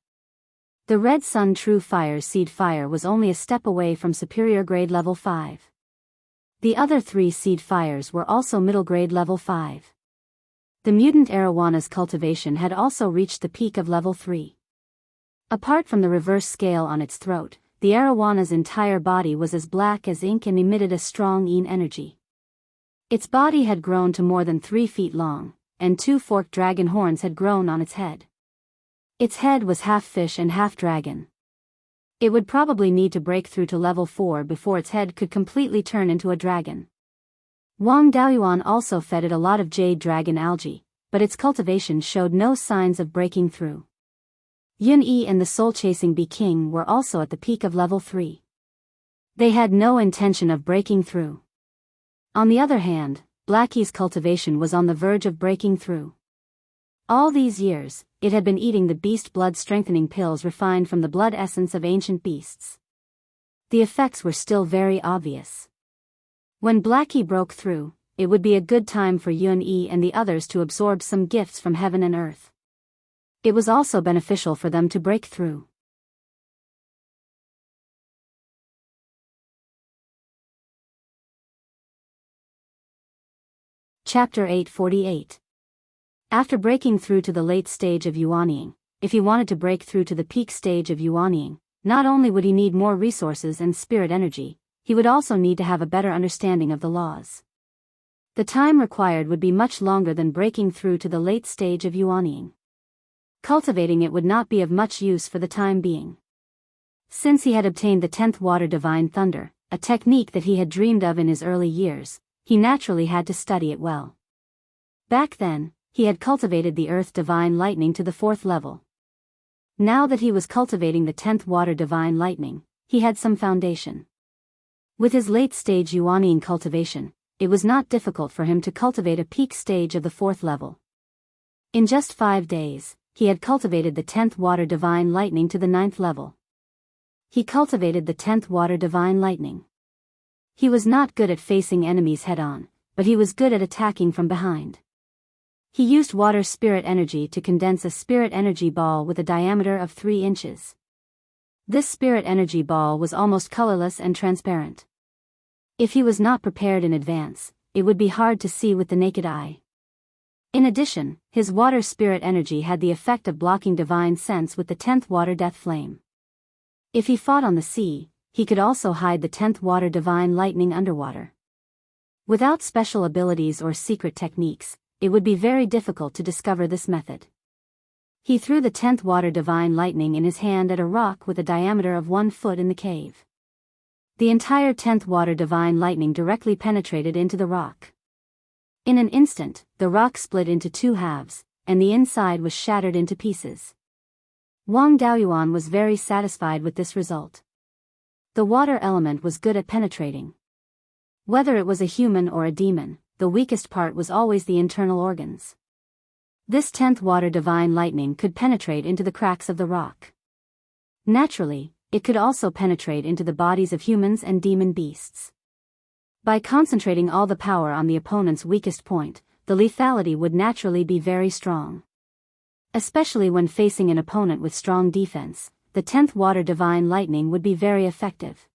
The red sun true fire seed fire was only a step away from superior grade level 5. The other 3 seed fires were also middle grade level 5. The mutant arowana's cultivation had also reached the peak of level 3. Apart from the reverse scale on its throat, the arowana's entire body was as black as ink and emitted a strong yin energy. Its body had grown to more than 3 feet long, and 2 forked dragon horns had grown on its head. Its head was half fish and half dragon. It would probably need to break through to level 4 before its head could completely turn into a dragon. Wang Daoyuan also fed it a lot of jade dragon algae, but its cultivation showed no signs of breaking through. Yun Yi and the soul-chasing bee king were also at the peak of level 3. They had no intention of breaking through. On the other hand, Blackie's cultivation was on the verge of breaking through. All these years, it had been eating the beast blood strengthening pills refined from the blood essence of ancient beasts. The effects were still very obvious. When Blackie broke through, it would be a good time for Yun Yi and the others to absorb some gifts from heaven and earth. It was also beneficial for them to break through. Chapter 848. After breaking through to the late stage of yuanying, if he wanted to break through to the peak stage of yuanying, not only would he need more resources and spirit energy, he would also need to have a better understanding of the laws. The time required would be much longer than breaking through to the late stage of yuanying. Cultivating it would not be of much use for the time being. Since he had obtained the 10th water divine thunder, a technique that he had dreamed of in his early years, he naturally had to study it well. Back then, he had cultivated the earth divine lightning to the 4th level. Now that he was cultivating the 10th water divine lightning, he had some foundation. With his late-stage yuanying cultivation, it was not difficult for him to cultivate a peak stage of the 4th level. In just 5 days, he had cultivated the 10th water divine lightning to the 9th level. He cultivated the 10th water divine lightning. He was not good at facing enemies head-on, but he was good at attacking from behind. He used water spirit energy to condense a spirit energy ball with a diameter of 3 inches. This spirit energy ball was almost colorless and transparent. If he was not prepared in advance, it would be hard to see with the naked eye. In addition, his water spirit energy had the effect of blocking divine sense with the 10th water death flame. If he fought on the sea, he could also hide the 10th water divine lightning underwater. Without special abilities or secret techniques, it would be very difficult to discover this method. He threw the 10th water divine lightning in his hand at a rock with a diameter of 1 foot in the cave. The entire 10th water divine lightning directly penetrated into the rock. In an instant, the rock split into 2 halves, and the inside was shattered into pieces. Wang Daoyuan was very satisfied with this result. The water element was good at penetrating. Whether it was a human or a demon, the weakest part was always the internal organs. This 10th water divine lightning could penetrate into the cracks of the rock. Naturally, it could also penetrate into the bodies of humans and demon beasts. By concentrating all the power on the opponent's weakest point, the lethality would naturally be very strong. Especially when facing an opponent with strong defense, the 10th water divine lightning would be very effective.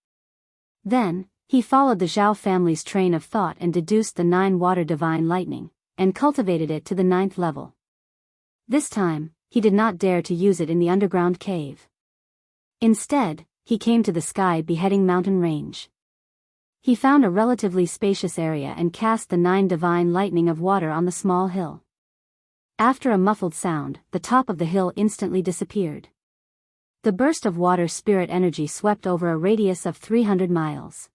Then, he followed the Zhao family's train of thought and deduced the 9 water divine lightning, and cultivated it to the 9th level. This time, he did not dare to use it in the underground cave. Instead, he came to the sky beheading mountain range. He found a relatively spacious area and cast the 9 divine lightning of water on the small hill. After a muffled sound, the top of the hill instantly disappeared. The burst of water spirit energy swept over a radius of 300 miles.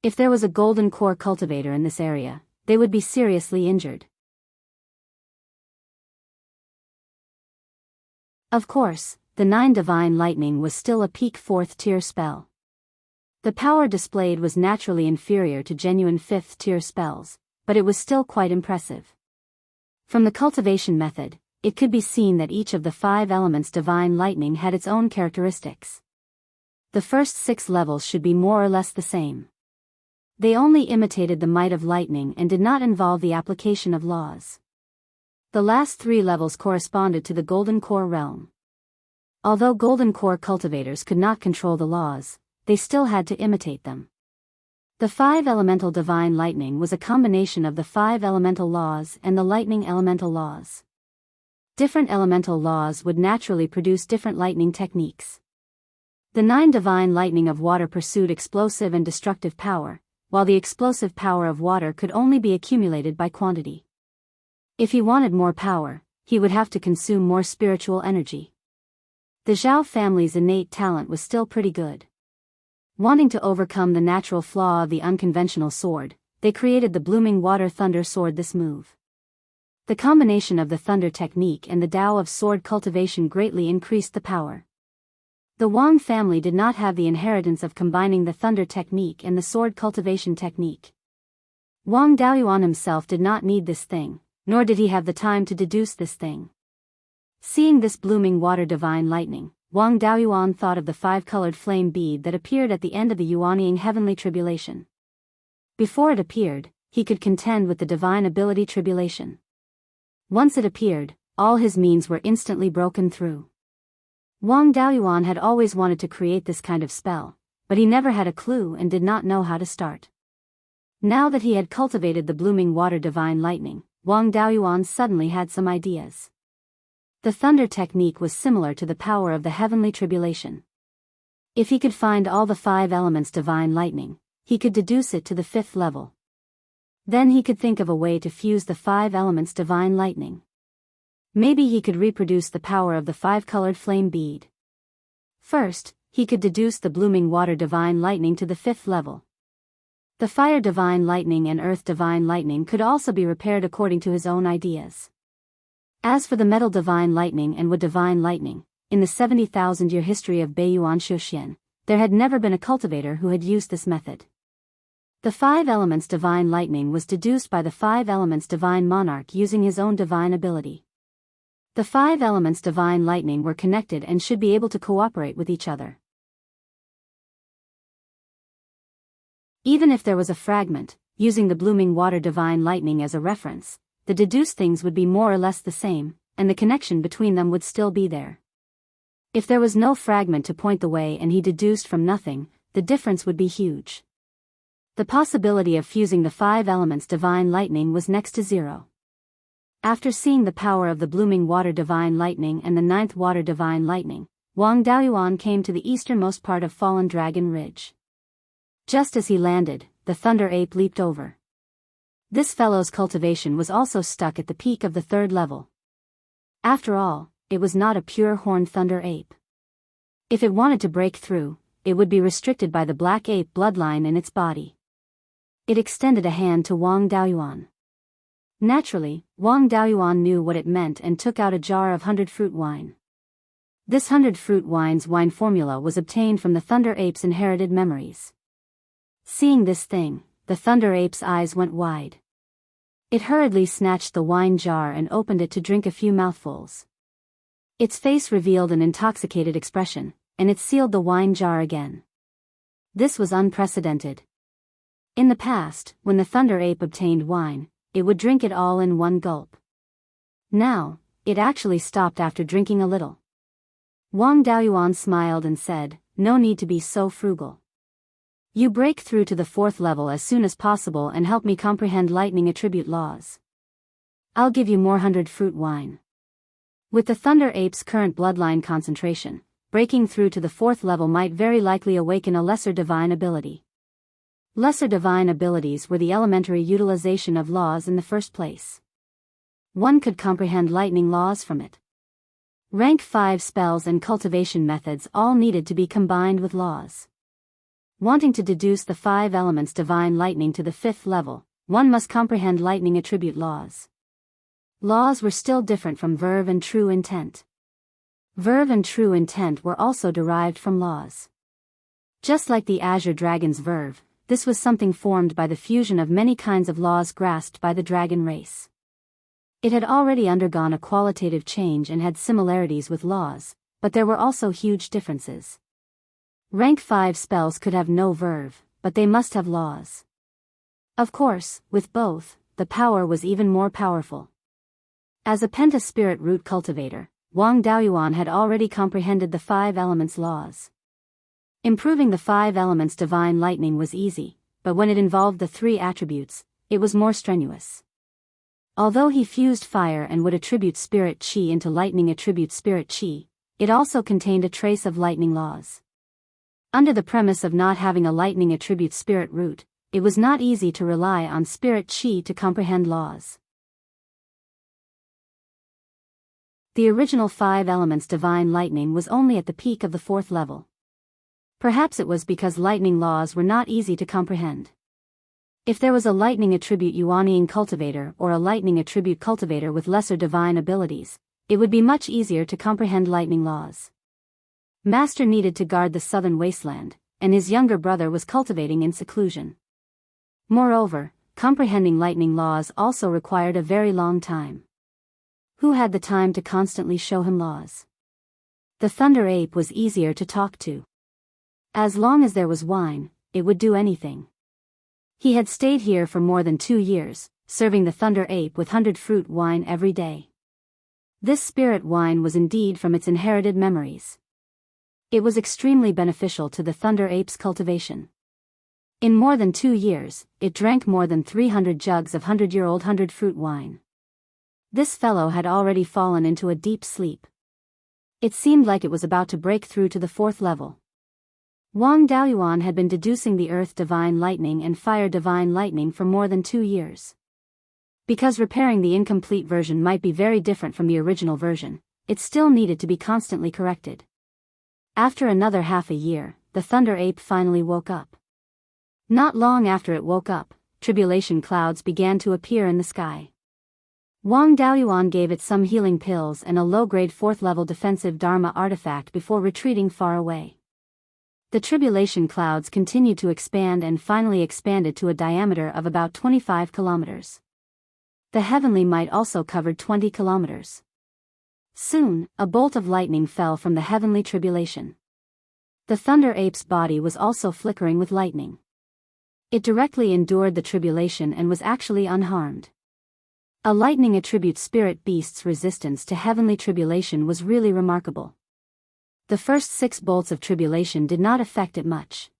If there was a golden core cultivator in this area, they would be seriously injured. Of course, the 9 divine lightning was still a peak 4th tier spell. The power displayed was naturally inferior to genuine 5th tier spells, but it was still quite impressive. From the cultivation method, it could be seen that each of the 5 elements divine lightning had its own characteristics. The first 6 levels should be more or less the same. They only imitated the might of lightning and did not involve the application of laws. The last 3 levels corresponded to the Golden Core realm. Although Golden Core cultivators could not control the laws, they still had to imitate them. The 5 elemental divine lightning was a combination of the 5 elemental laws and the lightning elemental laws. Different elemental laws would naturally produce different lightning techniques. The 9 divine lightning of water pursued explosive and destructive power, while the explosive power of water could only be accumulated by quantity. If he wanted more power, he would have to consume more spiritual energy. The Zhao family's innate talent was still pretty good. Wanting to overcome the natural flaw of the unconventional sword, they created the blooming water thunder sword. This move. The combination of the thunder technique and the Tao of sword cultivation greatly increased the power. The Wang family did not have the inheritance of combining the thunder technique and the sword cultivation technique. Wang Daoyuan himself did not need this thing, nor did he have the time to deduce this thing. Seeing this blooming water divine lightning, Wang Daoyuan thought of the 5-colored flame bead that appeared at the end of the Yuanying heavenly tribulation. Before it appeared, he could contend with the divine ability tribulation. Once it appeared, all his means were instantly broken through. Wang Daoyuan had always wanted to create this kind of spell, but he never had a clue and did not know how to start. Now that he had cultivated the blooming water divine lightning, Wang Daoyuan suddenly had some ideas. The thunder technique was similar to the power of the heavenly tribulation. If he could find all the 5 elements divine lightning, he could deduce it to the 5th level. Then he could think of a way to fuse the 5 elements divine lightning. Maybe he could reproduce the power of the 5-colored flame bead. First, he could deduce the blooming water divine lightning to the 5th level. The fire divine lightning and earth divine lightning could also be repaired according to his own ideas. As for the metal divine lightning and wood divine lightning, in the 70,000-year history of Beiyuan Shuxian, there had never been a cultivator who had used this method. The 5 elements divine lightning was deduced by the 5 elements divine monarch using his own divine ability. The 5 elements divine lightning were connected and should be able to cooperate with each other. Even if there was a fragment, using the blooming water divine lightning as a reference, the deduced things would be more or less the same, and the connection between them would still be there. If there was no fragment to point the way and he deduced from nothing, the difference would be huge. The possibility of fusing the 5 elements divine lightning was next to zero. After seeing the power of the blooming water divine lightning and the 9th water divine lightning, Wang Daoyuan came to the easternmost part of Fallen Dragon Ridge. Just as he landed, the thunder ape leaped over. This fellow's cultivation was also stuck at the peak of the 3rd level. After all, it was not a pure horned thunder ape. If it wanted to break through, it would be restricted by the black ape bloodline in its body. It extended a hand to Wang Daoyuan. Naturally, Wang Daoyuan knew what it meant and took out a jar of 100-fruit wine. This 100-fruit wine's wine formula was obtained from the thunder ape's inherited memories. Seeing this thing, the thunder ape's eyes went wide. It hurriedly snatched the wine jar and opened it to drink a few mouthfuls. Its face revealed an intoxicated expression, and it sealed the wine jar again. This was unprecedented. In the past, when the thunder ape obtained wine, it would drink it all in one gulp. Now, it actually stopped after drinking a little. Wang Daoyuan smiled and said, "No need to be so frugal. You break through to the 4th level as soon as possible and help me comprehend lightning attribute laws. I'll give you more 100-fruit wine." With the thunder ape's current bloodline concentration, breaking through to the 4th level might very likely awaken a lesser divine ability. Lesser divine abilities were the elementary utilization of laws in the first place. One could comprehend lightning laws from it. Rank 5 spells and cultivation methods all needed to be combined with laws. Wanting to deduce the 5 elements divine lightning to the 5th level, one must comprehend lightning attribute laws. Laws were still different from verve and true intent. Verve and true intent were also derived from laws. Just like the azure dragon's verve, this was something formed by the fusion of many kinds of laws grasped by the dragon race. It had already undergone a qualitative change and had similarities with laws, but there were also huge differences. Rank 5 spells could have no verve, but they must have laws. Of course, with both, the power was even more powerful. As a penta spirit root cultivator, Wang Daoyuan had already comprehended the 5 elements laws. Improving the 5 elements divine lightning was easy, but when it involved the 3 attributes, it was more strenuous. Although he fused fire and would attribute spirit chi into lightning attribute spirit chi, it also contained a trace of lightning laws. Under the premise of not having a lightning attribute spirit root, it was not easy to rely on spirit chi to comprehend laws. The original 5 elements divine lightning was only at the peak of the 4th level. Perhaps it was because lightning laws were not easy to comprehend. If there was a lightning attribute Yuanian cultivator or a lightning attribute cultivator with lesser divine abilities, it would be much easier to comprehend lightning laws. Master needed to guard the southern wasteland, and his younger brother was cultivating in seclusion. Moreover, comprehending lightning laws also required a very long time. Who had the time to constantly show him laws? The thunder ape was easier to talk to. As long as there was wine, it would do anything. He had stayed here for more than 2 years, serving the thunder ape with 100-fruit wine every day. This spirit wine was indeed from its inherited memories. It was extremely beneficial to the thunder ape's cultivation. In more than 2 years, it drank more than 300 jugs of 100-year-old 100-fruit wine. This fellow had already fallen into a deep sleep. It seemed like it was about to break through to the 4th level. Wang Daoyuan had been deducing the earth divine lightning and fire divine lightning for more than 2 years. Because repairing the incomplete version might be very different from the original version, it still needed to be constantly corrected. After another half a year, the thunder ape finally woke up. Not long after it woke up, tribulation clouds began to appear in the sky. Wang Daoyuan gave it some healing pills and a low-grade 4th-level defensive Dharma artifact before retreating far away. The tribulation clouds continued to expand and finally expanded to a diameter of about 25 kilometers. The heavenly might also covered 20 kilometers. Soon, a bolt of lightning fell from the heavenly tribulation. The thunder ape's body was also flickering with lightning. It directly endured the tribulation and was actually unharmed. A lightning attribute spirit beast's resistance to heavenly tribulation was really remarkable. The first 6 bolts of tribulation did not affect it much.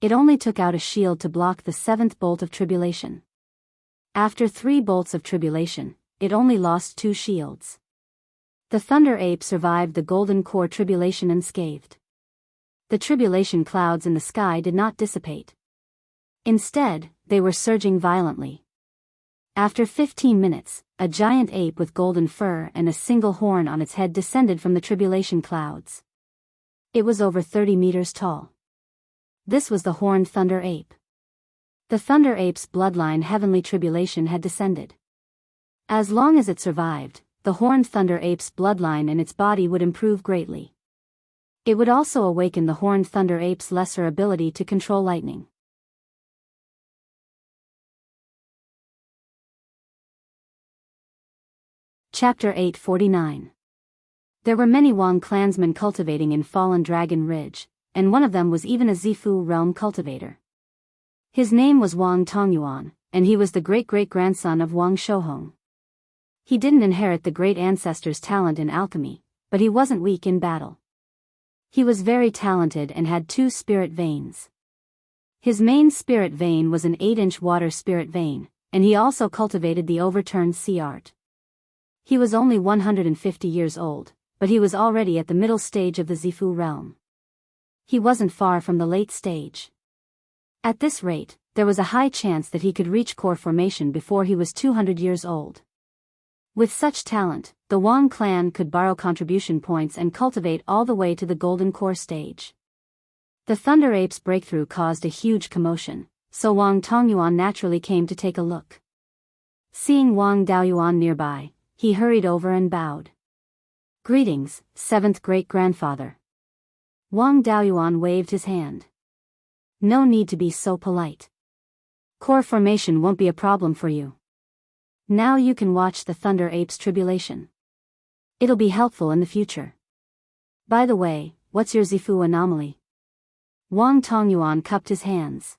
It only took out a shield to block the 7th bolt of tribulation. After 3 bolts of tribulation, it only lost 2 shields. The thunder ape survived the golden core tribulation unscathed. The tribulation clouds in the sky did not dissipate. Instead, they were surging violently. After 15 minutes, a giant ape with golden fur and a single horn on its head descended from the tribulation clouds. It was over 30 meters tall. This was the horned thunder ape. The thunder ape's bloodline heavenly tribulation had descended. As long as it survived, the horned thunder ape's bloodline in its body would improve greatly. It would also awaken the horned thunder ape's lesser ability to control lightning. Chapter 849. There were many Wang clansmen cultivating in Fallen Dragon Ridge, and one of them was even a Zifu realm cultivator. His name was Wang Tongyuan, and he was the great-great-grandson of Wang Shouhong. He didn't inherit the great ancestor's talent in alchemy, but he wasn't weak in battle. He was very talented and had 2 spirit veins. His main spirit vein was an 8-inch water spirit vein, and he also cultivated the overturned sea art. He was only 150 years old, but he was already at the middle stage of the Zifu realm. He wasn't far from the late stage. At this rate, there was a high chance that he could reach core formation before he was 200 years old. With such talent, the Wang clan could borrow contribution points and cultivate all the way to the golden core stage. The Thunder Ape's breakthrough caused a huge commotion, so Wang Tongyuan naturally came to take a look. Seeing Wang Daoyuan nearby, he hurried over and bowed. "Greetings, 7th great-grandfather." Wang Daoyuan waved his hand. "No need to be so polite. Core formation won't be a problem for you. Now you can watch the Thunder Ape's tribulation. It'll be helpful in the future. By the way, what's your Zifu anomaly?" Wang Tongyuan cupped his hands.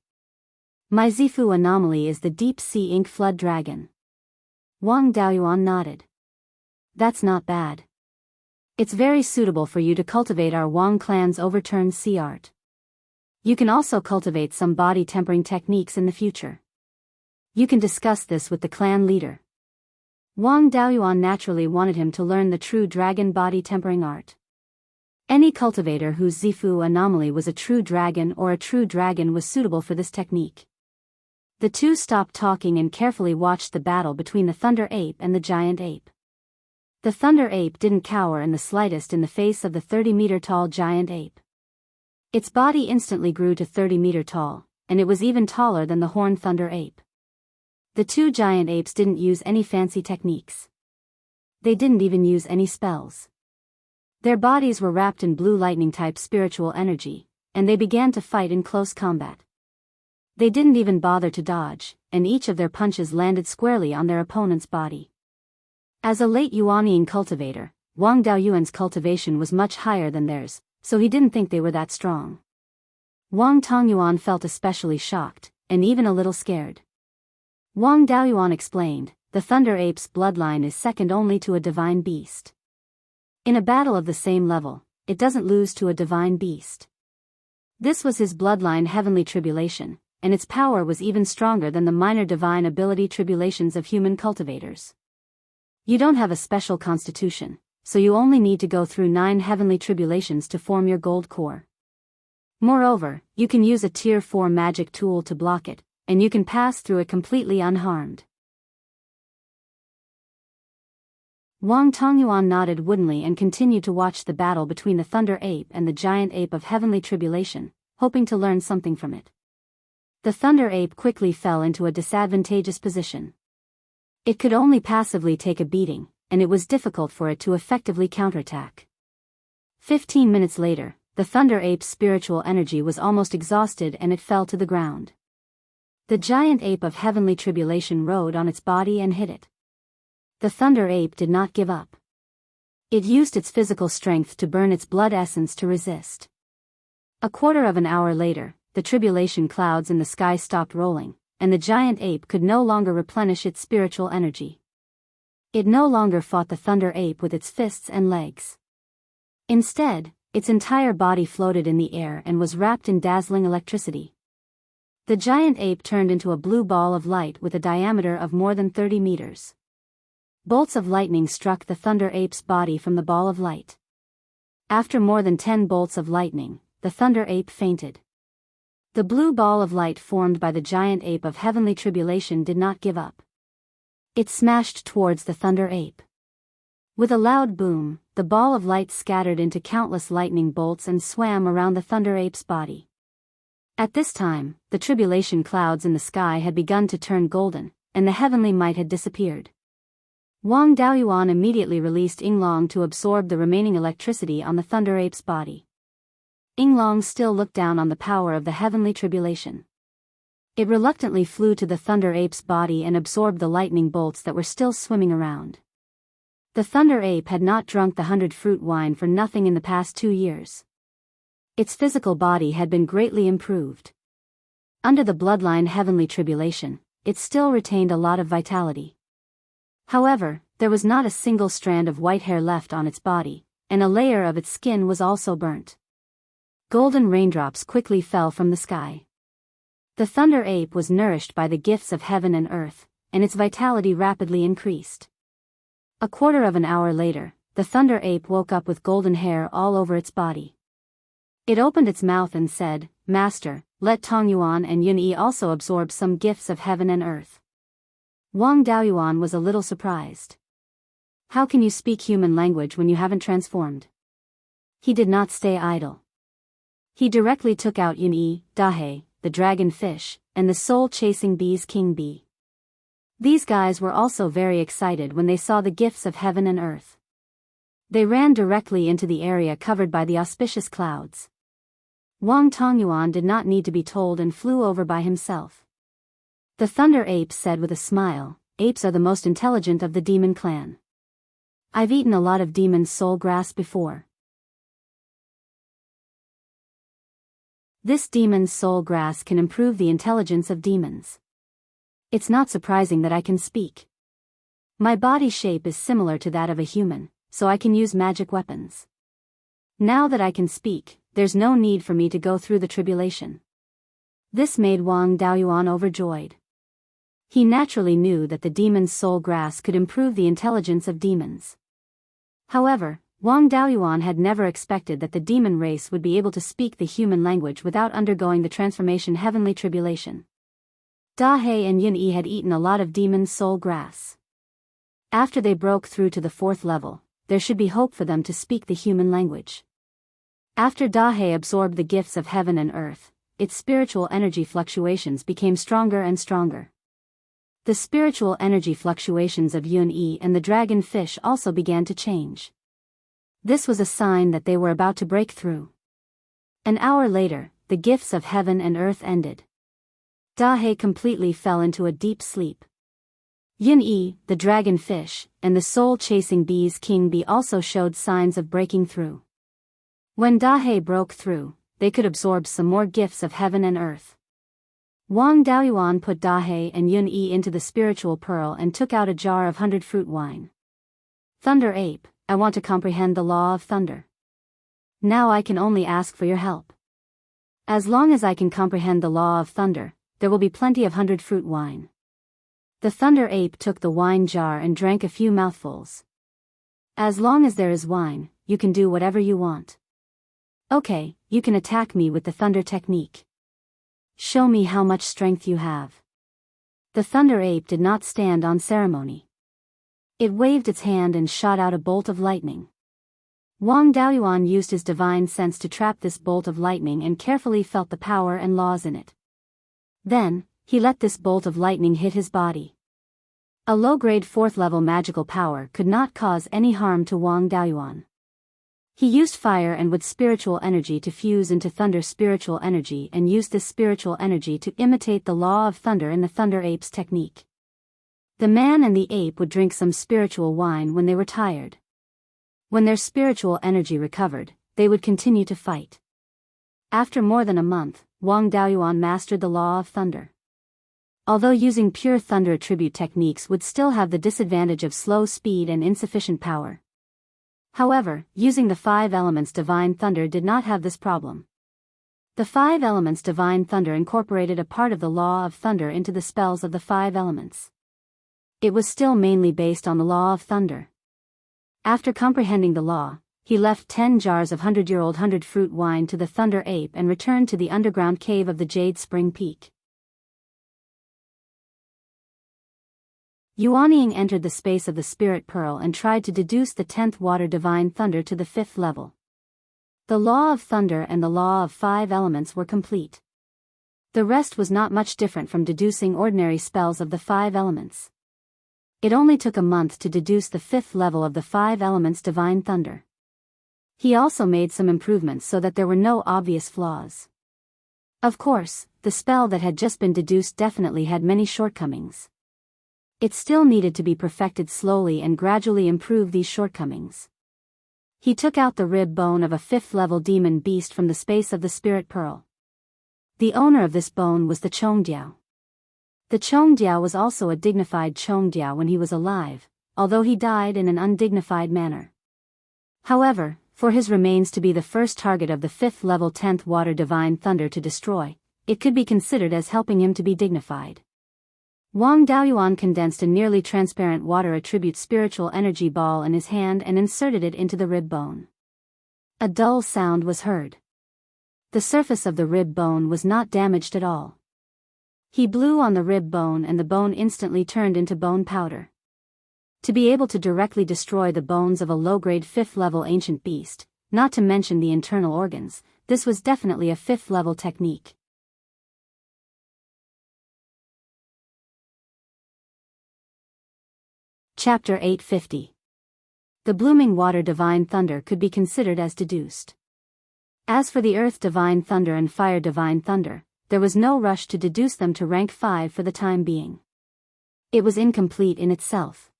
"My Zifu anomaly is the Deep Sea Ink Flood Dragon." Wang Daoyuan nodded. "That's not bad. It's very suitable for you to cultivate our Wang clan's overturned sea art. You can also cultivate some body tempering techniques in the future. You can discuss this with the clan leader." Wang Daoyuan naturally wanted him to learn the true dragon body tempering art. Any cultivator whose Zifu anomaly was a true dragon or a true dragon was suitable for this technique. The two stopped talking and carefully watched the battle between the Thunder Ape and the Giant Ape. The Thunder Ape didn't cower in the slightest in the face of the 30-meter-tall Giant Ape. Its body instantly grew to 30-meter tall, and it was even taller than the Horned Thunder Ape. The 2 giant apes didn't use any fancy techniques. They didn't even use any spells. Their bodies were wrapped in blue lightning-type spiritual energy, and they began to fight in close combat. They didn't even bother to dodge, and each of their punches landed squarely on their opponent's body. As a late Yuanian cultivator, Wang Daoyuan's cultivation was much higher than theirs, so he didn't think they were that strong. Wang Tongyuan felt especially shocked, and even a little scared. Wang Daoyuan explained, "The Thunder Ape's bloodline is second only to a divine beast. In a battle of the same level, it doesn't lose to a divine beast." This was his bloodline heavenly tribulation, and its power was even stronger than the minor divine ability tribulations of human cultivators. You don't have a special constitution, so you only need to go through 9 heavenly tribulations to form your gold core. Moreover, you can use a tier 4 magic tool to block it, and you can pass through it completely unharmed. Wang Tongyuan nodded woodenly and continued to watch the battle between the Thunder Ape and the Giant Ape of Heavenly Tribulation, hoping to learn something from it. The Thunder Ape quickly fell into a disadvantageous position. It could only passively take a beating, and it was difficult for it to effectively counterattack. 15 minutes later, the Thunder Ape's spiritual energy was almost exhausted and it fell to the ground. The Giant Ape of Heavenly Tribulation rode on its body and hit it. The Thunder Ape did not give up. It used its physical strength to burn its blood essence to resist. A quarter of an hour later, the tribulation clouds in the sky stopped rolling, and the Giant Ape could no longer replenish its spiritual energy. It no longer fought the Thunder Ape with its fists and legs. Instead, its entire body floated in the air and was wrapped in dazzling electricity. The Giant Ape turned into a blue ball of light with a diameter of more than 30 meters. Bolts of lightning struck the Thunder Ape's body from the ball of light. After more than 10 bolts of lightning, the Thunder Ape fainted. The blue ball of light formed by the Giant Ape of Heavenly Tribulation did not give up. It smashed towards the thunder ape. With a loud boom, the ball of light scattered into countless lightning bolts and swam around the thunder ape's body. At this time, the tribulation clouds in the sky had begun to turn golden, and the heavenly might had disappeared. Wang Daoyuan immediately released Yinglong to absorb the remaining electricity on the thunder ape's body. Yinglong still looked down on the power of the heavenly tribulation. It reluctantly flew to the thunder ape's body and absorbed the lightning bolts that were still swimming around. The thunder ape had not drunk the 100-fruit wine for nothing in the past 2 years. Its physical body had been greatly improved. Under the bloodline heavenly tribulation, it still retained a lot of vitality. However, there was not a single strand of white hair left on its body, and a layer of its skin was also burnt. Golden raindrops quickly fell from the sky. The thunder ape was nourished by the gifts of heaven and earth, and its vitality rapidly increased. A quarter of an hour later, the thunder ape woke up with golden hair all over its body. It opened its mouth and said, "Master, let Tongyuan and Yunyi also absorb some gifts of heaven and earth." Wang Daoyuan was a little surprised. How can you speak human language when you haven't transformed? He did not stay idle. He directly took out Yunyi, Dahe, the dragon fish, and the soul-chasing bee's king bee. These guys were also very excited when they saw the gifts of heaven and earth. They ran directly into the area covered by the auspicious clouds. Wang Tongyuan did not need to be told and flew over by himself. The thunder ape said with a smile, "Apes are the most intelligent of the demon clan. I've eaten a lot of demon soul grass before. This demon soul grass can improve the intelligence of demons. It's not surprising that I can speak. My body shape is similar to that of a human, so I can use magic weapons. Now that I can speak, there's no need for me to go through the tribulation." This made Wang Daoyuan overjoyed. He naturally knew that the demon's soul grass could improve the intelligence of demons. However, Wang Daoyuan had never expected that the demon race would be able to speak the human language without undergoing the transformation heavenly tribulation. Dahe and Yunyi had eaten a lot of demon's soul grass. After they broke through to the 4th level, there should be hope for them to speak the human language. After Dahe absorbed the gifts of heaven and earth, its spiritual energy fluctuations became stronger and stronger. The spiritual energy fluctuations of Yunyi and the dragon fish also began to change. This was a sign that they were about to break through. An hour later, the gifts of heaven and earth ended. Dahe completely fell into a deep sleep. Yunyi, the dragon fish, and the soul-chasing bee's king bee also showed signs of breaking through. When Dahe broke through, they could absorb some more gifts of heaven and earth. Wang Daoyuan put Dahe and Yunyi into the spiritual pearl and took out a jar of 100-fruit wine. "Thunder ape, I want to comprehend the law of thunder. Now I can only ask for your help. As long as I can comprehend the law of thunder, there will be plenty of 100-fruit wine." The thunder ape took the wine jar and drank a few mouthfuls. "As long as there is wine, you can do whatever you want. Okay, you can attack me with the thunder technique. Show me how much strength you have." The thunder ape did not stand on ceremony. It waved its hand and shot out a bolt of lightning. Wang Daoyuan used his divine sense to trap this bolt of lightning and carefully felt the power and laws in it. Then, he let this bolt of lightning hit his body. A low-grade 4th-level magical power could not cause any harm to Wang Daoyuan. He used fire and wood spiritual energy to fuse into thunder spiritual energy and used this spiritual energy to imitate the law of thunder in the thunder ape's technique. The man and the ape would drink some spiritual wine when they were tired. When their spiritual energy recovered, they would continue to fight. After more than a month, Wang Daoyuan mastered the law of thunder. Although using pure thunder attribute techniques would still have the disadvantage of slow speed and insufficient power. However, using the 5 elements divine thunder did not have this problem. The 5 elements divine thunder incorporated a part of the law of thunder into the spells of the 5 elements. It was still mainly based on the law of thunder. After comprehending the law, he left 10 jars of 100-year-old 100-fruit wine to the thunder ape and returned to the underground cave of the Jade Spring Peak. Yuanying entered the space of the spirit pearl and tried to deduce the 10th water divine thunder to the 5th level. The law of thunder and the law of 5 elements were complete. The rest was not much different from deducing ordinary spells of the 5 elements. It only took a month to deduce the 5th level of the 5 elements divine thunder. He also made some improvements so that there were no obvious flaws. Of course, the spell that had just been deduced definitely had many shortcomings. It still needed to be perfected slowly and gradually improve these shortcomings. He took out the rib bone of a 5th level demon beast from the space of the spirit pearl. The owner of this bone was the Chongdiao. The Chongdiao was also a dignified Chongdiao when he was alive, although he died in an undignified manner. However, for his remains to be the first target of the 5th level 10th water divine thunder to destroy, it could be considered as helping him to be dignified. Wang Daoyuan condensed a nearly transparent water attribute spiritual energy ball in his hand and inserted it into the rib bone. A dull sound was heard. The surface of the rib bone was not damaged at all. He blew on the rib bone and the bone instantly turned into bone powder. To be able to directly destroy the bones of a low-grade 5th level ancient beast, not to mention the internal organs, this was definitely a 5th level technique. Chapter 850. The blooming water divine thunder could be considered as deduced. As for the earth divine thunder and fire divine thunder, there was no rush to deduce them to rank 5 for the time being. It was incomplete in itself.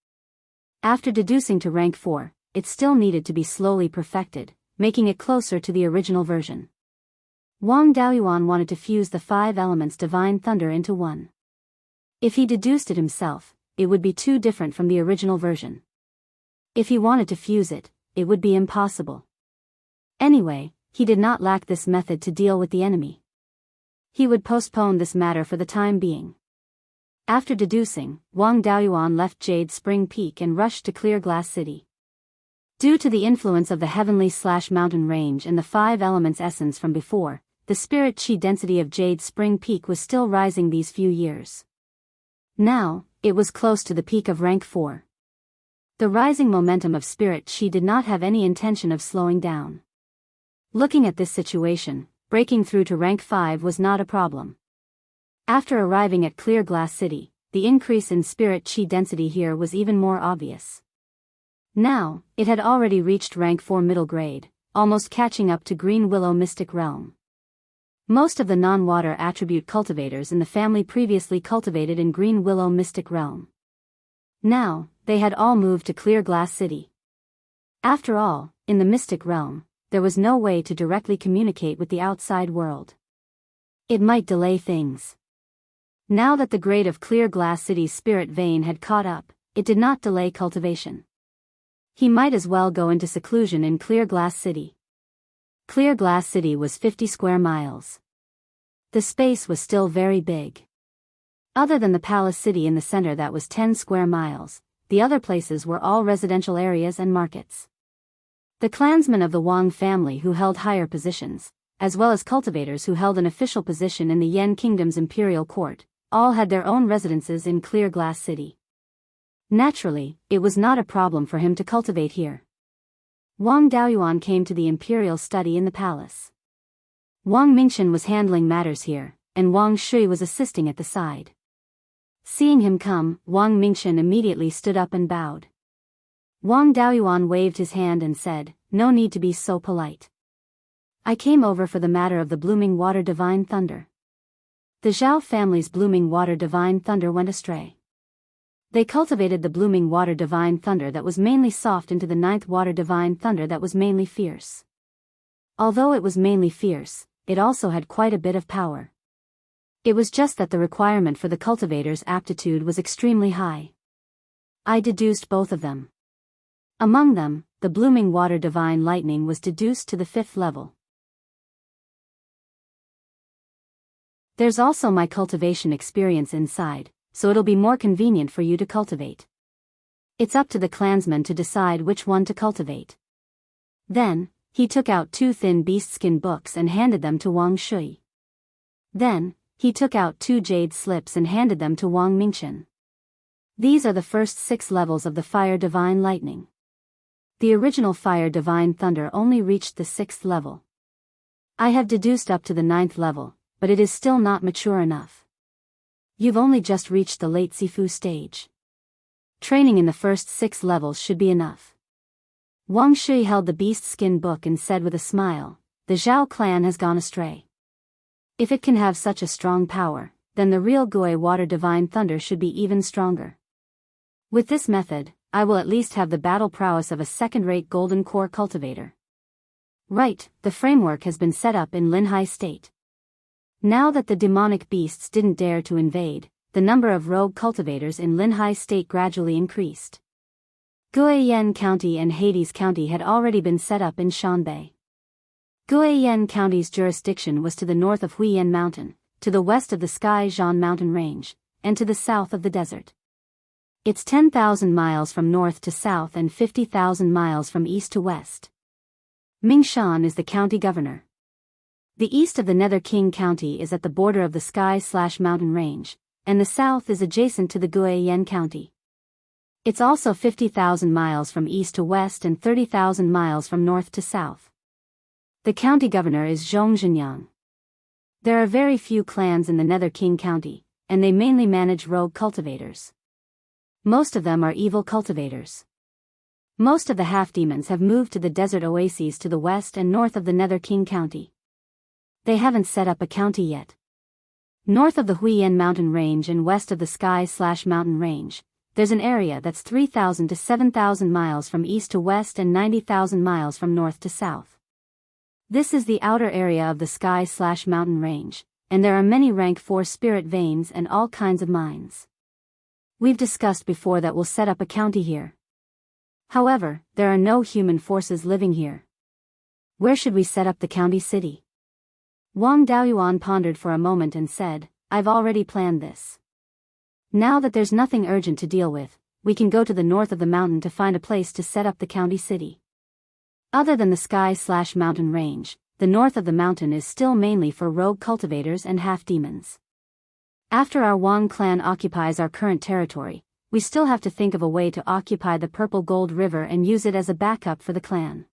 After deducing to rank 4, it still needed to be slowly perfected, making it closer to the original version. Wang Daoyuan wanted to fuse the 5 elements divine thunder into one. If he deduced it himself, it would be too different from the original version. If he wanted to fuse it, it would be impossible. Anyway, he did not lack this method to deal with the enemy. He would postpone this matter for the time being. After deducing, Wang Daoyuan left Jade Spring Peak and rushed to Clear Glass City. Due to the influence of the heavenly/mountain range and the 5 elements essence from before, the spirit chi density of Jade Spring Peak was still rising these few years. Now, it was close to the peak of rank 4. The rising momentum of spirit chi did not have any intention of slowing down. Looking at this situation, breaking through to rank 5 was not a problem. After arriving at Clear Glass City, the increase in spirit chi density here was even more obvious. Now, it had already reached rank 4 middle grade, almost catching up to Green Willow Mystic Realm. Most of the non-water attribute cultivators in the family previously cultivated in Green Willow Mystic Realm. Now, they had all moved to Clear Glass City. After all, in the Mystic Realm, there was no way to directly communicate with the outside world. It might delay things. Now that the grade of Clear Glass City's spirit vein had caught up, it did not delay cultivation. He might as well go into seclusion in Clear Glass City. Clear Glass City was 50 square miles. The space was still very big. Other than the palace city in the center that was 10 square miles, the other places were all residential areas and markets. The clansmen of the Wang family who held higher positions, as well as cultivators who held an official position in the Yen Kingdom's imperial court, all had their own residences in Clear Glass City. Naturally, it was not a problem for him to cultivate here. Wang Daoyuan came to the imperial study in the palace. Wang Mingchen was handling matters here, and Wang Shui was assisting at the side. Seeing him come, Wang Mingchen immediately stood up and bowed. Wang Daoyuan waved his hand and said, "No need to be so polite. I came over for the matter of the blooming water divine thunder." The Zhao family's blooming water divine thunder went astray. They cultivated the blooming water divine thunder that was mainly soft into the 9th water divine thunder that was mainly fierce. Although it was mainly fierce, it also had quite a bit of power. It was just that the requirement for the cultivator's aptitude was extremely high. I deduced both of them. Among them, the blooming water divine lightning was deduced to the 5th level. There's also my cultivation experience inside, so it'll be more convenient for you to cultivate. It's up to the clansmen to decide which one to cultivate. Then, he took out 2 thin beast-skin books and handed them to Wang Shui. Then, he took out 2 jade slips and handed them to Wang Mingchen. These are the first 6 levels of the Fire Divine Lightning. The original Fire Divine Thunder only reached the 6th level. I have deduced up to the 9th level, but it is still not mature enough. You've only just reached the late Sifu stage. Training in the first 6 levels should be enough. Wang Shui held the beast skin book and said with a smile, the Zhao clan has gone astray. If it can have such a strong power, then the real Gui Water Divine Thunder should be even stronger. With this method, I will at least have the battle prowess of a second-rate golden core cultivator. Right, the framework has been set up in Linhai State. Now that the demonic beasts didn't dare to invade, the number of rogue cultivators in Linhai State gradually increased. Guiyan County and Hades County had already been set up in Shanbei. Guiyan County's jurisdiction was to the north of Huiyan Mountain, to the west of the Sky Zhan Mountain Range, and to the south of the desert. It's 10,000 miles from north to south and 50,000 miles from east to west. Mingshan is the county governor. The east of the Nether King County is at the border of the Sky/Mountain Range, and the south is adjacent to the Guiyan County. It's also 50,000 miles from east to west and 30,000 miles from north to south. The county governor is Zhong Zhenyang. There are very few clans in the Nether King County, and they mainly manage rogue cultivators. Most of them are evil cultivators. Most of the half-demons have moved to the desert oases to the west and north of the Nether King County. They haven't set up a county yet. North of the Huiyan Mountain Range and west of the Sky/Mountain Range, there's an area that's 3,000 to 7,000 miles from east to west and 90,000 miles from north to south. This is the outer area of the Sky/Mountain Range, and there are many rank 4 spirit veins and all kinds of mines. We've discussed before that we'll set up a county here. However, there are no human forces living here. Where should we set up the county city? Wang Daoyuan pondered for a moment and said, I've already planned this. Now that there's nothing urgent to deal with, we can go to the north of the mountain to find a place to set up the county city. Other than the Sky/Mountain Range, the north of the mountain is still mainly for rogue cultivators and half-demons. After our Wang clan occupies our current territory, we still have to think of a way to occupy the Purple Gold River and use it as a backup for the clan.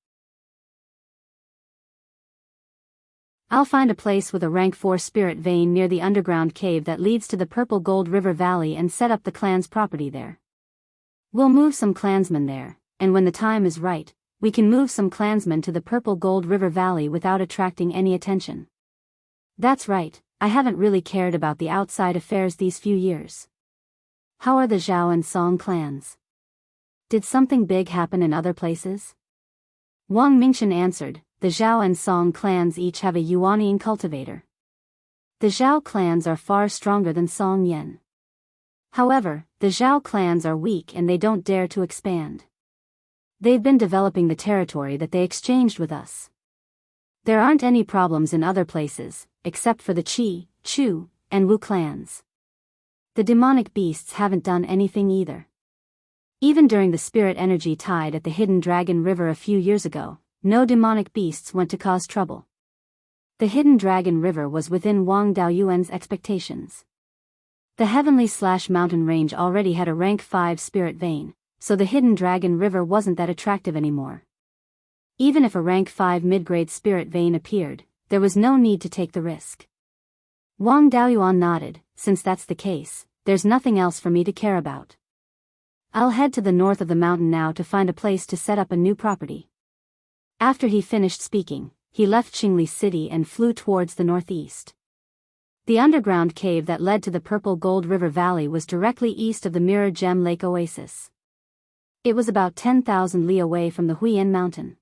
I'll find a place with a rank 4 spirit vein near the underground cave that leads to the Purple Gold River Valley and set up the clan's property there. We'll move some clansmen there, and when the time is right, we can move some clansmen to the Purple Gold River Valley without attracting any attention. That's right. I haven't really cared about the outside affairs these few years. How are the Zhao and Song clans? Did something big happen in other places? Wang Mingshan answered, the Zhao and Song clans each have a Yuanian cultivator. The Zhao clans are far stronger than Song Yan. However, the Zhao clans are weak and they don't dare to expand. They've been developing the territory that they exchanged with us. There aren't any problems in other places, except for the Qi, Chu, and Wu clans. The demonic beasts haven't done anything either. Even during the spirit energy tide at the Hidden Dragon River a few years ago, no demonic beasts went to cause trouble. The Hidden Dragon River was within Wang Daoyuan's expectations. The Heavenly/Mountain Range already had a rank 5 spirit vein, so the Hidden Dragon River wasn't that attractive anymore. Even if a rank 5 mid-grade spirit vein appeared, there was no need to take the risk. Wang Daoyuan nodded, since that's the case, there's nothing else for me to care about. I'll head to the north of the mountain now to find a place to set up a new property. After he finished speaking, he left Qingli City and flew towards the northeast. The underground cave that led to the Purple Gold River Valley was directly east of the Mirror Gem Lake Oasis. It was about 10,000 li away from the Huiyan Mountain.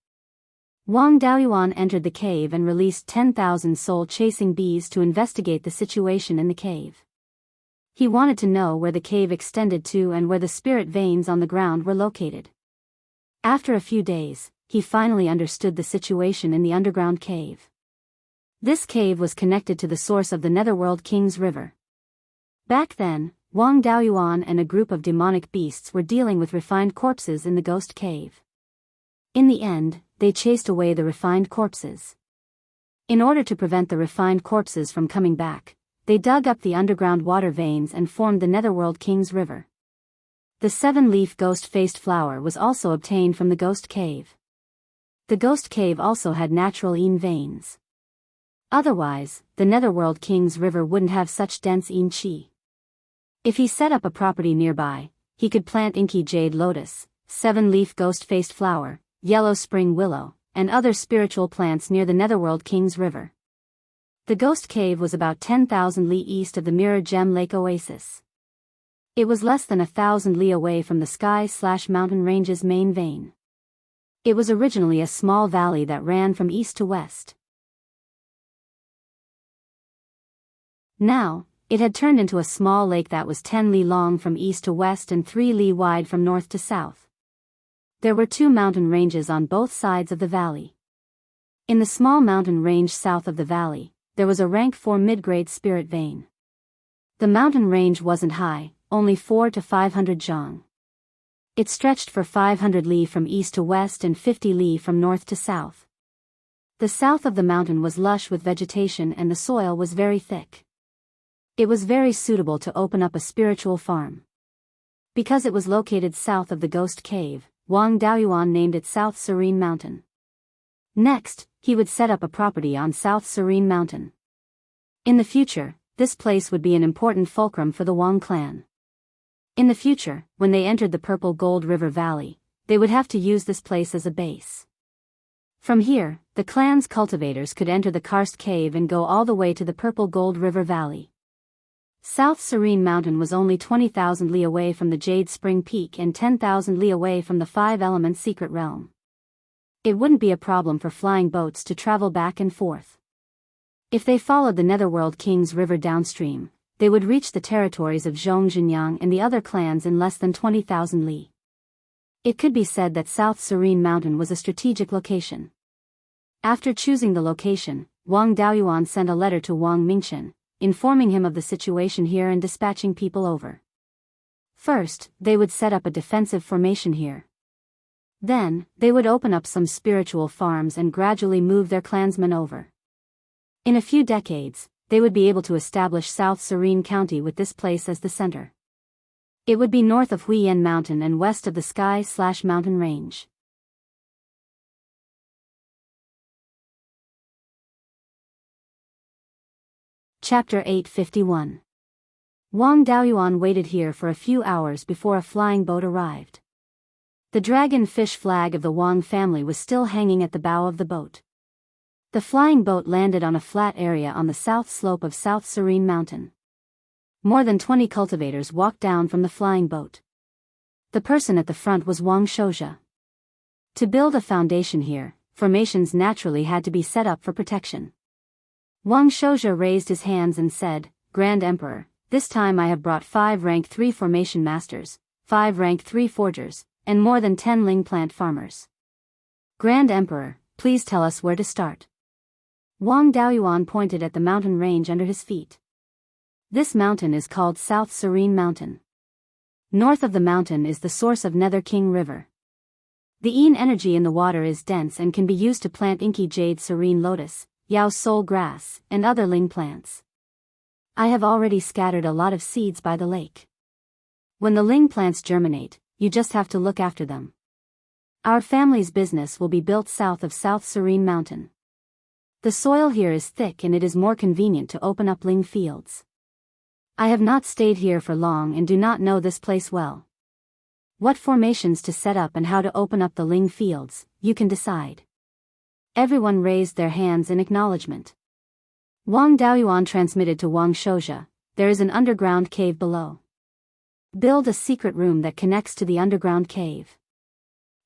Wang Daoyuan entered the cave and released 10,000 soul-chasing bees to investigate the situation in the cave. He wanted to know where the cave extended to and where the spirit veins on the ground were located. After a few days, he finally understood the situation in the underground cave. This cave was connected to the source of the Netherworld King's River. Back then, Wang Daoyuan and a group of demonic beasts were dealing with refined corpses in the ghost cave. In the end, they chased away the refined corpses. In order to prevent the refined corpses from coming back, they dug up the underground water veins and formed the Netherworld King's River. The 7-leaf ghost-faced flower was also obtained from the ghost cave. The ghost cave also had natural yin veins. Otherwise, the Netherworld King's river wouldn't have such dense yin qi. If he set up a property nearby, he could plant inky jade lotus, 7-leaf ghost-faced flower, yellow spring willow, and other spiritual plants near the Netherworld King's river. The ghost cave was about 10,000 li east of the Mirror Gem Lake Oasis. It was less than 1,000 li away from the sky/mountain range's main vein. It was originally a small valley that ran from east to west. Now, it had turned into a small lake that was 10 li long from east to west and 3 li wide from north to south. There were 2 mountain ranges on both sides of the valley. In the small mountain range south of the valley, there was a rank 4 mid-grade spirit vein. The mountain range wasn't high, only 4 to 500 zhang. It stretched for 500 li from east to west and 50 li from north to south. The south of the mountain was lush with vegetation and the soil was very thick. It was very suitable to open up a spiritual farm. Because it was located south of the ghost cave, Wang Daoyuan named it South Serene Mountain. Next, he would set up a property on South Serene Mountain. In the future, this place would be an important fulcrum for the Wang clan. In the future, when they entered the Purple Gold River Valley, they would have to use this place as a base. From here, the clan's cultivators could enter the Karst Cave and go all the way to the Purple Gold River Valley. South Serene Mountain was only 20,000 li away from the Jade Spring Peak and 10,000 li away from the 5-element secret realm. It wouldn't be a problem for flying boats to travel back and forth. If they followed the Netherworld King's river downstream, they would reach the territories of Zhongzhenyang and the other clans in less than 20,000 li. It could be said that South Serene Mountain was a strategic location. After choosing the location, Wang Daoyuan sent a letter to Wang Mingchen, informing him of the situation here and dispatching people over. First, they would set up a defensive formation here. Then, they would open up some spiritual farms and gradually move their clansmen over. In a few decades, they would be able to establish South Serene County with this place as the center. It would be north of Huiyan Mountain and west of the Sky/Mountain Range. Chapter 851. Wang Daoyuan waited here for a few hours before a flying boat arrived. The dragon fish flag of the Wang family was still hanging at the bow of the boat. The flying boat landed on a flat area on the south slope of South Serene Mountain. More than 20 cultivators walked down from the flying boat. The person at the front was Wang Shouzhe. To build a foundation here, formations naturally had to be set up for protection. Wang Shouzhe raised his hands and said, "Grand Emperor, this time I have brought 5 rank 3 formation masters, 5 rank 3 forgers, and more than 10 ling plant farmers. Grand Emperor, please tell us where to start." Wang Daoyuan pointed at the mountain range under his feet. This mountain is called South Serene Mountain. North of the mountain is the source of Nether King River. The yin energy in the water is dense and can be used to plant inky jade serene lotus, Yao soul grass, and other ling plants. I have already scattered a lot of seeds by the lake. When the ling plants germinate, you just have to look after them. Our family's business will be built south of South Serene Mountain. The soil here is thick and it is more convenient to open up ling fields. I have not stayed here for long and do not know this place well. What formations to set up and how to open up the ling fields, you can decide. Everyone raised their hands in acknowledgement. Wang Daoyuan transmitted to Wang Shouzhe, "There is an underground cave below. Build a secret room that connects to the underground cave.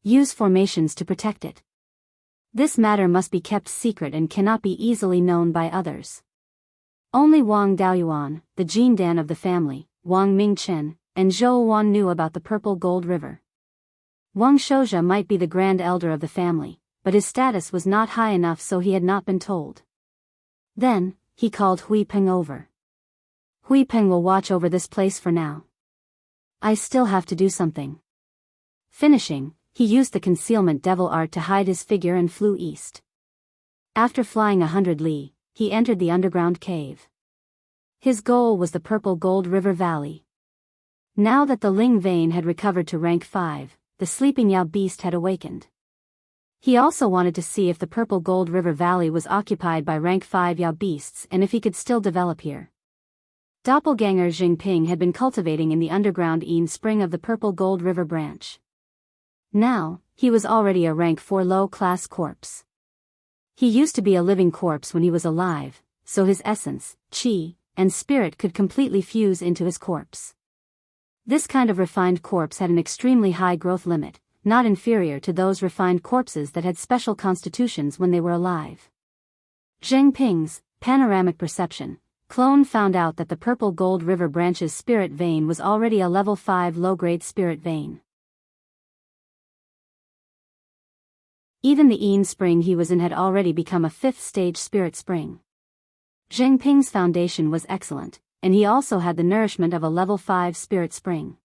Use formations to protect it. This matter must be kept secret and cannot be easily known by others." Only Wang Daoyuan, the Jindan of the family, Wang Mingchen, and Zhou Wan knew about the Purple Gold River. Wang Shouzhe might be the grand elder of the family, but his status was not high enough, so he had not been told. Then, he called Hui Peng over. "Hui Peng will watch over this place for now. I still have to do something." Finishing, he used the concealment devil art to hide his figure and flew east. After flying 100 li, he entered the underground cave. His goal was the Purple Gold River Valley. Now that the Ling vein had recovered to rank 5, the sleeping Yao beast had awakened. He also wanted to see if the Purple Gold River Valley was occupied by rank 5 Yao beasts and if he could still develop here. Doppelganger Jingping had been cultivating in the underground Yin spring of the Purple Gold River branch. Now, he was already a rank 4 low-class corpse. He used to be a living corpse when he was alive, so his essence, qi, and spirit could completely fuse into his corpse. This kind of refined corpse had an extremely high growth limit, not inferior to those refined corpses that had special constitutions when they were alive. Zheng Ping's panoramic perception clone found out that the Purple Gold River branch's spirit vein was already a level 5 low-grade spirit vein. Even the Yin spring he was in had already become a 5th stage spirit spring. Zheng Ping's foundation was excellent, and he also had the nourishment of a level 5 spirit spring.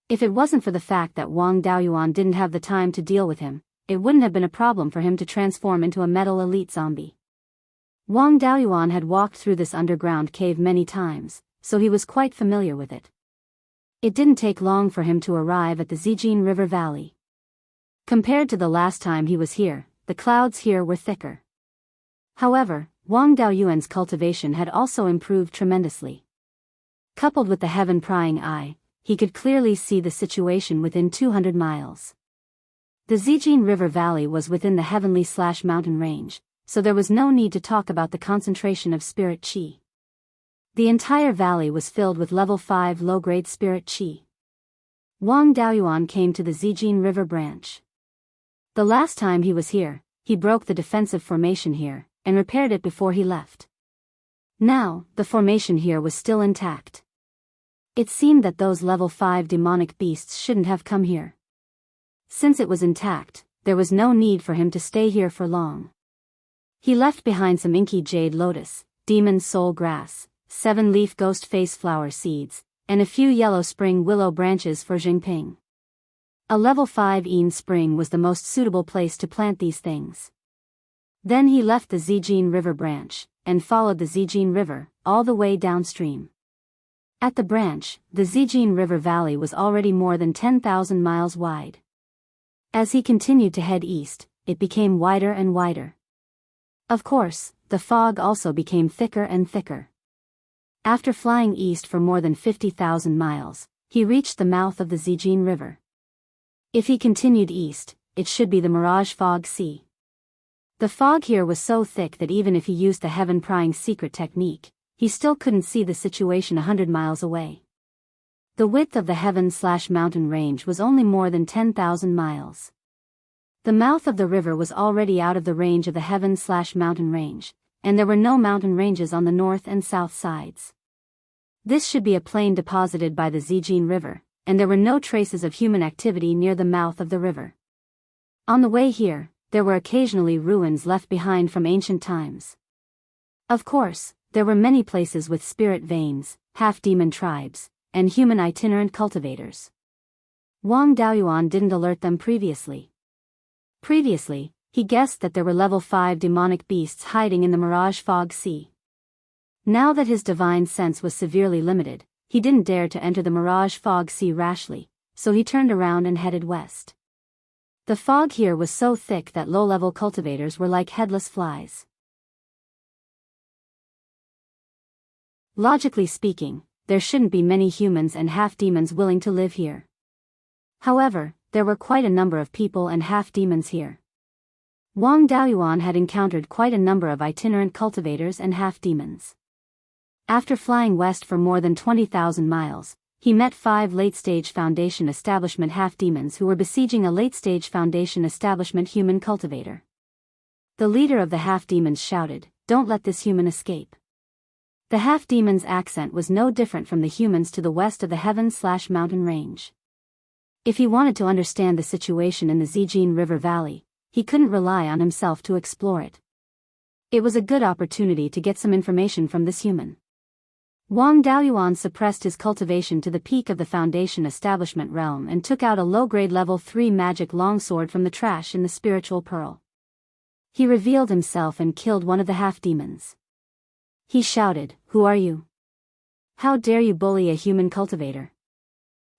If it wasn't for the fact that Wang Daoyuan didn't have the time to deal with him, it wouldn't have been a problem for him to transform into a metal elite zombie. Wang Daoyuan had walked through this underground cave many times, so he was quite familiar with it. It didn't take long for him to arrive at the Zijin River Valley. Compared to the last time he was here, the clouds here were thicker. However, Wang Daoyuan's cultivation had also improved tremendously. Coupled with the heaven prying eye, he could clearly see the situation within 200 miles. The Zijin River Valley was within the heavenly/mountain range, so there was no need to talk about the concentration of spirit qi. The entire valley was filled with level 5 low-grade spirit qi. Wang Daoyuan came to the Zijin River branch. The last time he was here, he broke the defensive formation here, and repaired it before he left. Now, the formation here was still intact. It seemed that those level 5 demonic beasts shouldn't have come here. Since it was intact, there was no need for him to stay here for long. He left behind some inky jade lotus, demon soul grass, 7-leaf ghost face flower seeds, and a few yellow spring willow branches for Jingping. A level 5 Yin spring was the most suitable place to plant these things. Then he left the Zijin River branch, and followed the Zijin River, all the way downstream. At the branch, the Zijin River Valley was already more than 10,000 miles wide. As he continued to head east, it became wider and wider. Of course, the fog also became thicker and thicker. After flying east for more than 50,000 miles, he reached the mouth of the Zijin River. If he continued east, it should be the Mirage Fog Sea. The fog here was so thick that even if he used the heaven prying secret technique, he still couldn't see the situation 100 miles away. The width of the heaven/mountain range was only more than 10,000 miles. The mouth of the river was already out of the range of the heaven/mountain range, and there were no mountain ranges on the north and south sides. This should be a plain deposited by the Zijin River, and there were no traces of human activity near the mouth of the river. On the way here, there were occasionally ruins left behind from ancient times. Of course, there were many places with spirit veins, half-demon tribes, and human itinerant cultivators. Wang Daoyuan didn't alert them previously. Previously, he guessed that there were level 5 demonic beasts hiding in the Mirage Fog Sea. Now that his divine sense was severely limited, he didn't dare to enter the Mirage Fog Sea rashly, so he turned around and headed west. The fog here was so thick that low-level cultivators were like headless flies. Logically speaking, there shouldn't be many humans and half-demons willing to live here. However, there were quite a number of people and half-demons here. Wang Daoyuan had encountered quite a number of itinerant cultivators and half-demons. After flying west for more than 20,000 miles, he met 5 late-stage Foundation establishment half-demons who were besieging a late-stage Foundation establishment human cultivator. The leader of the half-demons shouted, "Don't let this human escape." The half-demon's accent was no different from the humans to the west of the heaven/mountain range. If he wanted to understand the situation in the Zijin River Valley, he couldn't rely on himself to explore it. It was a good opportunity to get some information from this human. Wang Daoyuan suppressed his cultivation to the peak of the Foundation establishment realm and took out a low-grade level 3 magic longsword from the trash in the spiritual pearl. He revealed himself and killed one of the half-demons. He shouted, "Who are you? How dare you bully a human cultivator?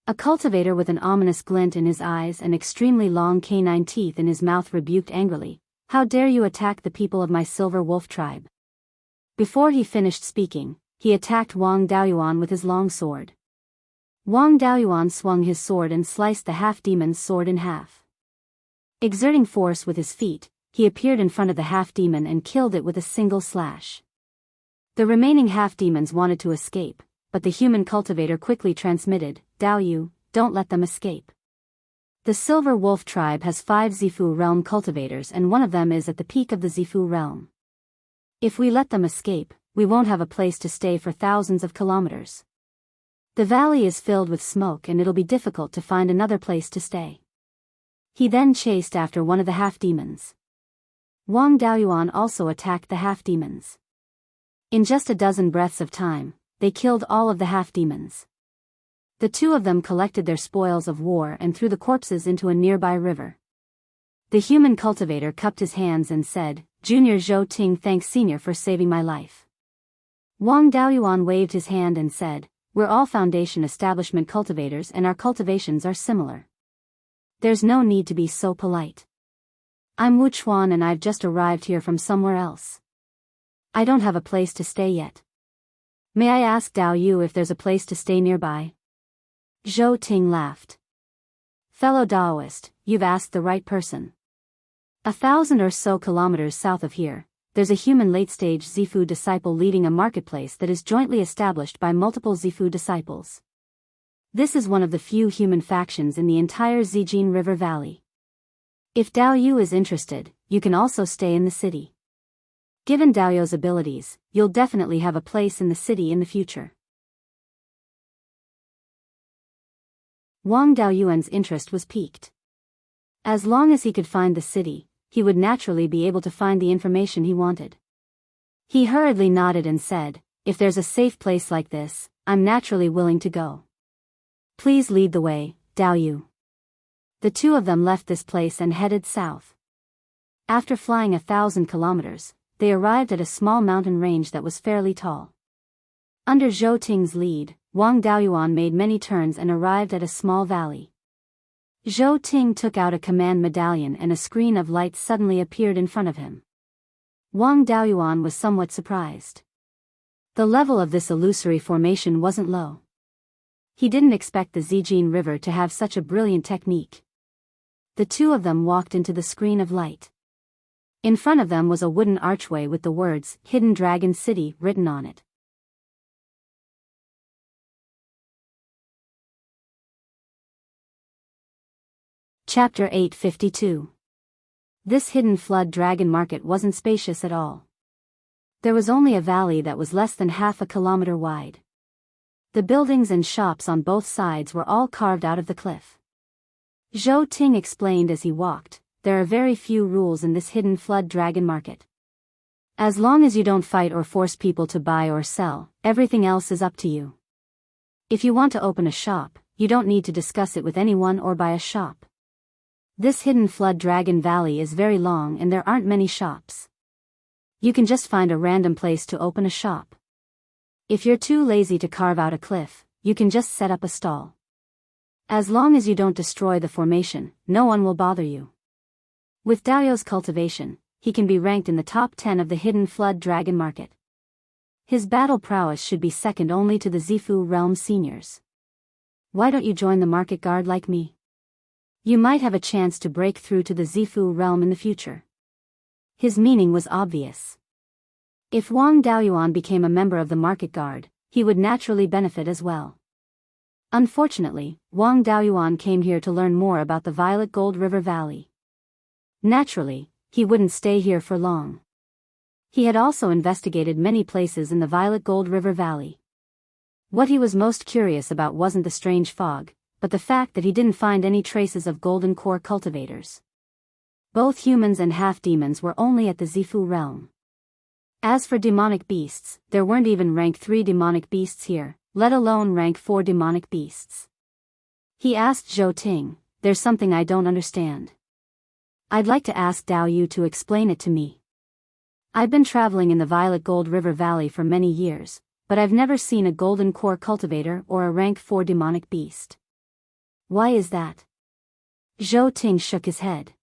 A cultivator with an ominous glint in his eyes and extremely long canine teeth in his mouth rebuked angrily, "How dare you attack the people of my silver wolf tribe?" Before he finished speaking, he attacked Wang Daoyuan with his long sword. Wang Daoyuan swung his sword and sliced the half-demon's sword in half. Exerting force with his feet, he appeared in front of the half-demon and killed it with a single slash. The remaining half-demons wanted to escape, but the human cultivator quickly transmitted, "Daoyu, don't let them escape." The Silver Wolf tribe has 5 Zifu realm cultivators and one of them is at the peak of the Zifu realm. If we let them escape, we won't have a place to stay for thousands of kilometers. The valley is filled with smoke and it'll be difficult to find another place to stay. He then chased after one of the half-demons. Wang Daoyuan also attacked the half-demons. In just a dozen breaths of time, they killed all of the half-demons. The two of them collected their spoils of war and threw the corpses into a nearby river. The human cultivator cupped his hands and said, "Junior Zhou Ting thanks Senior for saving my life." Wang Daoyuan waved his hand and said, "We're all Foundation establishment cultivators and our cultivations are similar. There's no need to be so polite. I'm Wu Chuan and I've just arrived here from somewhere else. I don't have a place to stay yet. May I ask Dao Yu if there's a place to stay nearby?" Zhou Ting laughed. "Fellow Daoist, you've asked the right person. 1,000 or so kilometers south of here, there's a human late-stage Zifu disciple leading a marketplace that is jointly established by multiple Zifu disciples. This is one of the few human factions in the entire Zijin River Valley. If Dao Yu is interested, you can also stay in the city. Given Dao Yu's abilities, you'll definitely have a place in the city in the future." Wang Daoyuan's interest was piqued. As long as he could find the city, he would naturally be able to find the information he wanted. He hurriedly nodded and said, "If there's a safe place like this, I'm naturally willing to go. Please lead the way, Dao Yu." The two of them left this place and headed south. After flying 1,000 kilometers, they arrived at a small mountain range that was fairly tall. Under Zhou Ting's lead, Wang Daoyuan made many turns and arrived at a small valley. Zhou Ting took out a command medallion and a screen of light suddenly appeared in front of him. Wang Daoyuan was somewhat surprised. The level of this illusory formation wasn't low. He didn't expect the Zijin River to have such a brilliant technique. The two of them walked into the screen of light. In front of them was a wooden archway with the words, "Hidden Dragon City," written on it. Chapter 852. This hidden flood dragon market wasn't spacious at all. There was only a valley that was less than half a kilometer wide. The buildings and shops on both sides were all carved out of the cliff. Zhou Ting explained as he walked, "There are very few rules in this hidden flood dragon market. As long as you don't fight or force people to buy or sell, everything else is up to you. If you want to open a shop, you don't need to discuss it with anyone or buy a shop. This hidden flood dragon valley is very long and there aren't many shops. You can just find a random place to open a shop. If you're too lazy to carve out a cliff, you can just set up a stall. As long as you don't destroy the formation, no one will bother you." With Daoyu's cultivation, he can be ranked in the top 10 of the hidden flood dragon market. His battle prowess should be second only to the Zifu realm seniors. "Why don't you join the market guard like me? You might have a chance to break through to the Zifu realm in the future." His meaning was obvious. If Wang Daoyuan became a member of the market guard, he would naturally benefit as well. Unfortunately, Wang Daoyuan came here to learn more about the Violet Gold River Valley. Naturally, he wouldn't stay here for long. He had also investigated many places in the Violet Gold River Valley. What he was most curious about wasn't the strange fog, but the fact that he didn't find any traces of golden core cultivators. Both humans and half-demons were only at the Zifu realm. As for demonic beasts, there weren't even rank 3 demonic beasts here, let alone rank 4 demonic beasts. He asked Zhou Ting, "There's something I don't understand. I'd like to ask Dao Yu to explain it to me. I've been traveling in the Violet Gold River Valley for many years, but I've never seen a golden core cultivator or a rank 4 demonic beast. Why is that? Zhou Ting shook his head.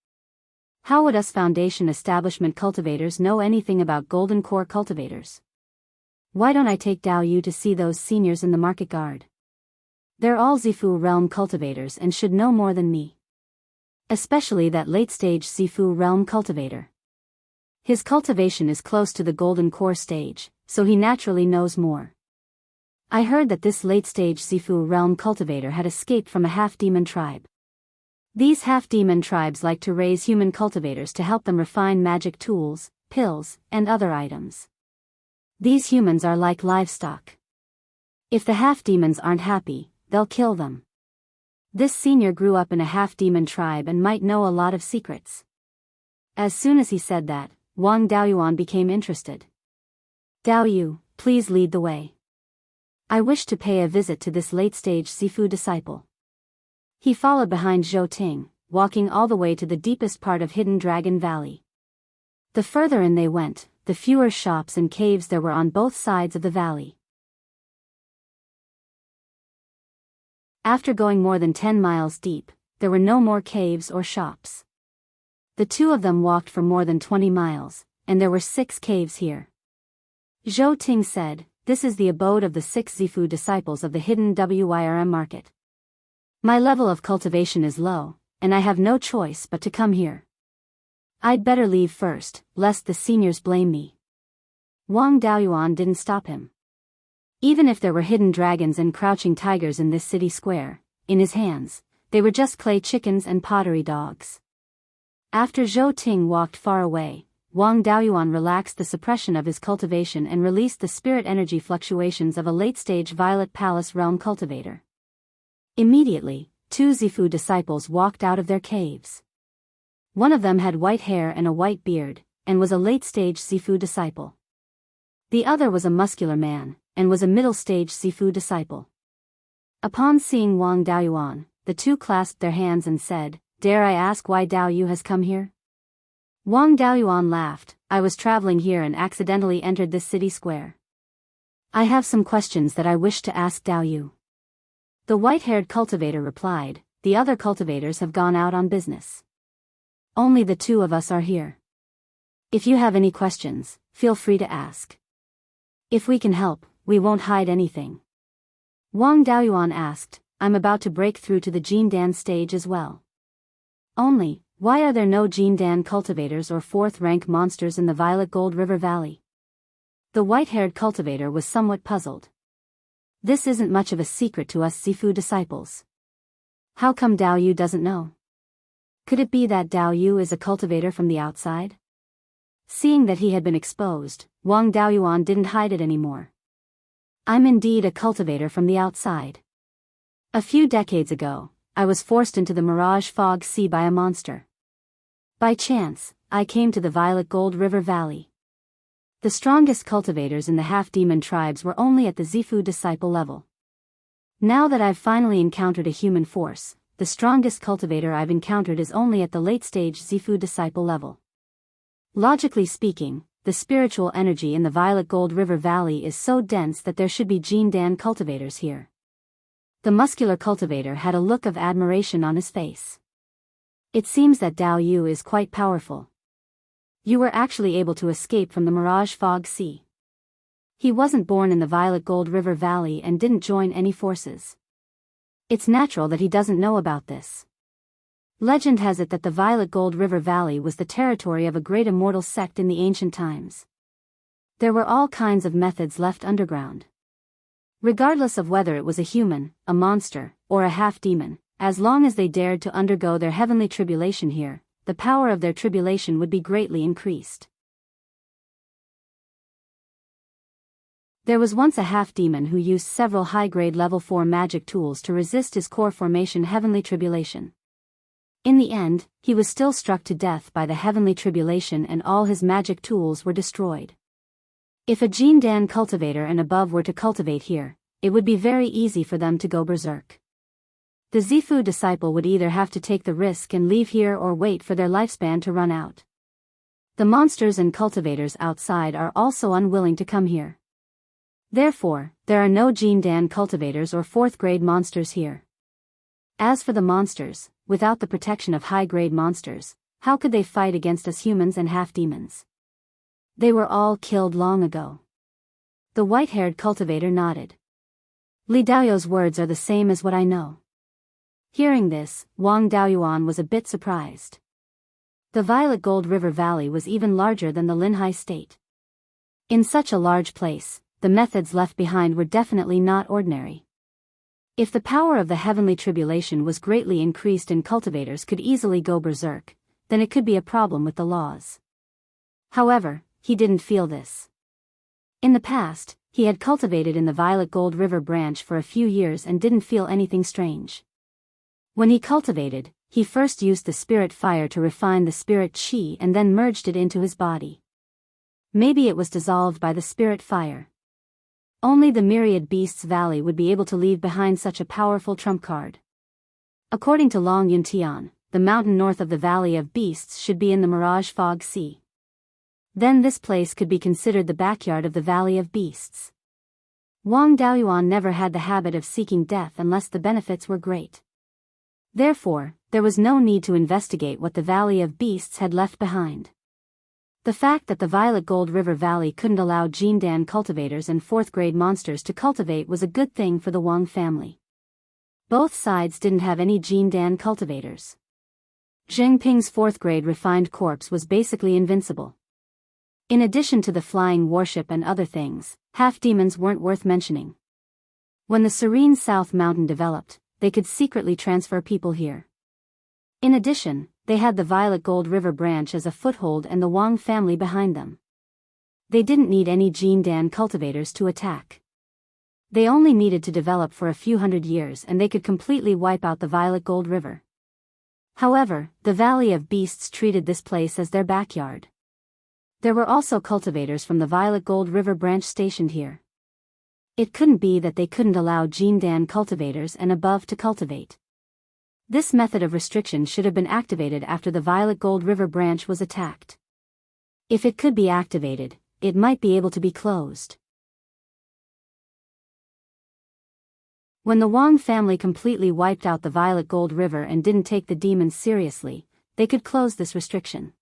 How would us Foundation establishment cultivators know anything about golden core cultivators? Why don't I take Dao Yu to see those seniors in the market guard? They're all Zifu realm cultivators and should know more than me. Especially that late-stage Zifu realm cultivator. His cultivation is close to the golden core stage, so he naturally knows more. I heard that this late-stage Zifu realm cultivator had escaped from a half-demon tribe. These half-demon tribes like to raise human cultivators to help them refine magic tools, pills, and other items. These humans are like livestock. If the half-demons aren't happy, they'll kill them. This senior grew up in a half-demon tribe and might know a lot of secrets. As soon as he said that, Wang Daoyuan became interested. Dao Yu, please lead the way. I wish to pay a visit to this late-stage Zifu disciple. He followed behind Zhou Ting, walking all the way to the deepest part of Hidden Dragon Valley. The further in they went, the fewer shops and caves there were on both sides of the valley. After going more than 10 miles deep, there were no more caves or shops. The two of them walked for more than 20 miles, and there were 6 caves here. Zhou Ting said, "This is the abode of the 6 Zifu disciples of the hidden Wirm market. My level of cultivation is low, and I have no choice but to come here. I'd better leave first, lest the seniors blame me." Wang Daoyuan didn't stop him. Even if there were hidden dragons and crouching tigers in this city square, in his hands, they were just clay chickens and pottery dogs. After Zhou Ting walked far away, Wang Daoyuan relaxed the suppression of his cultivation and released the spirit energy fluctuations of a late-stage Violet Palace realm cultivator. Immediately, 2 Zifu disciples walked out of their caves. One of them had white hair and a white beard, and was a late-stage Zifu disciple. The other was a muscular man, and was a middle-stage Zifu disciple. Upon seeing Wang Daoyuan, the 2 clasped their hands and said, "Dare I ask why Dao Yu has come here?" Wang Daoyuan laughed, "I was traveling here and accidentally entered this city square. I have some questions that I wish to ask Dao Yu." The white-haired cultivator replied, "The other cultivators have gone out on business. Only the 2 of us are here. If you have any questions, feel free to ask. If we can help, we won't hide anything." Wang Daoyuan asked, "I'm about to break through to the Jindan stage as well. Only, why are there no Jindan cultivators or 4th-rank monsters in the Violet Gold River Valley?" The white-haired cultivator was somewhat puzzled. "This isn't much of a secret to us Zifu disciples. How come Dao Yu doesn't know? Could it be that Dao Yu is a cultivator from the outside?" Seeing that he had been exposed, Wang Daoyuan didn't hide it anymore. "I'm indeed a cultivator from the outside. A few decades ago, I was forced into the Mirage Fog Sea by a monster. By chance, I came to the Violet Gold River Valley. The strongest cultivators in the half-demon tribes were only at the Zifu disciple level. Now that I've finally encountered a human force, the strongest cultivator I've encountered is only at the late-stage Zifu disciple level. Logically speaking, the spiritual energy in the Violet Gold River Valley is so dense that there should be Jindan cultivators here." The muscular cultivator had a look of admiration on his face. "It seems that Dao Yu is quite powerful. You were actually able to escape from the Mirage Fog Sea. He wasn't born in the Violet Gold River Valley and didn't join any forces. It's natural that he doesn't know about this. Legend has it that the Violet Gold River Valley was the territory of a great immortal sect in the ancient times. There were all kinds of methods left underground. Regardless of whether it was a human, a monster, or a half-demon, as long as they dared to undergo their heavenly tribulation here, the power of their tribulation would be greatly increased. There was once a half-demon who used several high-grade level 4 magic tools to resist his core formation heavenly tribulation. In the end, he was still struck to death by the heavenly tribulation and all his magic tools were destroyed. If a Jindan cultivator and above were to cultivate here, it would be very easy for them to go berserk. The Zifu disciple would either have to take the risk and leave here or wait for their lifespan to run out. The monsters and cultivators outside are also unwilling to come here. Therefore, there are no Jindan cultivators or 4th-grade monsters here. As for the monsters, without the protection of high-grade monsters, how could they fight against us humans and half-demons? They were all killed long ago. The white-haired cultivator nodded. Li Daoyu's words are the same as what I know. Hearing this, Wang Daoyuan was a bit surprised. The Violet Gold River Valley was even larger than the Linhai State. In such a large place, the methods left behind were definitely not ordinary. If the power of the heavenly tribulation was greatly increased and cultivators could easily go berserk, then it could be a problem with the laws. However, he didn't feel this. In the past, he had cultivated in the Violet Gold River branch for a few years and didn't feel anything strange. When he cultivated, he first used the spirit fire to refine the spirit qi and then merged it into his body. Maybe it was dissolved by the spirit fire. Only the Myriad Beasts Valley would be able to leave behind such a powerful trump card. According to Long Yuntian, the mountain north of the Valley of Beasts should be in the Mirage Fog Sea. Then this place could be considered the backyard of the Valley of Beasts. Wang Daoyuan never had the habit of seeking death unless the benefits were great. Therefore, there was no need to investigate what the Valley of Beasts had left behind. The fact that the Violet Gold River Valley couldn't allow Jindan cultivators and fourth-grade monsters to cultivate was a good thing for the Wang family. Both sides didn't have any Jindan cultivators. Zheng Ping's fourth-grade refined corpse was basically invincible. In addition to the flying warship and other things, half-demons weren't worth mentioning. When the serene South Mountain developed, they could secretly transfer people here. In addition, they had the Violet Gold River branch as a foothold and the Wang family behind them. They didn't need any Jindan cultivators to attack. They only needed to develop for a few hundred years and they could completely wipe out the Violet Gold River. However, the Valley of Beasts treated this place as their backyard. There were also cultivators from the Violet Gold River branch stationed here. It couldn't be that they couldn't allow Jindan cultivators and above to cultivate. This method of restriction should have been activated after the Violet Gold River branch was attacked. If it could be activated, it might be able to be closed. When the Wang family completely wiped out the Violet Gold River and didn't take the demons seriously, they could close this restriction.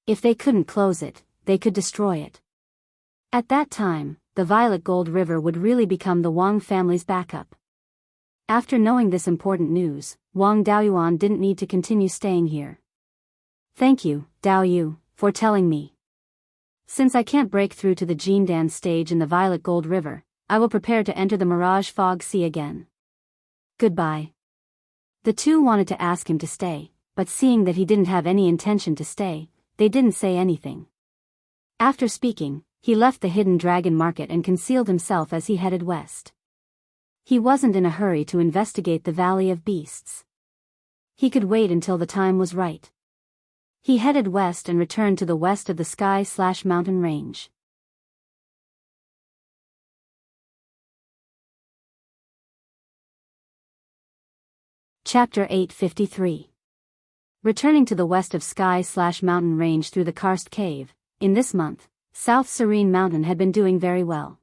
If they couldn't close it, they could destroy it. At that time, the Violet Gold River would really become the Wang family's backup. After knowing this important news, Wang Daoyuan didn't need to continue staying here. Thank you, Daoyu, for telling me. Since I can't break through to the Jindan stage in the Violet Gold River, I will prepare to enter the Mirage Fog Sea again. Goodbye. The two wanted to ask him to stay, but seeing that he didn't have any intention to stay, they didn't say anything. After speaking, he left the hidden dragon market and concealed himself as he headed west. He wasn't in a hurry to investigate the Valley of Beasts. He could wait until the time was right. He headed west and returned to the west of the sky/mountain range. Chapter 853. Returning to the west of sky/mountain range through the karst cave, in this month, South Serene Mountain had been doing very well.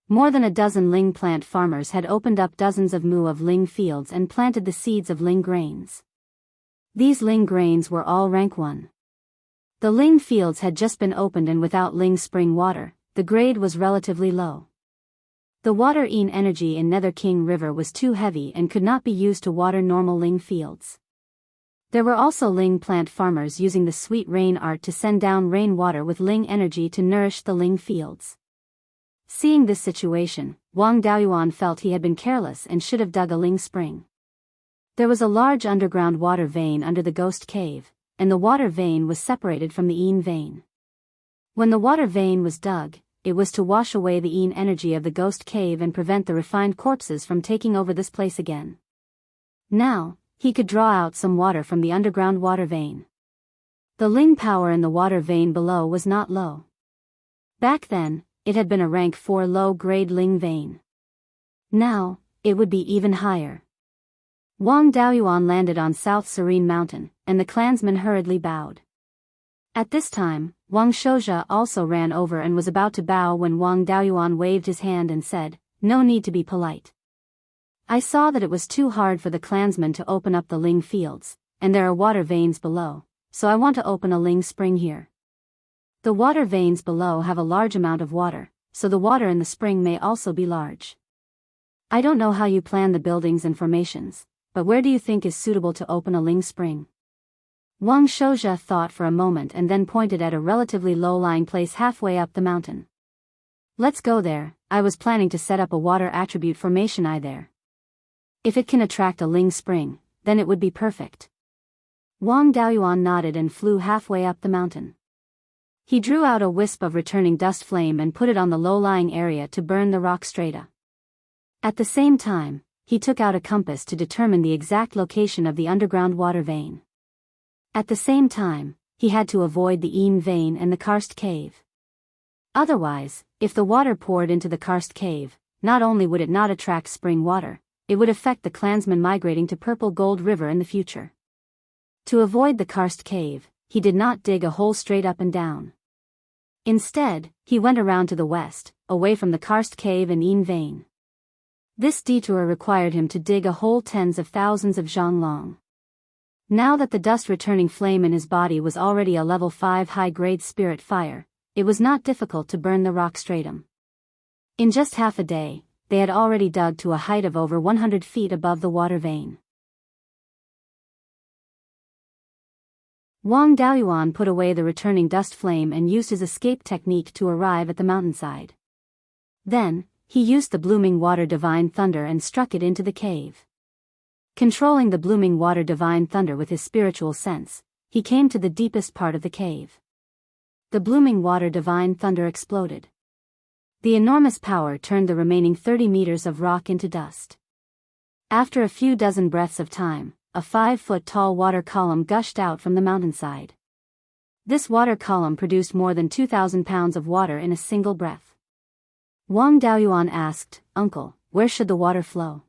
More than a dozen ling plant farmers had opened up dozens of mu of ling fields and planted the seeds of ling grains. These ling grains were all rank 1. The ling fields had just been opened and without ling spring water, the grade was relatively low. The water-in energy in Nether King River was too heavy and could not be used to water normal ling fields. There were also ling plant farmers using the sweet rain art to send down rainwater with ling energy to nourish the ling fields. Seeing this situation, Wang Daoyuan felt he had been careless and should have dug a ling spring. There was a large underground water vein under the ghost cave, and the water vein was separated from the yin vein. When the water vein was dug, it was to wash away the yin energy of the ghost cave and prevent the refined corpses from taking over this place again. Now, he could draw out some water from the underground water vein. The ling power in the water vein below was not low. Back then, it had been a rank 4 low-grade ling vein. Now, it would be even higher. Wang Daoyuan landed on South Serene Mountain, and the clansmen hurriedly bowed. At this time, Wang Shouzhe also ran over and was about to bow when Wang Daoyuan waved his hand and said, "No need to be polite. I saw that it was too hard for the clansmen to open up the Ling fields, and there are water veins below, so I want to open a Ling spring here. The water veins below have a large amount of water, so the water in the spring may also be large. I don't know how you plan the buildings and formations, but where do you think is suitable to open a Ling spring? Wang Shouja thought for a moment and then pointed at a relatively low-lying place halfway up the mountain. Let's go there. I was planning to set up a water attribute formation there. If it can attract a Ling spring, then it would be perfect. Wang Daoyuan nodded and flew halfway up the mountain. He drew out a wisp of returning dust flame and put it on the low-lying area to burn the rock strata. At the same time, he took out a compass to determine the exact location of the underground water vein. At the same time, he had to avoid the Yin vein and the karst cave. Otherwise, if the water poured into the karst cave, not only would it not attract spring water, it would affect the clansmen migrating to Purple Gold River in the future. To avoid the karst cave, he did not dig a hole straight up and down. Instead, he went around to the west, away from the karst cave and Yin vein. This detour required him to dig a hole tens of thousands of zhang long. Now that the dust-returning flame in his body was already a level 5 high-grade spirit fire, it was not difficult to burn the rock stratum. In just half a day, they had already dug to a height of over 100 feet above the water vein. Wang Daoyuan put away the returning dust flame and used his escape technique to arrive at the mountainside. Then, he used the blooming water divine thunder and struck it into the cave. Controlling the blooming water divine thunder with his spiritual sense, he came to the deepest part of the cave. The blooming water divine thunder exploded. The enormous power turned the remaining 30 meters of rock into dust. After a few dozen breaths of time, a 5-foot-tall water column gushed out from the mountainside. This water column produced more than 2,000 pounds of water in a single breath. Wang Daoyuan asked, "Uncle, where should the water flow?"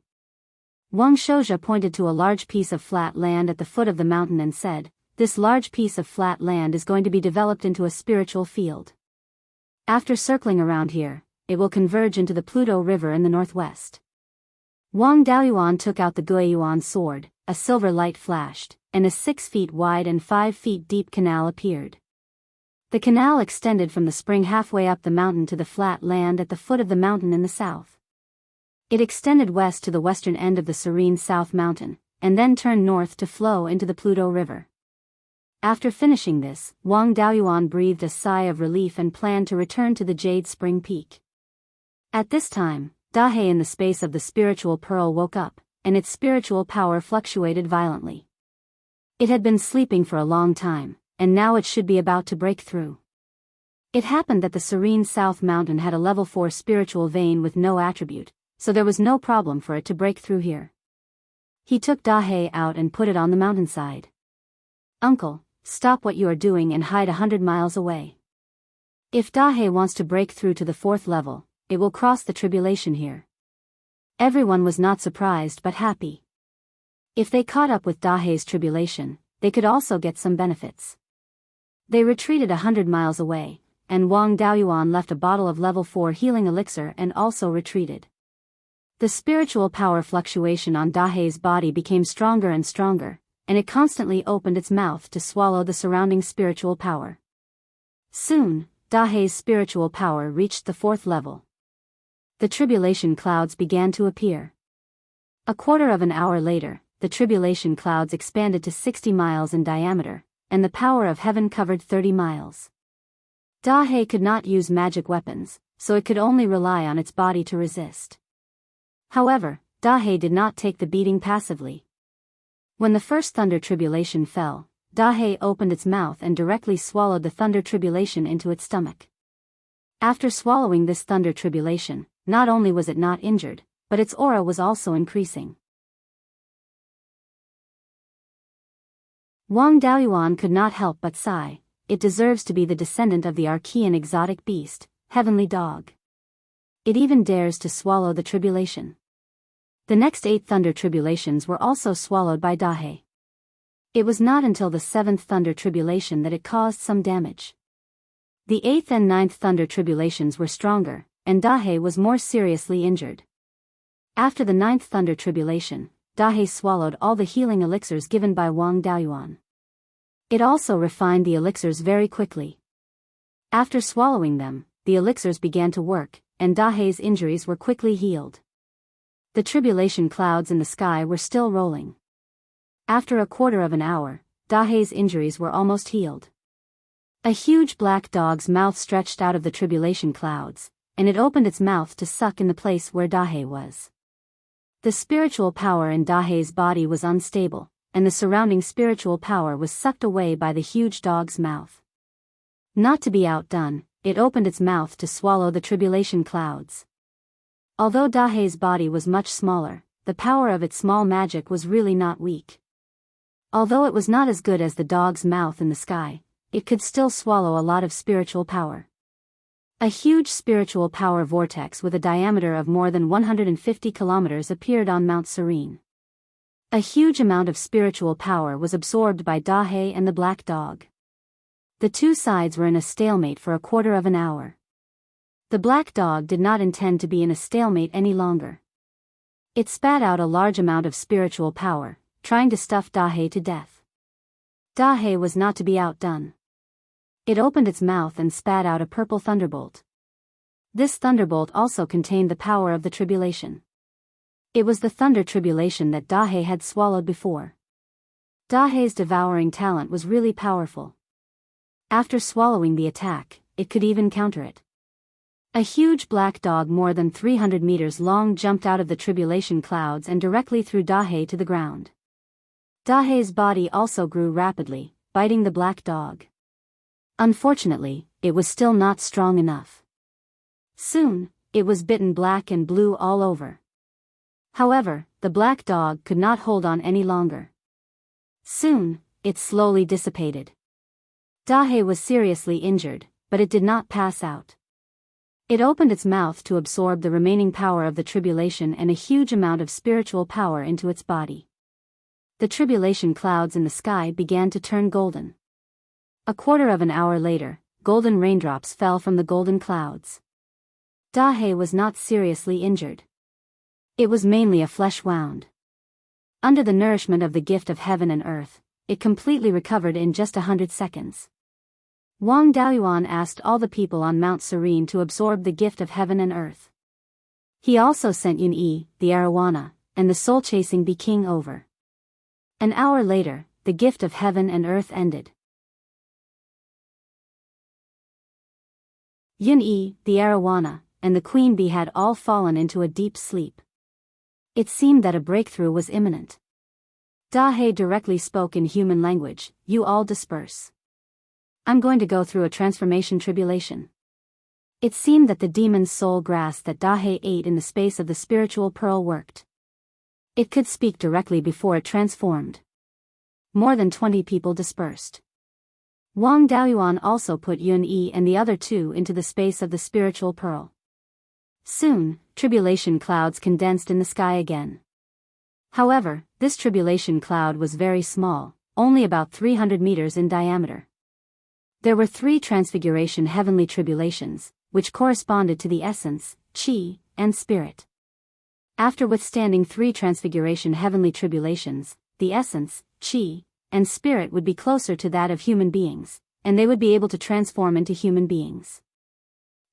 Wang Shouja pointed to a large piece of flat land at the foot of the mountain and said, "This large piece of flat land is going to be developed into a spiritual field. After circling around here, it will converge into the Pluto River in the northwest." Wang Daoyuan took out the Guiyuan sword, a silver light flashed, and a 6 feet wide and 5 feet deep canal appeared. The canal extended from the spring halfway up the mountain to the flat land at the foot of the mountain in the south. It extended west to the western end of the serene South Mountain, and then turned north to flow into the Pluto River. After finishing this, Wang Daoyuan breathed a sigh of relief and planned to return to the Jade Spring Peak. At this time, Dahe in the space of the spiritual pearl woke up, and its spiritual power fluctuated violently. It had been sleeping for a long time, and now it should be about to break through. It happened that the serene South Mountain had a level 4 spiritual vein with no attribute, so there was no problem for it to break through here. He took Dahe out and put it on the mountainside. "Uncle, stop what you are doing and hide 100 miles away. If Dahe wants to break through to the 4th level, it will cross the tribulation here." Everyone was not surprised but happy. If they caught up with Dahe's tribulation, they could also get some benefits. They retreated 100 miles away, and Wang Daoyuan left a bottle of level 4 healing elixir and also retreated. The spiritual power fluctuation on Dahe's body became stronger and stronger, and it constantly opened its mouth to swallow the surrounding spiritual power. Soon, Dahe's spiritual power reached the 4th level. The tribulation clouds began to appear. A quarter of an hour later, the tribulation clouds expanded to 60 miles in diameter, and the power of heaven covered 30 miles. Dahe could not use magic weapons, so it could only rely on its body to resist. However, Dahe did not take the beating passively. When the first thunder tribulation fell, Dahe opened its mouth and directly swallowed the thunder tribulation into its stomach. After swallowing this thunder tribulation, not only was it not injured, but its aura was also increasing. Wang Daoyuan could not help but sigh. It deserves to be the descendant of the Archean exotic beast, heavenly dog. It even dares to swallow the tribulation. The next 8 thunder tribulations were also swallowed by Dahe. It was not until the 7th thunder tribulation that it caused some damage. The 8th and 9th thunder tribulations were stronger, and Dahe was more seriously injured. After the ninth thunder tribulation, Dahe swallowed all the healing elixirs given by Wang Daoyuan. It also refined the elixirs very quickly. After swallowing them, the elixirs began to work, and Dahe's injuries were quickly healed. The tribulation clouds in the sky were still rolling. After a quarter of an hour, Dahe's injuries were almost healed. A huge black dog's mouth stretched out of the tribulation clouds, and it opened its mouth to suck in the place where Dahe was. The spiritual power in Dahe's body was unstable, and the surrounding spiritual power was sucked away by the huge dog's mouth. Not to be outdone, it opened its mouth to swallow the tribulation clouds. Although Dahe's body was much smaller, the power of its small magic was really not weak. Although it was not as good as the dog's mouth in the sky, it could still swallow a lot of spiritual power. A huge spiritual power vortex with a diameter of more than 150 kilometers appeared on Mount Serene. A huge amount of spiritual power was absorbed by Dahe and the black dog. The two sides were in a stalemate for a quarter of an hour. The black dog did not intend to be in a stalemate any longer. It spat out a large amount of spiritual power, trying to stuff Dahe to death. Dahe was not to be outdone. It opened its mouth and spat out a purple thunderbolt. This thunderbolt also contained the power of the tribulation. It was the thunder tribulation that Dahe had swallowed before. Dahe's devouring talent was really powerful. After swallowing the attack, it could even counter it. A huge black dog more than 300 meters long jumped out of the tribulation clouds and directly threw Dahe to the ground. Dahe's body also grew rapidly, biting the black dog. Unfortunately, it was still not strong enough. Soon, it was bitten black and blue all over. However, the black dog could not hold on any longer. Soon, it slowly dissipated. Dahe was seriously injured, but it did not pass out. It opened its mouth to absorb the remaining power of the tribulation and a huge amount of spiritual power into its body. The tribulation clouds in the sky began to turn golden. A quarter of an hour later, golden raindrops fell from the golden clouds. Dahe was not seriously injured. It was mainly a flesh wound. Under the nourishment of the gift of heaven and earth, it completely recovered in just 100 seconds. Wang Daoyuan asked all the people on Mount Serene to absorb the gift of heaven and earth. He also sent Yun-yi, the arowana, and the soul-chasing Bee King over. An hour later, the gift of heaven and earth ended. Yun-yi, the arowana, and the queen bee had all fallen into a deep sleep. It seemed that a breakthrough was imminent. Dahe directly spoke in human language, "You all disperse. I'm going to go through a transformation tribulation." It seemed that the demon's soul grass that Dahe ate in the space of the spiritual pearl worked. It could speak directly before it transformed. More than 20 people dispersed. Wang Daoyuan also put Yun-yi and the other two into the space of the spiritual pearl. Soon, tribulation clouds condensed in the sky again. However, this tribulation cloud was very small, only about 300 meters in diameter. There were 3 transfiguration heavenly tribulations, which corresponded to the essence, chi, and spirit. After withstanding 3 transfiguration heavenly tribulations, the essence, chi, and spirit would be closer to that of human beings, and they would be able to transform into human beings.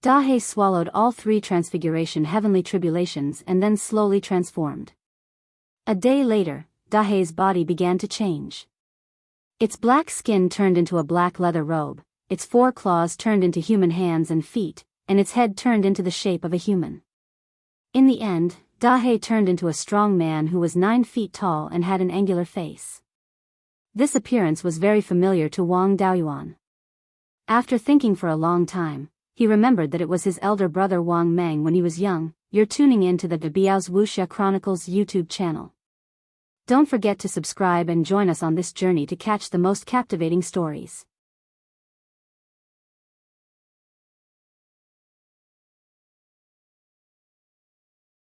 Dahe swallowed all 3 transfiguration heavenly tribulations and then slowly transformed. A day later, Dahe's body began to change. Its black skin turned into a black leather robe, its 4 claws turned into human hands and feet, and its head turned into the shape of a human. In the end, Dahe turned into a strong man who was 9 feet tall and had an angular face. This appearance was very familiar to Wang Daoyuan. After thinking for a long time, he remembered that it was his elder brother Wang Meng when he was young. You're tuning in to the Biyao's Wuxia Chronicles YouTube channel. Don't forget to subscribe and join us on this journey to catch the most captivating stories.